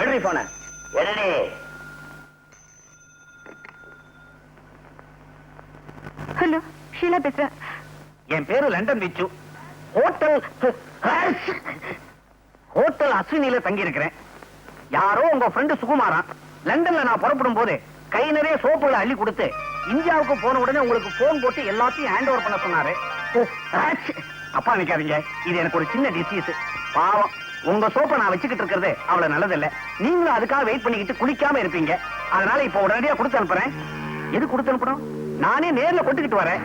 எடுறி போன எடுடி. ஹலோ, ஷீலா பேசுறேன். என் பேரு லண்டன் விச்சு. ஹோட்டல் அஸ்வினியில தங்கி இருக்கிறேன். யாரோ உங்க ஃப்ரெண்டு சுகுமாரா லண்டன்ல நான் புறப்படும் போது கை நிறைய சோப்புகளை அள்ளி கொடுத்து இந்தியாவுக்கு போன உடனே உங்களுக்கு போன் போட்டு எல்லாத்தையும் ஹேண்ட் ஓவர் பண்ண சொன்னாரு. அப்பா நினைக்காதீங்க, இது எனக்கு ஒரு சின்ன டிசீஸ். பாவம், உங்க சோப்பை நான் வச்சுக்கிட்டு இருக்கிறது அவ்வளவு நல்லதில்ல. நீங்களும் அதுக்காக வெயிட் பண்ணிக்கிட்டு குளிக்காம இருப்பீங்க. அதனால இப்ப உடனடியா கொடுத்து அனுப்புறேன். எது கொடுத்து அனுப்புறோம்? நானே நேர்ல கொண்டுகிட்டு வரேன்.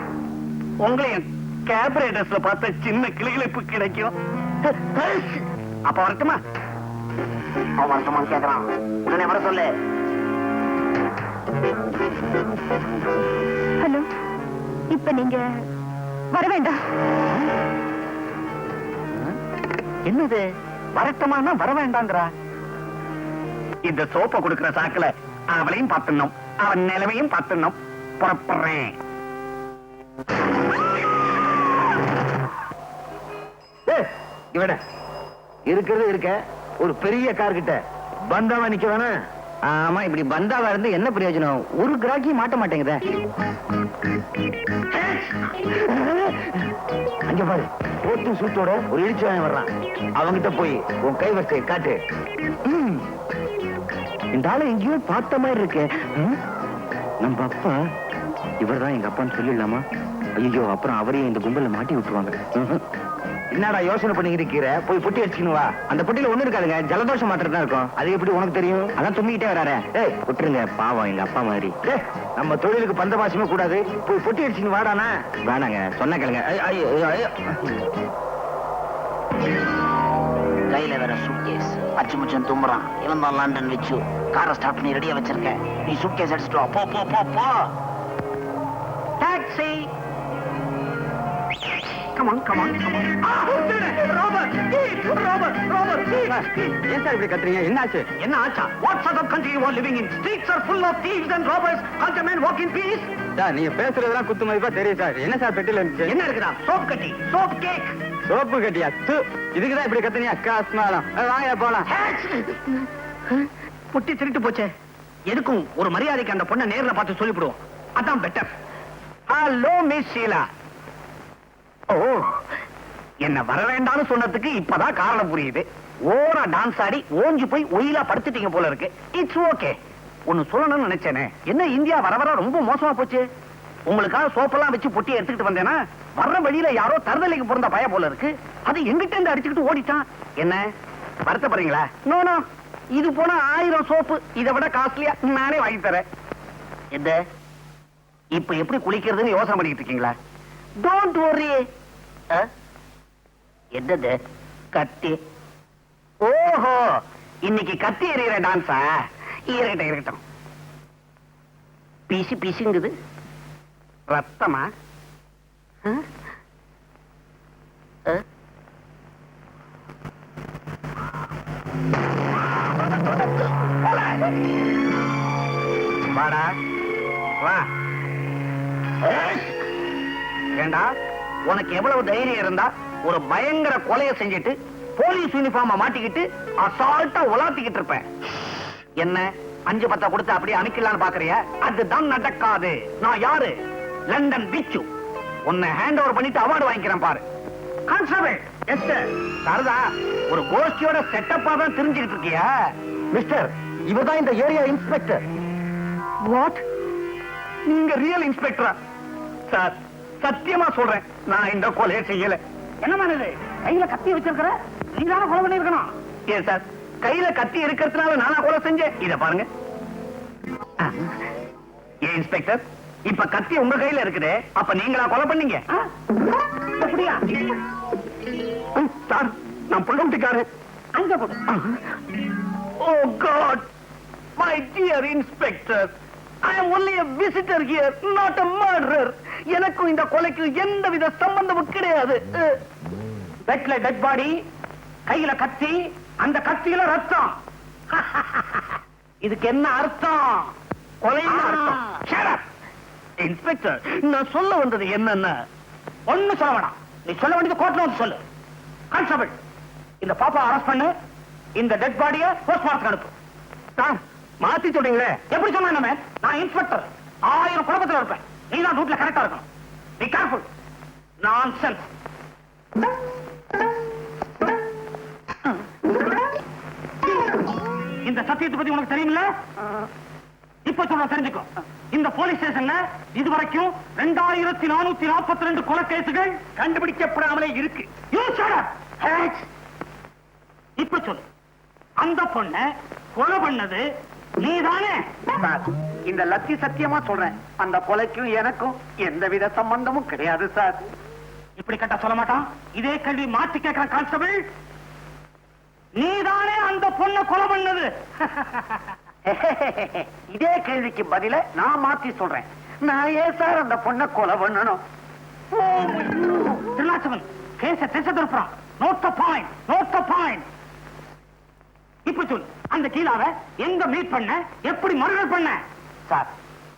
உங்களையும் கேபரேட்டர்ஸ்ல பார்த்த சின்ன கிளிகளிப்பு கிடைக்கும். அப்ப வரட்டுமா? அவன் வருத்தமான்னு கேக்குறான். உடனே வர சொல்லு. ஹலோ, இப்ப நீங்க வர வேண்டாம். என்னது வரட்டமானா வர வேண்டாங்கிறா? இந்த சோப்பை கொடுக்கிற சாக்குல அவளையும் பார்த்துடணும், அவன் நிலைமையும் பார்த்துடணும். புறப்படுறேன். இவட இருக்கிறது இருக்க ஒரு பெரிய கார் கிட்ட பந்தாவா நிக்க வேணாம். ஆமா, இப்படி பந்தாவா இருந்து என்ன பிரயோஜனம்? ஒரு கிராக்கி மாட்ட மாட்டேங்குதே. அங்க பாரு, போட்டு சூட்டோட ஒரு இடிச்சுவாயன் வர்றான். அவங்கிட்ட போய் உன் கைவரிசையை காட்டு. இந்த ஆளு எங்கேயோ பார்த்த மாதிரி இருக்கு. நம்ம அப்பா இவர்தான் எங்க அப்பான்னு சொல்லிடலாமா? ஐயோ, அப்புறம் அவரையும் இந்த கும்பல மாட்டி விட்டுருவாங்க. என்னடா யோசனை பண்ணிக்கிட்டு இருக்கிற? போய் பொட்டி அடிச்சுக்கணும் வா. அந்த பொட்டியில ஒண்ணு இருக்காதுங்க, ஜலதோஷம் மாத்திரம் தான் இருக்கும். அது எப்படி உனக்கு தெரியும்? அதான் தும்பிக்கிட்டே வராரு. ஏய், விட்டுருங்க, பாவம் எங்க அப்பா மாதிரி. நம்ம தொழிலுக்கு பந்தபாசமே கூடாது. போய் பொட்டி அடிச்சுன்னு வாடானா. வேணாங்க, சொன்ன கேளுங்க. கையில வேற சூட்கேஸ், அச்சு முச்சம் தும்புறான். இவன் தான் லண்டன் விச்சு. காரை ஸ்டார்ட் பண்ணி ரெடியா வச்சிருக்கேன். நீ சூட்கேஸ் அடிச்சுட்டு வா. போ போ போ போ. Taxi. Come on, come on, come on. Robert! Robert! Robert! ஏன் சார் இப்படி கத்துறீங்க? என்னாச்சு? என்ன ஆச்சா? What sort of country you are living in? Streets are full of thieves and robbers. Can't a man walk in peace? Sir, நீங்க பேசுறதெல்லாம் குத்து மதிப்பா தெரியும் சார். என்ன சார் பெட்டில இருந்துச்சு? என்ன இருக்குதா? சோப் கட்டி, சோப் கேக். சோப்பு கட்டியா? இதுக்குதான் இப்படி கத்துறீங்க? அக்காஸ்மாலம். வாங்க போலாம். புட்டி திருட்டு போச்சே. எதுக்கும் ஒரு மரியாதைக்கு அந்த பொண்ணை நேர்ல பார்த்து சொல்லிவிடுவோம். அதான் better. Hello miss Sheela. Oh, என்ன வர வேண்டாம்னு சொன்னதுக்கு இப்பதான் காரணம் புரியுது. ஓரா டான்ஸ் ஆடி ஓஞ்சி போய் ஒயிலா படுத்துட்டீங்க போல இருக்கு. It's okay. ஒன்னு சொல்லணும்னு நினைச்சேனே. என்ன இந்தியா வர வர ரொம்ப மோசமா போச்சு. உங்களுக்காக சோப்பெல்லாம் வச்சு பொட்டி எடுத்துக்கிட்டு வந்தேன்னா வர்ற வழியில யாரோ தருதலைக்கு பிறந்த பய போல இருக்கு. அது எங்கிட்ட இருந்து அடிச்சுக்கிட்டு ஓடிட்டான். என்ன வருத்தப்படுறீங்களா? நோ நோ, இது போனா 1000 சோப்பு இதை விட காஸ்ட்லியா நானே வாங்கி தரேன். எந்த இப்ப எப்படி குளிக்கிறதுன்னு யோசனை பண்ணிட்டு இருக்கீங்களா? Don't worry. என்னது கத்தி? ஓஹோ, இன்னைக்கு கத்தி எறிகிற டான்ஸா? இருக்கட்டும் இருக்கட்டும். பீசி பீசிங்குது. ரத்தமா? வாடா வா. ஏண்டா, உனக்கு எவ்வளவு தைரியம் இருந்தா ஒரு பயங்கர கொலையை செஞ்சுட்டு போலீஸ் யூனிஃபார்ம மாட்டிக்கிட்டு அசால்ட்டா உலாத்திக்கிட்டு இருப்பேன். என்ன 5-10 கொடுத்து அப்படியே அனுக்கலான்னு பாக்குறியா? அதுதான் நடக்காது. நான் யாரு? லண்டன் பிச்சு. உன்னை ஹேண்ட் ஓவர் பண்ணிட்டு அவார்டு வாங்கிக்கிறேன் பாரு. கான்ஸ்டபிள் எஸ்டர் சரதா, ஒரு கோஷ்டியோட செட்டப்பா தான் தெரிஞ்சுக்கிட்டு இருக்கியா? மிஸ்டர், இவர்தான் இந்த ஏரியா இன்ஸ்பெக்டர். வாட்? நீங்க ரியல் இன்ஸ்பெக்டரா? சார், சத்தியமா சொல்றேன், நான் இந்த கொலையை செய்யல. என்ன இது? கையில கத்தி வச்சிருக்கிற? நீதான கொலை பண்ணி இருக்கணும். ஏன் சார், கையில கத்தி இருக்கிறதுனால நானா கொலை செஞ்சேன்? இத பாருங்க. ஏன் இன்ஸ்பெக்டர், இப்ப கத்தி உங்க கையில இருக்குதே, அப்ப நீங்களா கொலை பண்ணீங்க? அப்படியா? சார், நான் புள்ளம்பிக்காரன். அங்க போடு. Oh god, my dear inspector, I am only a visitor here, not a murderer. எனக்கும் இந்த கொலைக்கும் எந்த வித சம்பந்தமும் கிடையாது. பெட்ல டெட் பாடி, கையில கத்தி, அந்த கத்தியில ரத்தம். இதுக்கு என்ன அர்த்தம்? கொலைன்னு அர்த்தம். Shut up. இன்ஸ்பெக்டர், நான் சொல்ல வந்தது என்னன்னா, ஒண்ணு சொல்ல வேணாம். நீ சொல்ல வேண்டியது கோர்ட்ல வந்து சொல்லு. கான்ஸ்டபிள், இந்த பாப்பா அரெஸ்ட் பண்ணு, இந்த டெட் பாடியை போஸ்ட்மார்ட்டம் அனுப்பு. சார், மாத்தி சொல்றீங்களே. எப்படி சொன்னா? நான் இன்ஸ்பெக்டர், 1000 குழப்பத்தில் இருப்பேன். நீ தான் ரூட்ல கரெக்டா இருக்கணும். Be careful. நான்சென்ஸ். இந்த சத்தியத்தை பத்தி உனக்கு தெரியுமில்ல? இப்ப சொல்ற தெரிஞ்சுக்கோ. இந்த போலீஸ் ஸ்டேஷன்ல இதுவரைக்கும் 2442 கொலை கேசுகள் கண்டுபிடிக்கப்படாமலே இருக்கு. இப்ப சொல்லு, அந்த பொண்ண கொலை பண்ணது நீதானே? இந்த லட்சி சத்தியமா சொல்றேன், அந்த கொலைக்கும் எனக்கும் எந்தவித சம்பந்தமும் கிடையாது சார். இப்படி கட்ட சொல்ல மாட்டான். இதே கேள்வி மாற்றி கேட்கிற கான்ஸ்டபிள், நீதானே அந்த பொண்ணை கொலை பண்ணது? இதே கேள்விக்கு பதில நான் மாத்தி சொல்றேன். நான் ஏன் சார் அந்த பொண்ணை கொலை பண்ணணும்? திருநாச்சவன் கேச திசை திருப்புறான். Note the point, note the point. இப்ப சொல்லு, அந்த கீழாவை எங்க மீட் பண்ண, எப்படி மர்டர் பண்ண? சார்,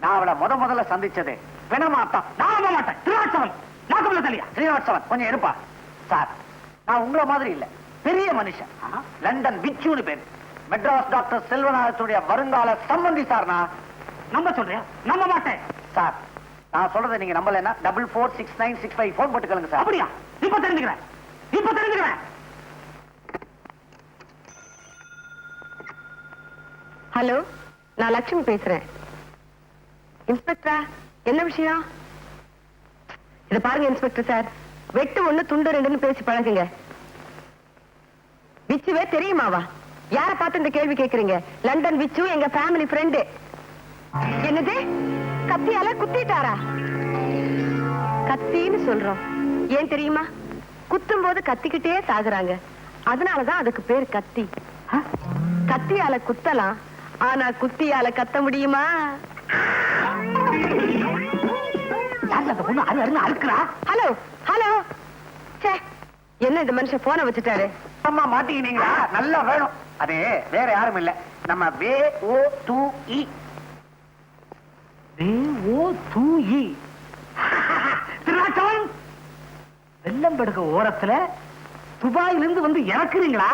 நான் அவளை முதல்ல சந்திச்சது பிணமாட்டம். நான் நம்ப மாட்டேன். திருநாச்சவன் நாக்கம்ல தெரியா? ஸ்ரீனிவாசவன் கொஞ்சம் இருப்பா. சார், நான் உங்களை மாதிரி இல்ல, பெரிய மனுஷன். லண்டன் விச்சுன்னு பேரு. மெட்ராஸ் டாக்டர் செல்வநாதத்துடைய வருங்கால சம்பந்தி சார். நான் நம்ப சொல்றியா? நம்ப மாட்டேன் சார். நான் சொல்றதை நீங்க நம்பலன்னா 446965 போன் போட்டுக்கலுங்க சார். அப்படியா? இப்ப தெரிஞ்சுக்கிறேன், இப்ப தெரிஞ்சுக்கிறேன். ஹலோ, நான் லட்சுமி பேசுறேன். இன்ஸ்பெக்டரா, என்ன விஷயம்? இத பாருங்க இன்ஸ்பெக்டர் சார், வெட்டு 1 துண்டு 2ன்னு பேசி பழகுங்க. விச்சுவே தெரியுமாவா? யார பார்த்து இந்த கேள்வி கேக்குறீங்க? லண்டன் விச்சு எங்க ஃபேமிலி ஃப்ரெண்டு. என்னது? கத்தியால குத்திட்டாரா? கத்தின்னு சொல்றோம், ஏன் தெரியுமா? குத்தும் போது கத்திக்கிட்டே சாகுறாங்க, அதனாலதான் அதுக்கு பேர் கத்தி. கத்தியால குத்தலாம், ஆனா குத்தியால கத்த முடியுமா? ஹலோ ஹலோ, என்ன இந்த மனுஷன் போன வச்சுட்டாரு? அம்மா மாட்டிக்கினீங்களா? நல்லா வேணும். அது வேற யாரும் இல்ல, நம்ம VO2E. VO2E. திருநாச்சவன், வெள்ளம்படுக ஓரத்துல துபாயிலிருந்து வந்து இறக்குறீங்களா?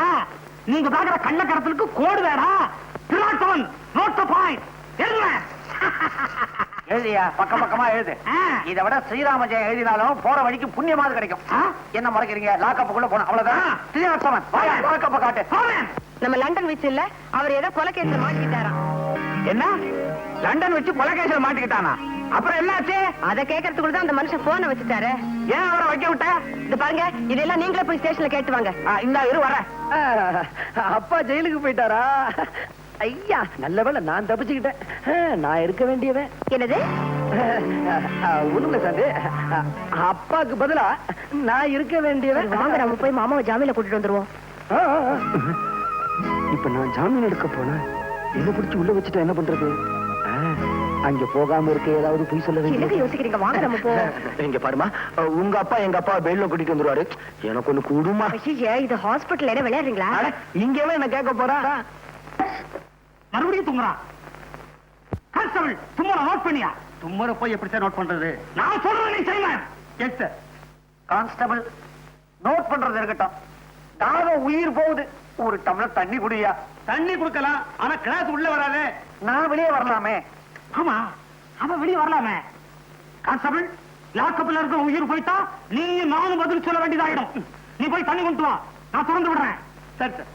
நீங்க பாக்குற கள்ளக்கடத்தலுக்கு கோடு வேடா. திருநாச்சவன், நோட் தி பாயிண்ட். எழுதியா? பக்கம் பக்கமா எழுது. இதை விட ஸ்ரீராம ஜெயம் எழுதினாலும் போற வழிக்கு புண்ணியமாவது கிடைக்கும். என்ன முறைக்கிறீங்க? லாக்கப்புக்குள்ள போன அவ்வளவுதான். ஸ்ரீனிவாசவன், லாக்கப்ப காட்டு. நம்ம லண்டன் விச்சு இல்ல, அவர் ஏதோ கொலை கேஸ்ல மாட்டிக்கிட்டாராம். என்ன? லண்டன் வச்சு கொலை கேஸ்ல மாட்டிக்கிட்டானா? அப்புறம் என்னாச்சு? அத கேட்கறதுக்குள்ள தான் அந்த மனுஷன் போன வச்சுட்டாரு. ஏன் அவரை வைக்க விட்ட? இது பாருங்க, இதெல்லாம் நீங்களே போய் ஸ்டேஷன்ல கேட்டு வாங்க. இந்த இரு வர. அப்பா ஜெயிலுக்கு போயிட்டாரா? ஐயா, நல்லவேளை நான் தப்பிச்சுக்கிட்டேன். நான் இருக்க வேண்டியவன். என்னது? ஒண்ணுல சார், அப்பாக்கு பதிலா நான் இருக்க வேண்டியவன். வாங்க, நம்ம போய் மாமாவை ஜாமீன்ல கூட்டிட்டு வந்துருவோம். இப்ப நான் ஜாமீன் எடுக்க போனேன், என்ன பிடிச்சு உள்ள வச்சுட்டா என்ன பண்றது? அங்க போகாம இருக்க ஏதாவது போய் சொல்ல என்னங்க யோசிக்கிறீங்க? வாங்க நம்ம போ. இங்க பாருமா, உங்க அப்பா எங்க அப்பா பெயில்ல கூட்டிட்டு வந்துருவாரு. எனக்கு ஒண்ணு கூடுமா? இது ஹாஸ்பிட்டல் என்ன விளையாடுறீங்களா? இங்கவே என்ன கேட்க போறா? மறுபடியும் தும்முறான். கான்ஸ்டபிள், தும்மற நோட் பண்ணியா? தும்மற போய் எப்படி சார் நோட் பண்றது? நான் சொல்றேன், நீ செய்வேன். Yes sir. கான்ஸ்டபிள், நோட் பண்றது இருக்கட்டும், தாகம் உயிர் போகுது. ஒரு டம்ளர் தண்ணி குடியா? தண்ணி குடுக்கலாம், ஆனா கிளாஸ் உள்ள வராது. நான் வெளியே வரலாமே? ஆமா, அவன் வெளியே வரலாமே. கான்ஸ்டபிள், லாக்கப்ல இருக்க உயிர் போயிட்டா நீ நானும் பதில் சொல்ல வேண்டியதாயிடும். நீ போய் தண்ணி கொண்டு வா, நான் திறந்து விடுறேன். சரி சார்.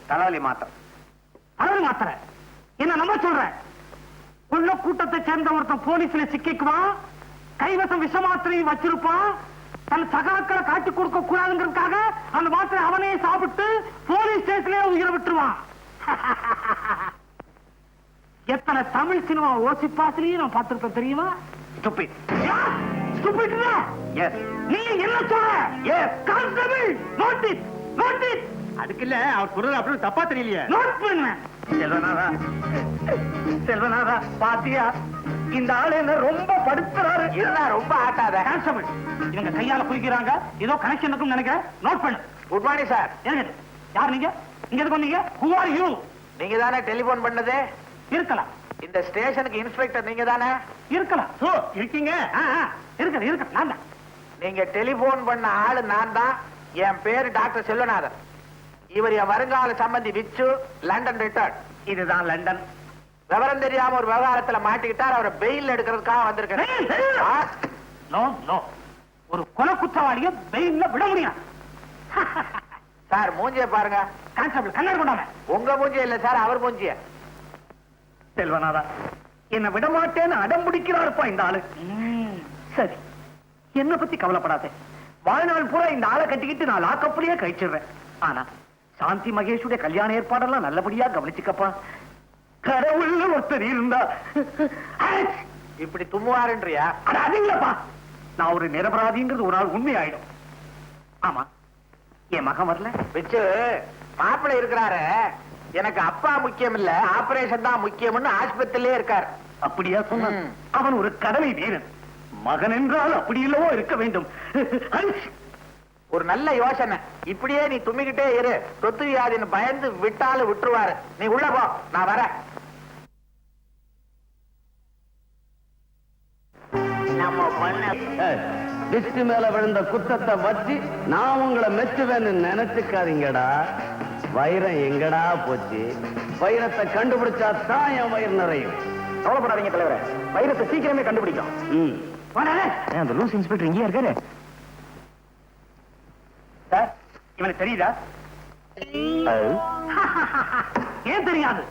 தலைவலி மாத்திரை. தலைவலி மாத்திரை என்ன நம்ப சொல்ற? உள்ள கூட்டத்தை சேர்ந்த ஒருத்தன் போலீஸ்ல சிக்கிக்குவான், கைவசம் விஷ மாத்திரையும் வச்சிருப்பான். தன் சகாக்களை காட்டி கொடுக்க கூடாதுங்கிறதுக்காக அந்த மாத்திரை அவனே சாப்பிட்டு போலீஸ் ஸ்டேஷன்ல உயிரை விட்டுருவான். எத்தனை தமிழ் சினிமா ஓசி பாசிலையும் நான் பார்த்திருப்பேன் தெரியுமா? நீ என்ன சொல்ற? Constable notice notice. அதுக்கு இல்ல அவர் சொல்றது அப்படி தப்பா தெரியலையே. நோட் பண்ண. செல்வநாதா செல்வநாதா பாத்தியா இந்த ஆளு என்ன ரொம்ப படுத்துறாரு. இருந்தா ரொம்ப ஆட்டாத. கான்ஸ்டபிள் இவங்க கையால குளிக்கிறாங்க. ஏதோ கனெக்ஷன் இருக்கும் நினைக்கிறேன். நோட் பண்ணு. Good morning sir. யார் நீங்க? இங்க எதுக்கு வந்தீங்க? Who are you? நீங்க தானே டெலிபோன் பண்ணது? இருக்கலாம். இந்த ஸ்டேஷனுக்கு இன்ஸ்பெக்டர் நீங்க தானே? இருக்கலாம். ஓ இருக்கீங்க. இருக்க நான் தான். நீங்க டெலிபோன் பண்ண ஆளு நான் தான். என் பேரு டாக்டர் செல்வநாதன். இவர் என் வருங்கால சம்பந்தி விச்சு, லண்டன் ரிட்டர்ன். இதுதான் லண்டன். விவரம் தெரியாம ஒரு விவகாரத்துல மாட்டிக்கிட்டார். அவரை பெயில் எடுக்கிறதுக்காக வந்திருக்கேன். நோ நோ, ஒரு கொலை குற்றவாளிய பெயில்ல விட முடியும். சார் மூஞ்சிய பாருங்க. கான்ஸ்டபிள் கண்ணாடி கொண்டாங்க. உங்க மூஞ்சிய இல்ல சார், அவர் மூஞ்சிய. செல்வநாதா என்ன விட மாட்டேன்னு அடம் பிடிக்கிறாருப்பா இந்த ஆளு. சரி, என்ன பத்தி கவலைப்படாத. வாழ்நாள் பூரா இந்த ஆளை கட்டிக்கிட்டு நான் லாக்கப்புலயே கழிச்சிடுறேன். ஆனா சாந்தி மகேஷுடைய கல்யாண ஏற்பாடெல்லாம் நல்லபடியா கவனிச்சுக்கப்பா. கடவுள் ஒருத்தர் இருந்தா. இப்படி தும்முவாருன்றியா? அது இல்லப்பா, நான் ஒரு நிரபராதிங்கிறது ஒரு நாள் உண்மை ஆயிடும். ஆமா, என் மகன் வரல. விச்சு மாப்பிள்ளை இருக்கிறாரு. எனக்கு அப்பா முக்கியம் இல்ல, ஆபரேஷன் தான் முக்கியம்னு ஆஸ்பத்திரியிலே இருக்காரு. அப்படியா சொன்ன? அவன் ஒரு கடமை வீரன். மகன் என்றால் அப்படி இல்லவோ இருக்க வேண்டும். ஒரு நல்ல யோசனை. இப்படியே நீ தும்மிக்கிட்டே இரு. சொத்து வியாதின்னு பயந்து விட்டாலும் விட்டுருவாரு. நீ உள்ள போ, நான் வரேன். நம்ம பண்ண டிஸ்ட் மேல விழுந்த குத்தத்தை வச்சு நான் உங்களை மெச்சுவேன்னு நினைச்சுக்காதீங்கடா. வைரம் எங்கடா போச்சு? வைரத்தை கண்டுபிடிச்சா தான் என் வயிறு நிறையும். கவலைப்படாதீங்க தலைவரே, வைரத்தை சீக்கிரமே கண்டுபிடிக்கும். அந்த லூஸ் இன்ஸ்பெக்டர் இங்கே இருக்காரு. சார், இவனுக்கு தெரியுதா? ஏன் தெரியாது?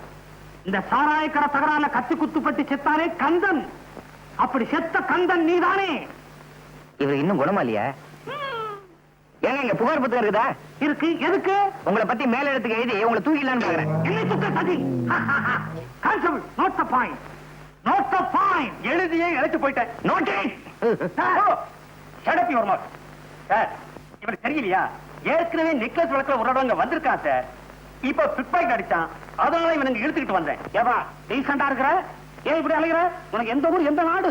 இந்த சாராயக்கடை தகராறுல கத்தி குத்துப்பட்டு செத்தானே கந்தன். அப்படி செத்த கந்தன் நீதானே? இவர் இன்னும் குணமா இல்லையா? ஏங்க இங்க புகார் புத்தகம் இருக்குதா? இருக்கு. எதுக்கு? உங்களை பத்தி மேல இடத்துக்கு எழுதி உங்களை தூக்கிடலான்னு பாக்குறேன். என்னை தூக்க சதி. Constable, note the point. Note the point. எழுதியே எழுத்து போயிட்டேன். Notice. Shut up your mouth. Sir, இவனுக்கு தெரியலையா? ஏற்கனவே நெக்லஸ் வழக்குல ஒரு இடம் வந்திருக்கான் சார். இப்ப பிக்பாக்கெட் அடிச்சான். அதனால இவனுக்கு இழுத்துக்கிட்டு வந்தேன். ஏவா டீசெண்டா இருக்கிற? ஏன் இப்படி அலைகிற? உனக்கு எந்த ஊர், எந்த நாடு?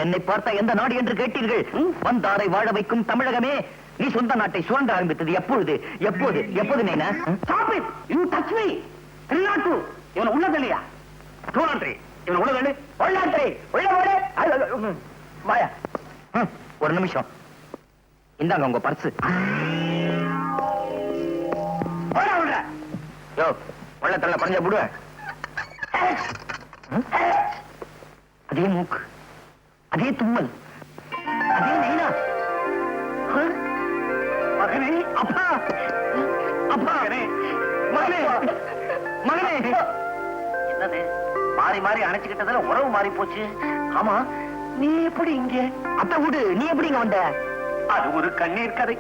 என்னை பார்த்தா எந்த நாடு என்று கேட்டீர்கள்? வந்தாரை வாழ வைக்கும் தமிழகமே. நீ சொந்த நாட்டை சுரண்ட ஆரம்பித்தது எப்பொழுது? எப்போது? எப்போது நீனா? Stop it! You touch me! திருநாட்டு இவன் உள்ளது இல்லையா? டூலாண்ட்ரி இவன் உள்ளது. உள்ளாண்ட்ரி உள்ள போடு. வாயா. ஒரு நிமிஷம். இந்தாங்க உங்க பர்ஸ். யோ, உள்ளத்துல பறஞ்ச போடுவேன். அதே மூக்கு, அதே தும்மல், அதே நைனா. மகனே, அப்பா, அப்பா, மகனே, மகனே, மகனே. என்னது மாறி மாறி அணைச்சுக்கிட்டதுல உறவு மாறி போச்சு. ஆமா, நீ எப்படி இங்க? அத்தை வீடு, நீ எப்படி இங்க வந்த? அது ஒரு கண்ணீர் கதை,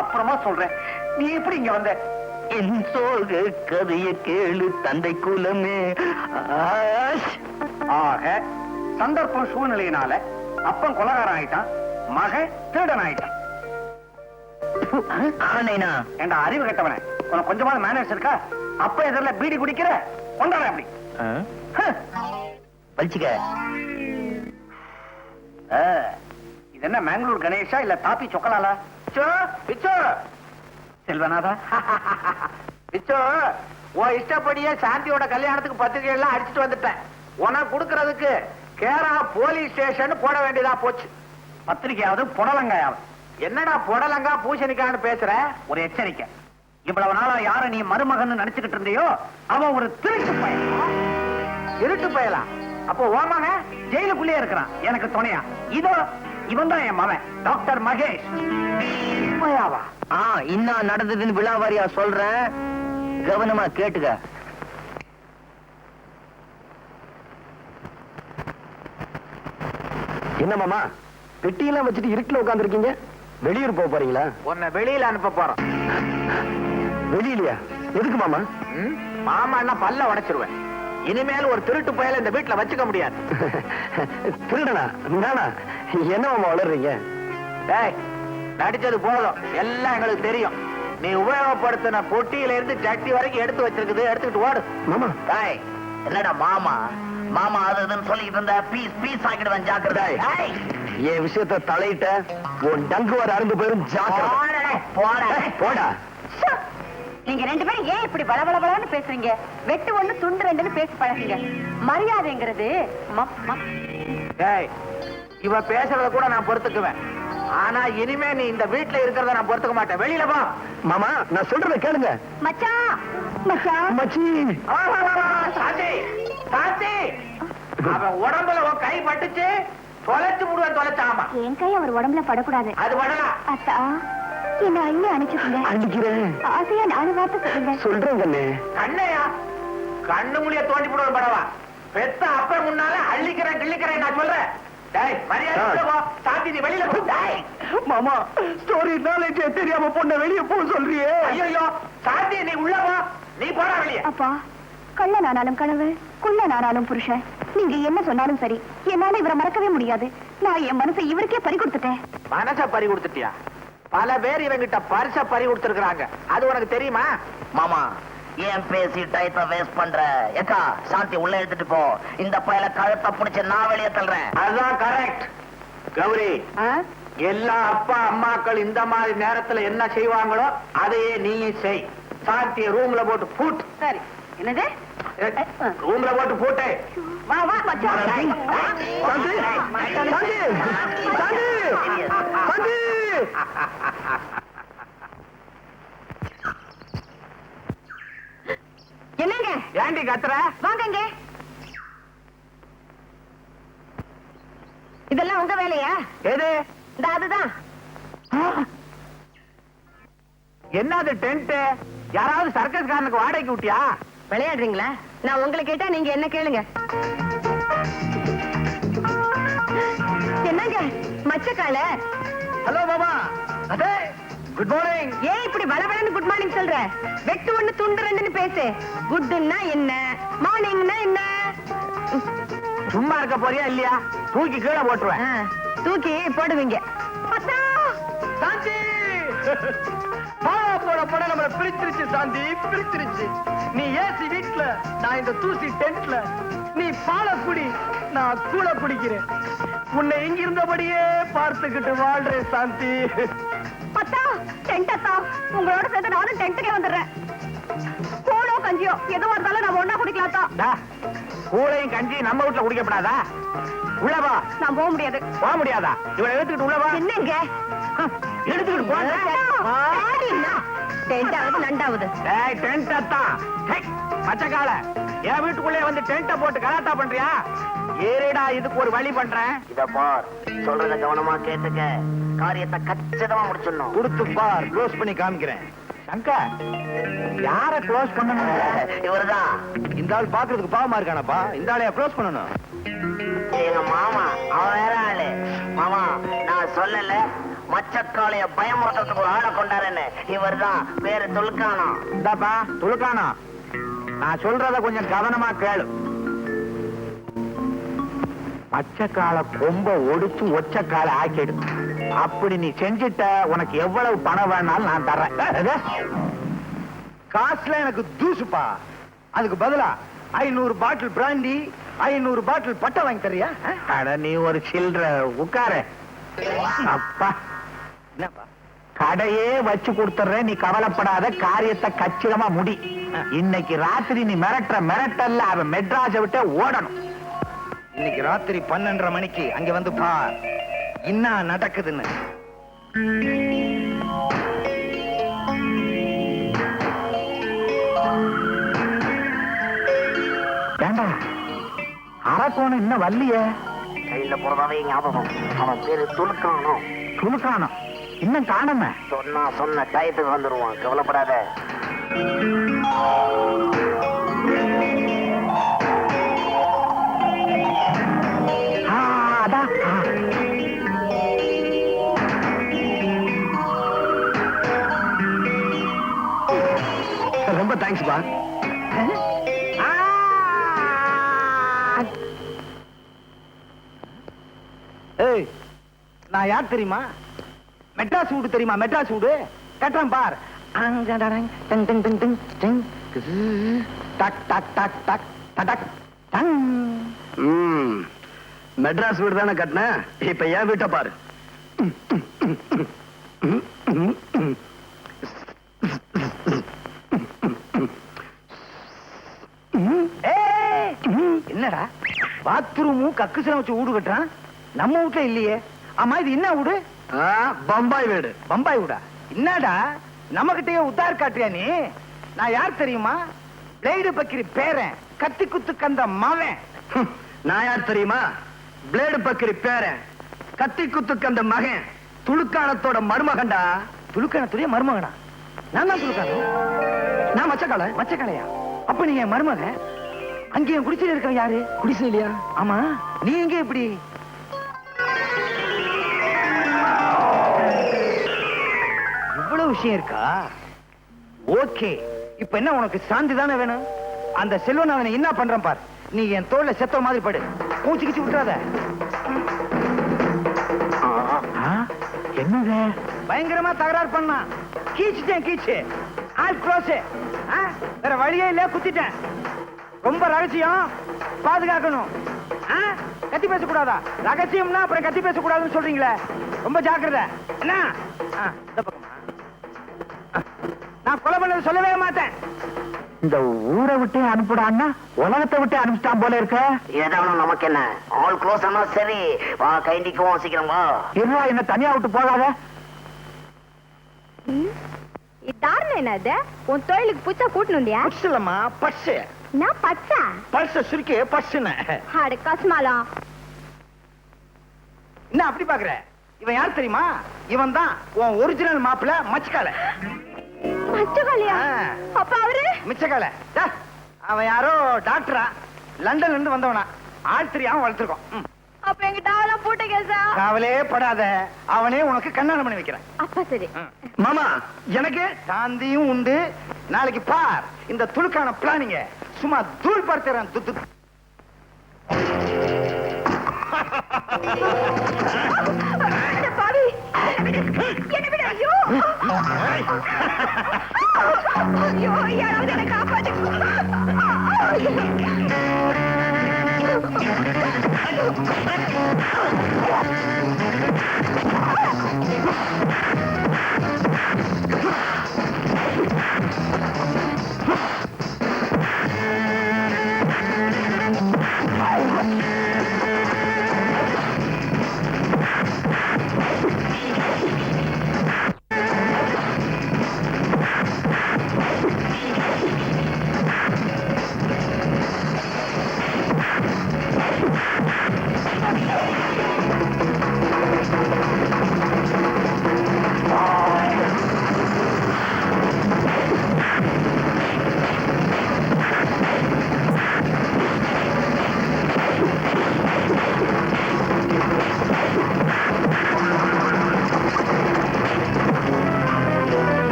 அப்புறமா சொல்றேன். நீ எப்படி இங்க வந்த? என் சோக கதைய கேளு தந்தை குலமே. ஆக சந்தர்ப்பம் சூழ்நிலையினால அப்பன் கொலகாரன் ஆயிட்டான், மகன் திருடன் ஆயிட்டான். ஆனைனா என்ற அறிவு கட்டவன, உனக்கு கொஞ்சமாவது மேனேஜ் இருக்கா? அப்ப எதிரில் பீடி குடிக்கிற கொண்டாட அப்படி பழிச்சுக்க. இது என்ன மேங்களூர் கணேஷா இல்ல தாப்பி சொக்கலாலா? செல்வநாதா, பிச்சோ, உன் இஷ்டப்படியே சாந்தியோட கல்யாணத்துக்கு பத்திரிகை எல்லாம் அடிச்சுட்டு வந்துட்டேன். உனக்கு கொடுக்கறதுக்கு கேரா போலீஸ் ஸ்டேஷன் போட வேண்டியதா போச்சு. பத்திரிகையாவது புடலங்காயாவது? என்னடா புடலங்கா பூசணிக்கான்னு பேசுற? ஒரு எச்சரிக்கை. இவ்வளவு நாளா யார நீ மருமகன் நினைச்சுக்கிட்டு இருந்தியோ அவன் ஒரு திருட்டு பையன். திருட்டு பயலாம்? அப்போ ஓமாங்க ஜெயிலுக்குள்ளே இருக்கிறான் எனக்கு துணையா. இதோ இவன் தான் என் மகன் டாக்டர் மகேஷ். உண்மையாவா? இன்னும் நடந்ததுன்னு விழாவாரியா சொல்றேன், கவனமா கேட்டுக்க. என்ன மாமா பெட்டியெல்லாம் வச்சுட்டு இருட்டுல உட்கார்ந்துருக்கீங்க? வெளியூர் போக போறீங்களா? உன்னை வெளியில அனுப்ப போறோம். வெளியிலயா? எதுக்கு மாமா? மாமா என்ன பல்ல உடைச்சிருவேன். இனிமேல் ஒரு திருட்டு பயல இந்த வீட்டுல வச்சுக்க முடியாது. திருடனா? நானா? என்ன மாமா வளர்றீங்க? டேய், நடிச்சது போதும், எல்லாம் எங்களுக்கு தெரியும். நீ உபயோகப்படுத்தின பொட்டியில இருந்து சட்டி வரைக்கும் எடுத்து வச்சிருக்குது, எடுத்துக்கிட்டு ஓடு. மாமா டேய், என்னடா மாமா மாமா அது இதுன்னு சொல்லிட்டு இருந்த பீஸ் பீஸ் ஆக்கிடுவேன் ஜாக்கிரதை. டேய், என் விஷயத்த தலையிட்ட உன் டங்கு வர அருந்து போயிரும். ஜாக்கிரதை. போடா, போடா. போடா. நீங்க ரெண்டு பேரும் ஏன் இப்படி பலபலபலன்னு பேசுறீங்க? வெட்டு ஒண்ணு துண்டு ரெண்டுன்னு பேசி பழகுங்க. மரியாதைங்கிறது டேய், இவ பேசுறத கூட நான் பொறுத்துக்குவேன். ஆனா இனிமே நீ இந்த வீட்டுல இருக்கிறத நான் பொறுத்துக்க மாட்டேன். வெளியில போ. மாமா நான் சொல்றத கேளுங்க. மச்சான் மச்சான் மச்சி சாந்தி, சாந்தி, அவன் உடம்புல உன் கை பட்டுச்சு, தொலைச்சு முடுவேன். தொலைச்சாமா என் கை அவர் உடம்புல படக்கூடாது. அது படலாம். அத்தா, என்ன அள்ளி அணைச்சுக்கோங்க. அடிக்கிறேன். ஆசையா 4 வார்த்தை சொல்லுங்க. சொல்றேன் கண்ணே. கண்ணையா? கண்ணு முடிய தோண்டி போடுவேன் படவா. பெத்த அப்ப முன்னால அள்ளிக்கிறேன் கிள்ளிக்கிறேன் நான் சொல்றேன். டேய், மரியாதை உள்ள போ. சாந்தி, நீ வெளியில போ. டேய், மாமா ஸ்டோரி நாலேஜ் தெரியாம பொண்ண வெளிய போ சொல்றியே. ஐயோ சாந்தி, நீ உள்ள போ. நீ போடா வெளியே. அப்பா, கள்ளனானாலும் கனவு, குள்ளனானாலும் புருஷன். நீங்க என்ன சொன்னாலும் சரி, என்னால இவரை மறக்கவே முடியாது. நான் என் மனசை இவருக்கே பறி கொடுத்துட்டேன். மனச பறி கொடுத்துட்டியா? பல பேர் இவங்கிட்ட பரிச பறி கொடுத்திருக்காங்க. அது உனக்கு தெரியுமா? மாமா ஏன் பேசி டயத்தை வேஸ்ட் பண்ற? ஏக்கா, சாந்தி உள்ள எடுத்துட்டு போ. இந்த பயல கழுத்தை பிடிச்சு நான் வெளியே தள்ளுறேன். அதுதான் கரெக்ட். கௌரி, எல்லா அப்பா அம்மாக்கள் இந்த மாதிரி நேரத்துல என்ன செய்வாங்களோ அதையே நீயும் செய். சாந்திய ரூம்ல போட்டு பூட். சரி. என்னது? ரூம்ல போட்டு பூட்டு. வா வா மச்சான். சாந்தி சாந்தி சாந்தி சாந்தி. என்னங்க? ஏண்டி கத்துற? வாங்கங்க. இதெல்லாம் உங்க வேலையா? எது? இந்த அதுதான். என்னது டென்ட்? யாராவது சர்க்கஸ் காரனுக்கு வாடகைக்கு விட்டியா? விளையாடுறீங்களா? நான் உங்களை கேட்டா நீங்க என்ன கேளுங்க. என்னங்க மச்சக்கால? ஹலோ மாமா. அதே குட் மார்னிங். ஏன் இப்படி வளவளன்னு குட் மார்னிங் சொல்ற? வெட்டு ஒண்ணு துண்டு ரெண்டுன்னு பேசு. குட்னா என்ன, மார்னிங்னா என்ன? சும்மா இருக்க போறியா இல்லையா? தூக்கி கீழே போட்டுருவேன். தூக்கி போடுவீங்க. அத்தா, சாந்தி பாலா போட போட நம்மள பிரிச்சிருச்சு. சாந்தி பிரிச்சிருச்சு. நீ ஏசி வீட்ல, நான் இந்த தூசி டென்ட்ல. நீ பால குடி, நான் கூழ குடிக்கிறேன். உன்னை இங்க இருந்தபடியே பார்த்துக்கிட்டு வாழ்றேன் சாந்தி. அத்தா, டென்ட் அத்தா, உங்களோட சேர்ந்து நானும் டென்ட்டுக்கே வந்துடுறேன். கூழோ கஞ்சியோ எதுவும் இருந்தாலும் நம்ம ஒண்ணா குடிக்கலாத்தா. கூழையும் கஞ்சி நம்ம வீட்டுல குடிக்கப்படாதா? உள்ளவா. நான் போக முடியாது. போக முடியாதா? இவனை எடுத்துக்கிட்டு உள்ளவா. என்னங்க எடுத்துக்கிட்டு போ. டென்டாவது நண்டாவது. ஏய், டென்ட் அத்தான். பச்சைக்கால என் வீட்டுக்குள்ளே வந்து டென்ட்ட போட்டு கலாட்டா பண்றியா? ஏறேடா, இதுக்கு ஒரு வழி பண்றேன். இத பார், சொல்றத கவனமா கேட்டுக்க. காரியத்தை கச்சிதமா முடிச்சிடணும். கொடுத்து பார், க்ளோஸ் பண்ணி காமிக்கிறேன். சங்கர், யார க்ளோஸ் பண்ணணும்? இவருதான் இந்த ஆள் பாக்குறதுக்கு பாவமா இருக்கானப்பா. இந்த ஆளையா க்ளோஸ் பண்ணணும்? எங்க மாமா. அவன் வேற ஆளு. மாமா, நான் சொல்லல மச்சக்காளைய பயமுறுத்துறதுக்கு ஒரு ஆளை கொண்டாருன்னு. இவர்தான், பேரு துல்கானம். இந்தாப்பா துலுக்கானா, நான் சொல்றத கொஞ்சம் கவனமா கேளு. பச்சைக்கால கொம்ப ஒடிச்சு ஒச்சக்கால ஆக்கிடு. அப்படி நீ செஞ்சிட்ட, உனக்கு எவ்வளவு பணம் வேணாலும் நான் தர்றேன். காசுல எனக்கு தூசுப்பா. அதுக்கு பதிலா 500 பாட்டில் பிராண்டி, 500 பாட்டில் பட்டை வாங்கி தரியா? அட, நீ ஒரு சில்லற உட்காரு. அப்பா, என்னப்பா? கடையே வச்சு கொடுத்துறேன், நீ கவலைப்படாத. காரியத்தை கச்சிதமா முடி. இன்னைக்கு ராத்திரி நீ மிரட்டல்ல அவன் மெட்ராஸை விட்டு ஓடணும். இன்னைக்கு ராத்திரி 12:30 மணிக்கு அங்க வந்து பார் என்ன நடக்குதுன்னு. ஏண்டா, அரக்கோணம் இன்னும் வரலையே? கையில போறதாவே ஞாபகம். அவன் பேரு துல்கானம். துலுக்கானம் இன்னும் காணாம? சொன்ன டயத்துக்கு வந்துருவான், கவலைப்படாத. அதான். ரொம்ப தேங்க்ஸ் பா. ஏய், நான் யார் தெரியுமா? மெட்ராஸ் வீடு தெரியுமா? மெட்ராஸ் வீடு கட்டுறேன் பார். மெட்ராஸ் வீடு தானே கட்டின, இப்ப ஏன் வீட்டை பாரு. என்னடா பாத்ரூமும் கக்குசலம் வச்சு வீடு கட்டுறான், நம்ம வீட்டுல இல்லையே. ஆமா இது என்ன வீடு? பம்பாய் வீடு. பம்பாய் வீடா? என்னடா நம்ம கிட்டயே உத்தார் காட்டுறியா நீ? நான் யார் தெரியுமா? பிளேடு பக்கிரி பேரன், கத்தி குத்து கந்த மவன். நான் யார் தெரியுமா? பிளேடு பக்கிரி பேரன், கத்தி குத்து கந்த மகன், துளுக்கானத்தோட மருமகன்டா. துளுக்கானத்துடைய மருமகனா? நான் தான் துளுக்கானம். நான் மச்சக்கால. மச்சக்காலையா? அப்ப நீங்க மருமகன். அங்கே குடிசையில இருக்கிற யாரு? குடிசையிலையா? ஆமா, நீ எங்க இப்படி? இவ்வளவு விஷயம் இருக்கா? ஓகே, இப்ப என்ன உனக்கு சாந்தி தானே வேணும்? அந்த செல்வநாதனை என்ன பண்றேன் பார். நீ என் தோல்ல செத்த மாதிரி படு, மூச்சு கிச்சு விட்டுறாத. என்னது பயங்கரமா தகராறு பண்ணா? கீச்சுட்டேன், கீச்சு ஆல் க்ளோஸ். வேற வழியே இல்ல, குத்திட்டேன். ரொம்ப ரகசியம், பாதுகாக்கணும். கத்தி பேசக்கூடாதா? ரகசியம்னா அப்புறம் கத்தி பேசக்கூடாதுன்னு சொல்றீங்களே, ரொம்ப ஜாக்கிரதை. என்ன இந்த பக்கமா? நான் கொலை பண்ணது சொல்லவே மாட்டேன். இந்த ஊரை விட்டு அனுப்பிடான்னா உலகத்தை விட்டு அனுப்பிட்டான் போல இருக்க. ஏதாவது நமக்கு என்ன, ஆல் க்ளோஸ் ஆனா சரி. வா கைண்டிக்குவோம், சீக்கிரம் வா. இருவா, என்ன தனியா விட்டு போகாத. இதாரணம் என்னது? உன் தொழிலுக்கு புச்சா கூட்டணுண்டியா? பர்ஸ் இல்லம்மா, பர்ஸ். நான் பச்சா பர்ஸ் சுருக்கே பர்ஸ்னு. அட கஸ்மாலா. என்ன அப்படி பாக்குற? இவன் யார் தெரியுமா? இவன் தான் உன் ஒரிஜினல் மாப்பிள்ள மச்சக்கால. மச்சக்காலையா? அப்ப அவரு மிச்சக்கால. அவன் யாரோ டாக்டரா, லண்டன்ல இருந்து வந்தவனா. ஆள் தெரியாம வளர்த்துருக்கோம். அப்ப எங்க டாவெல்லாம் பூட்ட கேசா? காவலே படாத, அவனே உனக்கு கண்ணாடம் பண்ணி வைக்கிறேன். அப்ப சரி. மாமா, எனக்கு சாந்தியும் உண்டு. நாளைக்கு பார் இந்த துளுக்கான பிளானிங்க. சும்மா தூள் படுத்துறேன். பாவி என்ன விட. ஐயோ ஐயோ, யாராவது என்ன காப்பாத்து.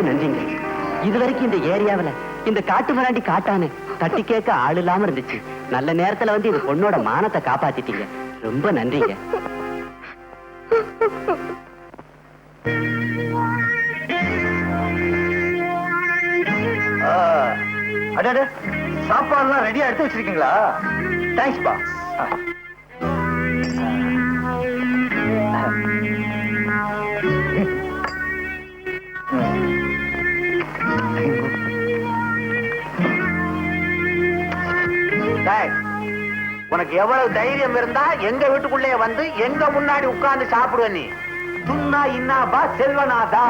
நன்றிங்க. இதுவரைக்கும் இந்த ஏரியாவில இந்த காட்டு மிராண்டி காட்டானு தட்டி கேட்க ஆள் இல்லாம இருந்துச்சு. நல்ல நேரத்துல வந்து இது பொண்ணோட மானத்தை காப்பாத்திட்டீங்க. ரொம்ப நன்றிங்க. அடடே, சாப்பாடுலாம் ரெடியா எடுத்து வச்சிருக்கீங்களா? தேங்க்ஸ் பா. உனக்கு எவ்வளவு தைரியம் இருந்தா எங்க வீட்டுக்குள்ளே வந்து எங்க முன்னாடி உட்கார்ந்து சாப்பிடுவ நீ? துன்னா இன்னாபா செல்வநாதா.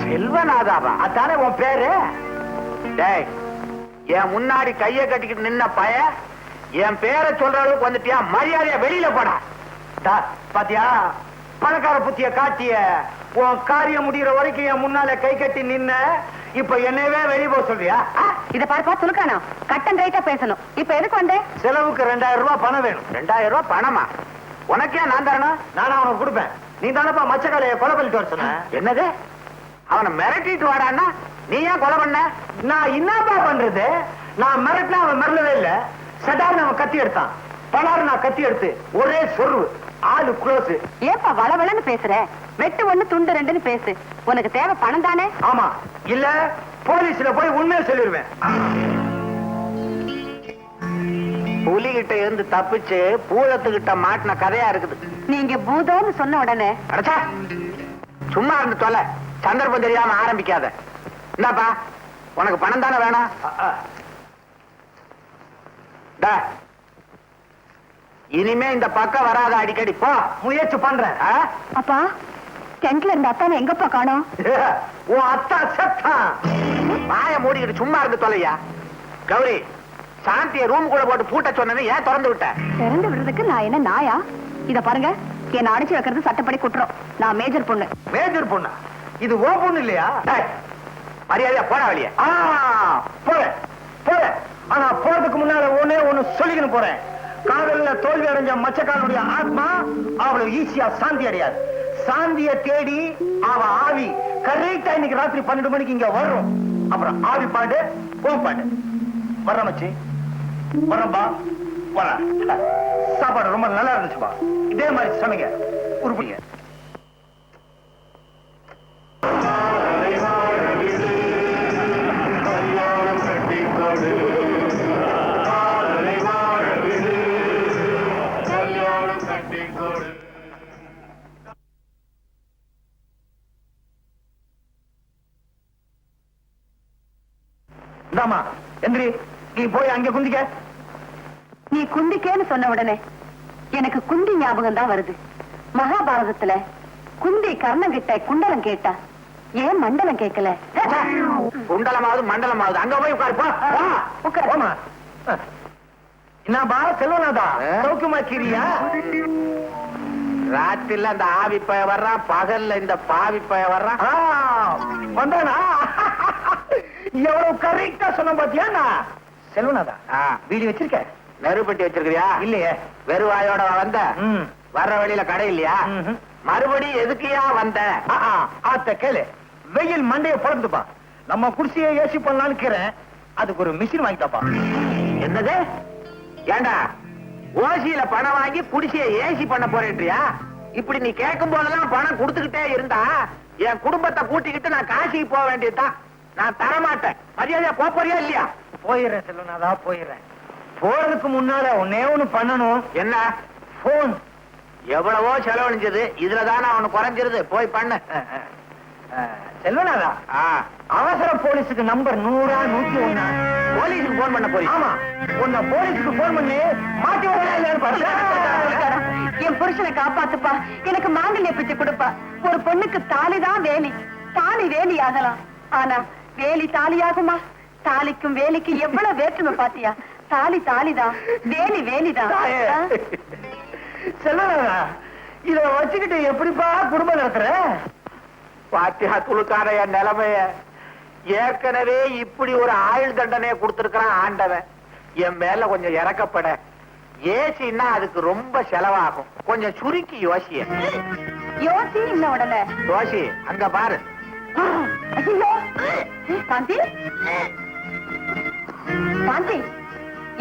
செல்வநாதாவா? அதானே உன் பேரு? டேய், என் முன்னாடி கைய கட்டிக்கிட்டு நின்ன பய என் பேரை சொல்ற அளவுக்கு வந்துட்டியா? மரியாதையா வெளியில போடா. பாத்தியா, பணக்கார புத்திய காட்டிய உன் காரியம் முடிகிற வரைக்கும் என் முன்னால கை கட்டி நின்ன இப்ப என்னவே வெளியே போக சொல்றியா? இத பார்ப்பா துலுக்கானா கட்டன் ரைட்டா பேசணும். இப்ப எதுக்கு வந்தே? செலவுக்கு 2000 ரூபாய் பணம் வேணும். 2000 ரூபாய் பணமா? உனக்கே நான் தரணும்? நானும் அவனுக்கு கொடுப்பேன். நீ தானப்பா மச்சக்காலைய கொலை பண்ணிட்டு வர சொன்ன. என்னது? அவனை மிரட்டிட்டு வாடான்னா நீ ஏன் கொலை பண்ண? நான் என்னப்பா பண்றது? நான் மிரட்டினா அவன் மிரளவே இல்ல. சடார்னு அவன் கத்தி எடுத்தான். பலாறு நான் கத்தி எடுத்து ஒரே சொருவு. ஆளு க்ளோஸ். ஏப்பா வளவளன்னு பேசுற? வெட்டு ஒண்ணு துண்டு ரெண்டுன்னு பேசு. உனக்கு தேவை பணம் தானே? ஆமா, இல்ல போலீஸ்ல போய் உண்மையை சொல்லிடுவேன். புலிகிட்ட இருந்து தப்பிச்சு பூதத்துக்கிட்ட மாட்டின கதையா இருக்குது. நீங்க பூதம்னு சொன்ன உடனே அடச்சா சும்மா இருந்து தொலை. சந்தர்ப்பம் தெரியாம ஆரம்பிக்காத. என்னப்பா உனக்கு பணம் தானே வேணாம்? இனிமே இந்த பக்கம் வராத, அடிக்கடி போ. முயற்சி பண்றேன். அப்பா டென்ட்ல இருந்த அத்தானை எங்கப்பா காணோம்? உன் அத்தா செத்தான். வாய மூடிக்கிட்டு சும்மா இருந்து தொலையா. கௌரி, சாந்திய ரூம் கூட போட்டு பூட்ட சொன்னது ஏன் திறந்து விட்ட? திறந்து விடுறதுக்கு நான் என்ன நாயா? இத பாருங்க, என்ன அடிச்சு வைக்கிறது சட்டப்படி குற்றம். நான் மேஜர் பொண்ணு. மேஜர் பொண்ணா? இது ஓ பொண்ணு இல்லையா? மரியாதையா போட வெளியே. போறேன் போறேன். ஆனா போறதுக்கு முன்னால ஒண்ணு சொல்லிக்கணும் போறேன். காதல்ல தோல்வி அடைஞ்ச மச்சக்காரனுடைய ஆத்மா அவ்வளவு ஈஸியா சாந்தி அடையாது. சாந்திய தேடி அவ ஆவி கரெக்டா இன்னைக்கு ராத்திரி 12 மணிக்கு இங்க வரும். அப்புறம் ஆவி பாடு பாடு வர மச்சி வரம்பா வர. சாப்பாடு ரொம்ப நல்லா இருந்துச்சுப்பா. இதே மாதிரி சமைங்க உருப்படிங்க. எந்திரி, நீ போய் அங்க குந்திக்க. நீ குந்திக்கேன்னு சொன்ன உடனே எனக்கு குந்தி ஞாபகம் தான் வருது. மகாபாரதத்துல குந்தி கர்ணன் கிட்ட குண்டலம் கேட்டா ஏன் மண்டலம் கேட்கல? குண்டலமாவது மண்டலமாவது அங்க போய் உட்காருமா. என்னப்பா செல்வனாதா, சௌக்கியமா கிரியா? ராத்திரில அந்த ஆவி பய வர்றான், பகல்ல இந்த பாவி பய வர்றான். வந்தானா? எவ்வளவு கரெக்டா சொன்ன பாத்தியா? செல்வனாதா வீடு வச்சிருக்க? நெருப்பட்டி வச்சிருக்கியா? இல்லையே. வெறுவாயோட வந்த? வர்ற வழியில கடை இல்லையா? மறுபடியும் எதுக்கியா வந்த? ஆத்த கேளு. வெயில் மண்டைய பொழந்துப்பா. நம்ம குடிசையை ஏசி பண்ணலான்னு இருக்கிறேன். அதுக்கு ஒரு மிஷின் வாங்கிட்டாப்பா. என்னது? ஏண்டா ஓசியில பணம் வாங்கி குடிசையை ஏசி பண்ண போறேன்றியா? இப்படி நீ கேட்கும் போதெல்லாம் பணம் கொடுத்துக்கிட்டே இருந்தா என் குடும்பத்தை கூட்டிக்கிட்டு நான் காசிக்கு போக வேண்டியதுதான். நான் தரமாட்டேன். மரியாதையா போறியா இல்லையா? போயிடுறேன் செல்வனாதா, போயிடுறேன். போறதுக்கு முன்னால ஒன்னே ஒண்ணு பண்ணணும். என்ன? போன். எவ்வளவோ செலவழிஞ்சது, இதுலதானே அவனு குறைஞ்சிருது. போய் பண்ணு. செல்வனாதா, அவசர போலீஸுக்கு நம்பர் 100 101. போலீஸுக்கு போன் பண்ண போறீங்க? ஆமா, உன்னை போலீஸுக்கு போன் பண்ணி மாட்டி என் புருஷனை காப்பாத்துப்பா. எனக்கு மாங்கல்ய பிச்சை கொடுப்பா. ஒரு பொண்ணுக்கு தாலிதான் வேலி. தாலி வேலி ஆகலாம், ஆனா வேலி தாலியாகுமா? தாலிக்கும் வேலிக்கு எவ்வளவு வேற்றுமை பாத்தியா? தாலி தாலிதான், வேலி வேலிதான். செல்வனாதா, இத வச்சுக்கிட்டு எப்படிப்பா குடும்பம் நடத்துற? பாத்தியா துளுக்கான என் நிலைமைய. ஏற்கனவே இப்படி ஒரு ஆயுள் தண்டனையை கொடுத்திருக்கிறான் ஆண்டவன். என் மேல கொஞ்சம் இறக்கப்பட. ஏசின்னா அதுக்கு ரொம்ப செலவாகும். கொஞ்சம் சுருக்கி யோசிய. யோசி இல்ல உடனே யோசி. அங்க பாரு. காந்தி, காந்தி,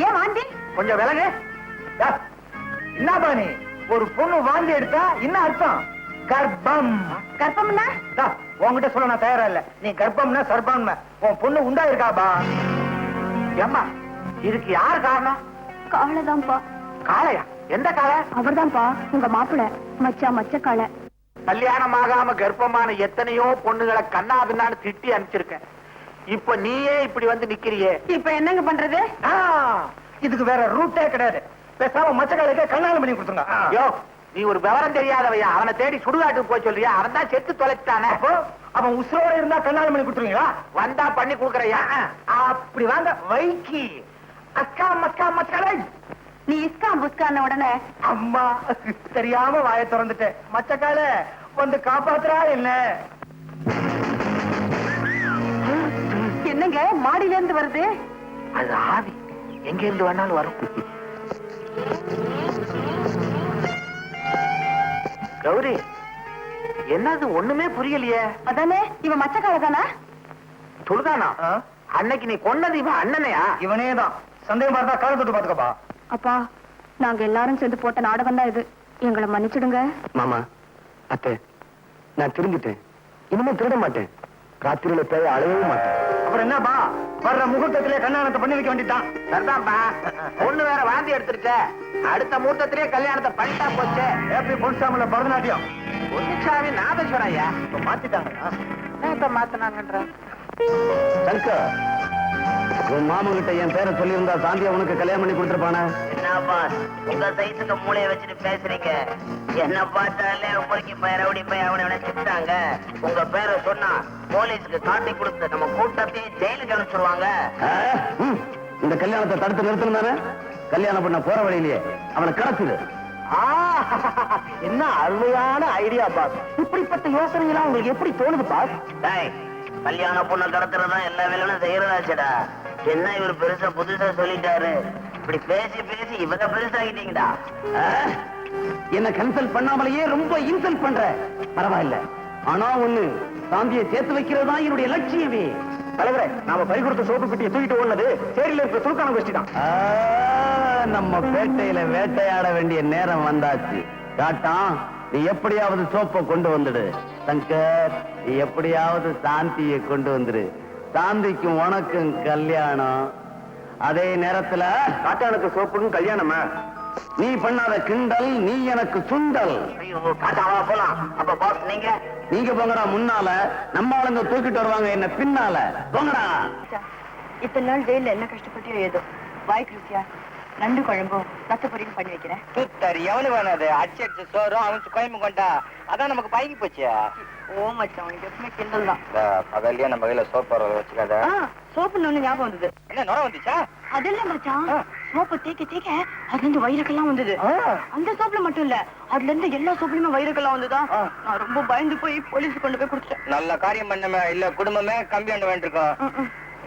ஏன் வாந்தி? கொஞ்சம் விலகு. என்னப்பா நீ? ஒரு பொண்ணு வாந்தி எடுத்தா என்ன அர்த்தம்? கர்ப்பம். கர்ப்பம்னா? உன்கிட்ட சொல்ல நான் தயாரா இல்ல. நீ கர்ப்பம்னா சர்ப்பம். உன் பொண்ணு உண்டா இருக்காபா? ஏம்மா, இதுக்கு யார் காரணம்? காளைதான்ப்பா. காளையா? எந்த காளை? அவர்தான்ப்பா உங்க மாப்பிள்ள. மச்ச காளை. கல்யாணம் ஆகாம கர்ப்பமான எத்தனையோ பொண்ணுகளை கண்ணா பின்னான்னு திட்டி அனுப்பிச்சிருக்கேன். இப்ப நீயே இப்படி வந்து நிக்கிறியே. இப்ப என்னங்க பண்றது? இதுக்கு வேற ரூட்டே கிடையாது. பேசாம மச்சக்காலுக்கு கல்யாணம் பண்ணி கொடுத்துங்க. யோ, நீ ஒரு விவரம் தெரியாதவையா. அவனை தேடி சுடுகாட்டுக்கு போய் சொல்றியா? அவன் தான் செத்து தொலைச்சிட்டானே. அவன் உசுரோட இருந்தா கல்யாணம் பண்ணி கொடுத்துருவீங்களா? வந்தா பண்ணி கொடுக்கறையா? அப்படி வாங்க வைக்கி. அக்கா மக்கா மச்சக்காலை. நீ இஸ்கா புஸ்கான உடனே அம்மா தெரியாம வாயை திறந்துட்டேன். மச்சக்கால வந்து காப்பாத்துறா என்ன? என்னங்க மாடியில இருந்து வருது? அது ஆவி எங்க இருந்து வேணாலும் வரும். கௌரி, என்னது ஒண்ணுமே புரியலையே. அதானே இவன் மச்சக்கால தானா? துடுதானா? அன்னைக்கு நீ கொன்னது இவன் அண்ணனையா? இவனே தான். சந்தேகமா இருந்தா கால தொட்டு பாத்துக்கப்பா. அப்பா, நாங்க எல்லாரும் சேர்ந்து போட்ட நாடகம் தான் இது. எங்களை மன்னிச்சிடுங்க. மாமா, அத்தை, நான் திரும்பிட்டேன். இனிமே திருட மாட்டேன். ராத்திரியில பேய அழகவும் மாட்டேன். அப்புறம் என்னப்பா, வர்ற முகூர்த்தத்திலே கல்யாணத்தை பண்ணி வைக்க வேண்டியதான். சரிதான்ப்பா, பொண்ணு வேற வாந்தி எடுத்துருச்ச. அடுத்த முகூர்த்தத்திலே கல்யாணத்தை பண்ணிட்டா போச்சு. ஏபி பொன்சாமில பரதநாட்டியம். பொன்னுச்சாமி நாதஸ்வரையா இப்ப மாத்திட்டாங்க. இப்ப மாத்தினாங்கன்ற. சங்கர், உன் மாமா கிட்ட என் பேரை சொல்லியிருந்தா சாந்தியா உனக்கு கல்யாணம் பண்ணி கொடுத்துருப்பானே. என்னப்பா உங்க சைஸுக்கு மூளைய வச்சுட்டு பேசுறீங்க? என்ன பார்த்தாலே உங்களுக்கு ரவுடி போய் அவனை நினைச்சுட்டாங்க. உங்க பேரை சொன்னா போலீஸ்க்கு காட்டி கொடுத்து நம்ம கூட்டத்தையே ஜெயிலுக்கு அனுப்பிச்சிருவாங்க. இந்த கல்யாணத்தை தடுத்து நிறுத்தணும் தானே? கல்யாணம் பண்ண போற வழியிலேயே அவனை கடத்துது. என்ன அருமையான ஐடியா பாஸ். இப்படிப்பட்ட யோசனை எல்லாம் உங்களுக்கு எப்படி தோணுது பாஸ்? கல்யாண பொண்ணை கடத்துறதா எல்லா வேலையும் செய்யறதாச்சடா. என்ன இவர் பெருசா புதுசா சொல்லிட்டாரு. இப்படி பேசி பேசி இவங்க பெருசாகிட்டீங்கடா. என்ன கன்சல்ட் பண்ணாமலேயே ரொம்ப இன்சல்ட் பண்ற. பரவாயில்ல, ஆனா ஒண்ணு, சாந்தியை சேர்த்து வைக்கிறது தான் என்னுடைய லட்சியமே. தலைவரே, நாம பறி கொடுத்த சோப்பு பெட்டியை தூக்கிட்டு ஓடுனது சேரியில இருக்கிற துருக்கான கோஷ்டி தான். நம்ம பேட்டையில வேட்டையாட வேண்டிய நேரம் வந்தாச்சு. காட்டான், நீ எப்படியாவது சோப்பை கொண்டு வந்துடு. சங்கர், நீ எப்படியாவது சாந்தியை கொண்டு வந்துரு. சாந்திக்கும் உனக்கும் கல்யாணம். அதே நேரத்துல காட்டானுக்கு சோப்புக்கும் கல்யாணமா? நீ பண்ணாத கிண்டல், நீ எனக்கு சுண்டல். ஐயோ, காட்டாவா போலாம். அப்ப பாஸ் நீங்க போங்கடா முன்னால, நம்ம ஆளுங்க தூக்கிட்டு வருவாங்க என்ன பின்னால. போங்கடா. இத்தனை நாள் ஜெயில என்ன கஷ்டப்பட்டியோ ஏதோ. வாய்க்கு ருசியா நண்டு குழம்பும் ரத்த பொரியும் பண்ணி வைக்கிறேன். சுத்தர் எவனு வேணாது. அடிச்சு சோறும் அவன் கோயம்பு கொண்டா. அதான் நமக்கு பழகி போச்சு. ஓ மச்சான், உனக்கு எப்பவுமே கிண்டல் தான். பகல்லையே நம்ம கையில சோப்பு வச்சுக்காத. சோப்புன்னு ஒண்ணு ஞாபகம் வந்தது. என்ன நுர வந்துச்சா? அது இல்ல மச்சான், சோப்பு தேய்க்க தேய்க்க அதுல இருந்து வயிறுக்கெல்லாம் வந்தது. அந்த சோப்புல மட்டும் இல்ல, அதுல இருந்து எல்லா சோப்புலயுமே வயிறுக்கெல்லாம் வந்துதா. நான் ரொம்ப பயந்து போய் போலீஸ் கொண்டு போய் கொடுத்துட்டேன். நல்ல காரியம் பண்ணமே. இல்ல குடும்பமே கம்பி ஒண்ணு வேண்டிருக்கோம்.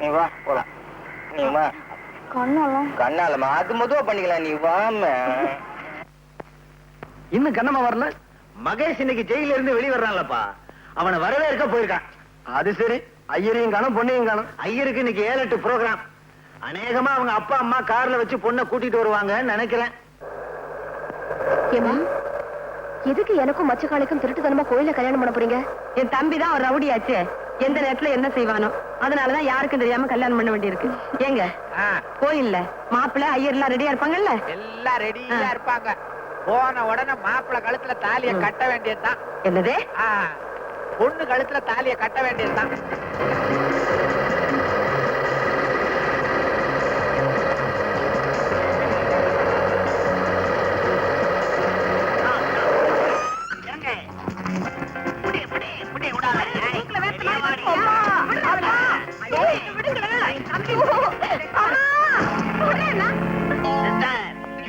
நீ வா போலாம். நீ வா. கண்ணாலாம் கண்ணாலமா அது மொதவா பண்ணிக்கலாம். நீ வாம. இன்னும் கண்ணமா வரல. மகேஷ் இன்னைக்கு ஜெயில இருந்து வெளியே வர்றான்லப்பா. அவனை வரவே இருக்க போயிருக்கான். அது சரி, ஐயரையும் காணும் பொண்ணையும் காணும். ஐயருக்கு இன்னைக்கு 7-8 ப்ரோக்ராம். அநேகமா அவங்க அப்பா அம்மா கார்ல வச்சு பொண்ணை கூட்டிட்டு வருவாங்கன்னு நினைக்கிறேன். ஏமா, எதுக்கு எனக்கும் மச்சக்காளைக்கும் திருட்டுத்தனமா கோயில கல்யாணம் பண்ண போறீங்க? என் தம்பி தான் ஒரு ரவுடியாச்சு. எந்த நேரத்துல என்ன செய்வானோ, அதனாலதான் யாருக்கும் தெரியாம கல்யாணம் பண்ண வேண்டியிருக்கு. ஏங்க, கோயில்ல மாப்பிள்ளை ஐயர் எல்லாம் ரெடியா இருப்பாங்கல்ல? எல்லாம் ரெடியா இருப்பாங்க. போன உடனே மாப்பிள்ளை கழுத்துல தாலிய கட்ட வேண்டியதுதான். என்னது? பொண்ணு கழுத்துல தாலிய கட்ட வேண்டியதுதான்.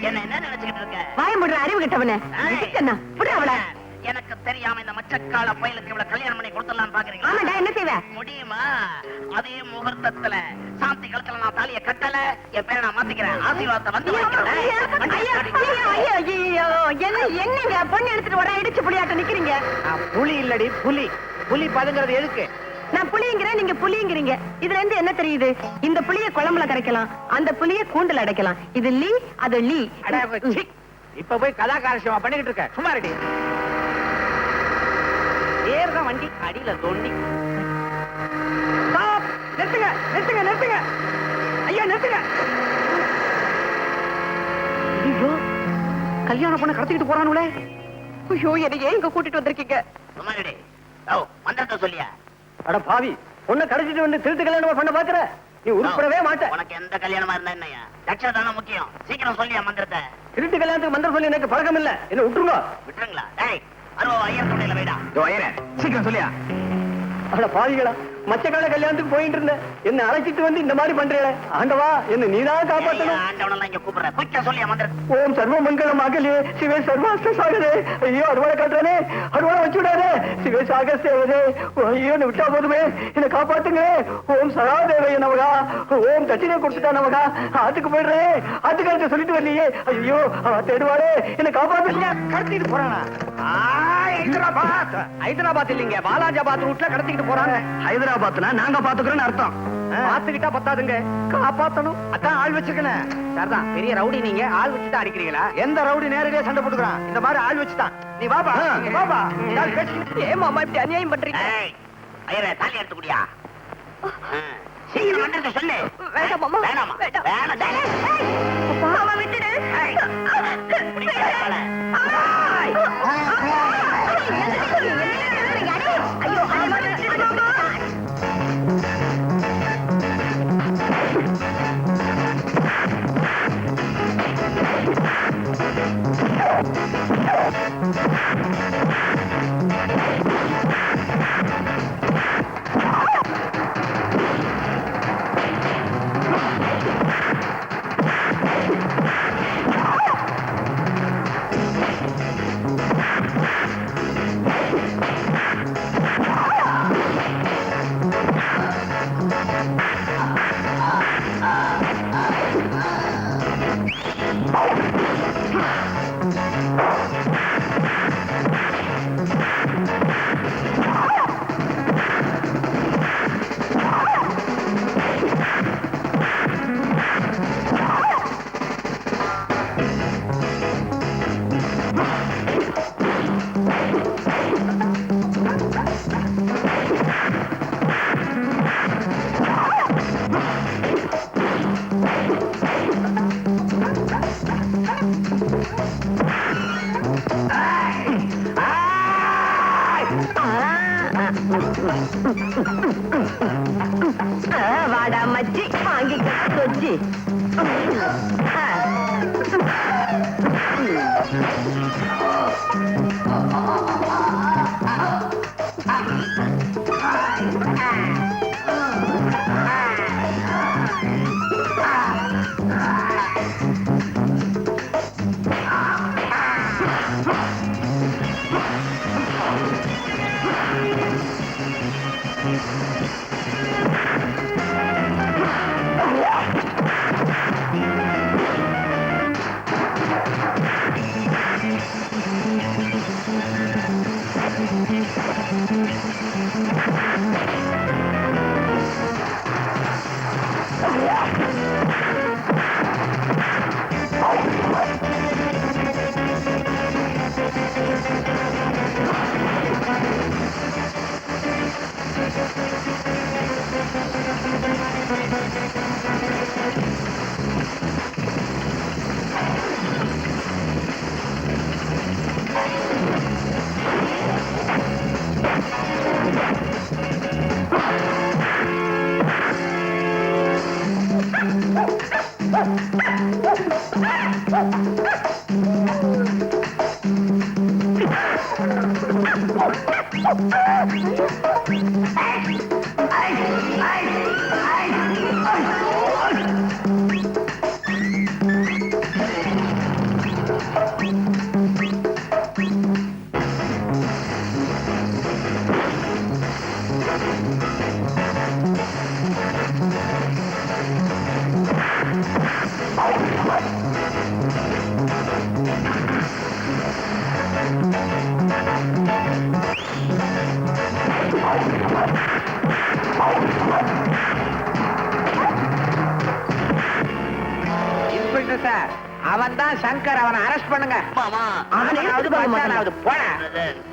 என்ன நினைச்சுக்கிட்டு இருக்க? வாயமுடுற அறிவு கிட்டவனே. எனக்கு தெரியாம இந்த மச்சக்கால பயலுக்கு இவ்வளவு கல்யாணம் பண்ணி கொடுத்துடலாம் பாக்குறீங்களா? ஆமாடா, என்ன செய்வ? முடியுமா? அதே முகூர்த்தத்துல சாந்தி கழுத்துல நான் தாலியை கட்டல, என் பேரை நான் மாத்திக்கிறேன். ஆசீர்வாதத்தை வந்து என்னங்க பொண்ணு எடுத்துட்டு வர இடிச்சு புளியாட்ட நிக்கிறீங்க? புலி இல்லடி புலி. புலி பதுங்கிறது எதுக்கு? நான் புளிங்கிறேன், நீங்க புளிங்கிறீங்க. இதுல இருந்து என்ன தெரியுது? இந்த புளிய குழம்புல கரைக்கலாம், அந்த புளிய கூண்டுல அடைக்கலாம். இது லீ, அது லீ. இப்ப போய் கதாகாரசியமா பண்ணிக்கிட்டு இருக்க. சும்மா ரெடி. ஏறுதான் வண்டி அடியில தோண்டி. நிறுத்துங்க நிறுத்துங்க நிறுத்துங்க. ஐயா நிறுத்துங்க. ஐயோ, கல்யாணம் பண்ண கடத்திக்கிட்டு போறானுங்களே. ஐயோ, என்னை ஏன் இங்க கூட்டிட்டு வந்திருக்கீங்க? சும்மாடி. மந்திரத்தை சொல்லியா? அட பாவி, பொண்ணை கடைச்சிட்டு வந்து திருட்டு கல்யாணமா பண்ண பாக்குற? நீ உருப்படவே மாட்ட. உனக்கு எந்த கல்யாணமா இருந்தா என்னையா? லட்சம் முக்கியம். சீக்கிரம் சொல்லியா மந்திரத்தை. திருட்டு கல்யாணத்துக்கு மந்திரம் சொல்லி எனக்கு பழக்கம் இல்ல. என்ன விட்டுருங்க. விட்டுருங்களா? டேய், அருவா ஐயர் தொண்டையில வைடா. ஐயரே, சீக்கிரம் சொல்லியா. அட பாவிகளா, மச்சக்கால கல்யாணத்துக்கு போயிட்டு இருந்தேன். என்ன அழைச்சிட்டு வந்து இந்த மாதிரி பண்றீங்களே ஆண்டவா, என்ன நீதான் காப்பாத்தணும். ஆண்டவனெல்லாம் இங்க கூப்பிடுற குயிக்கா சொல்லி மந்திரம். ஓம் சர்வ மங்கள மகளே சிவே சர்வாஸ்த சாகரே. ஐயோ அறுவாடை காட்டுறானே, அறுவாடை வச்சு விடாதே. சிவே சாக சேவதே. ஐயோ என்ன விட்டா போதுமே, என்ன காப்பாத்துங்க. ஓம் சராதேவைய நமகா. ஓம் தட்சிணை கொடுத்துட்டா நமகா. ஆத்துக்கு போயிடுறேன். ஆத்துக்காரத்தை சொல்லிட்டு வரலையே. ஐயோ தேடுவாடே, என்ன காப்பாத்துங்க. கடத்திட்டு போறானா? ஹைதராபாத் இல்லீங்க, பாலாஜாபாத் ரூட்ல கடத்திக்கிட்டு போறாங்க. ஹைதராபாத்னா நாங்க பாத்துக்கிறோம்னு அர்த்தம். பாத்துக்கிட்டா பத்தாதுங்க, காப்பாத்தணும். அதான் ஆள் வச்சுக்கணும். சரிதான், பெரிய ரவுடி நீங்க, ஆள் வச்சுதான் அடிக்கிறீங்களா? எந்த ரவுடி நேரடியா சண்டை போட்டுக்கிறான்? இந்த மாதிரி ஆள் வச்சுதான். நீ வாபா, வாபா. ஏமா இப்படி அநியாயம் பண்றீங்க? ஐயரே தாலி எடுத்து குடியா. சீக்கிரம் மந்திரத்தை சொல்லு. வேணாமா வேணாமா விட்டுடு. வாடா மச்சி, வாங்கி சொச்சி. இன்ஸ்பெக்டர் சார், அவன் தான் சங்கர். அவனை அரெஸ்ட் பண்ணுங்க. மாமா அவனாவது பச்சானாவது போட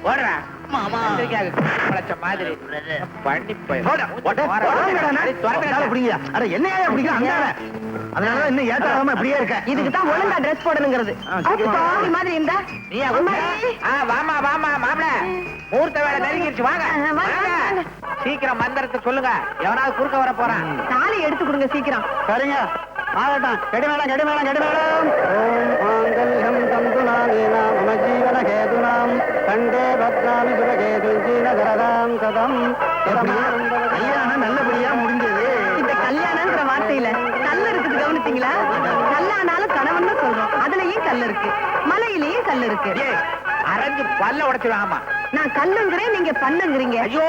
ஓடுறா. மாமா மாதிரி பண்ணி போய் என்னையா அதனால இன்னும் ஏத்தாம அப்படியே இருக்க. இதுக்கு தான் ஒழுங்கா ட்ரெஸ் போடணுங்கிறது. மாதிரி இருந்தா வாமா வாமா மாப்பிள, முகூர்த்த வேலை நெருங்கிடுச்சு. வாங்க சீக்கிரம் மந்திரத்தை சொல்லுங்க, எவனாவது குறுக்க வர போறான். தாலி எடுத்து கொடுங்க சீக்கிரம். சரிங்க, ஆகட்டும். கெடி மேளம் கெடி மேளம் கெடி மேளம். ஓம் மாங்கல்யம் தந்துனா மம ஜீவன கேதுனாம் கண்டே பத்ராமி சுபகேதுஞ்சீனகரதாம் சதம். கல்யாணம் நல்லபடியா முடிஞ்சது. இந்த கல்யாணம்ங்கிற வார்த்தையில கல் இருக்குது, கவனிச்சீங்களா? கல்லானாலும் கணவன் சொல்றோம், அதுலயும் கல் இருக்கு, மலையிலயும் கல் இருக்கு. அரைஞ்சு பல்ல உடைச்சிருவாங்கம்மா. நான் கல்லுங்கிறேன், நீங்க பண்ணுங்கிறீங்க. ஐயோ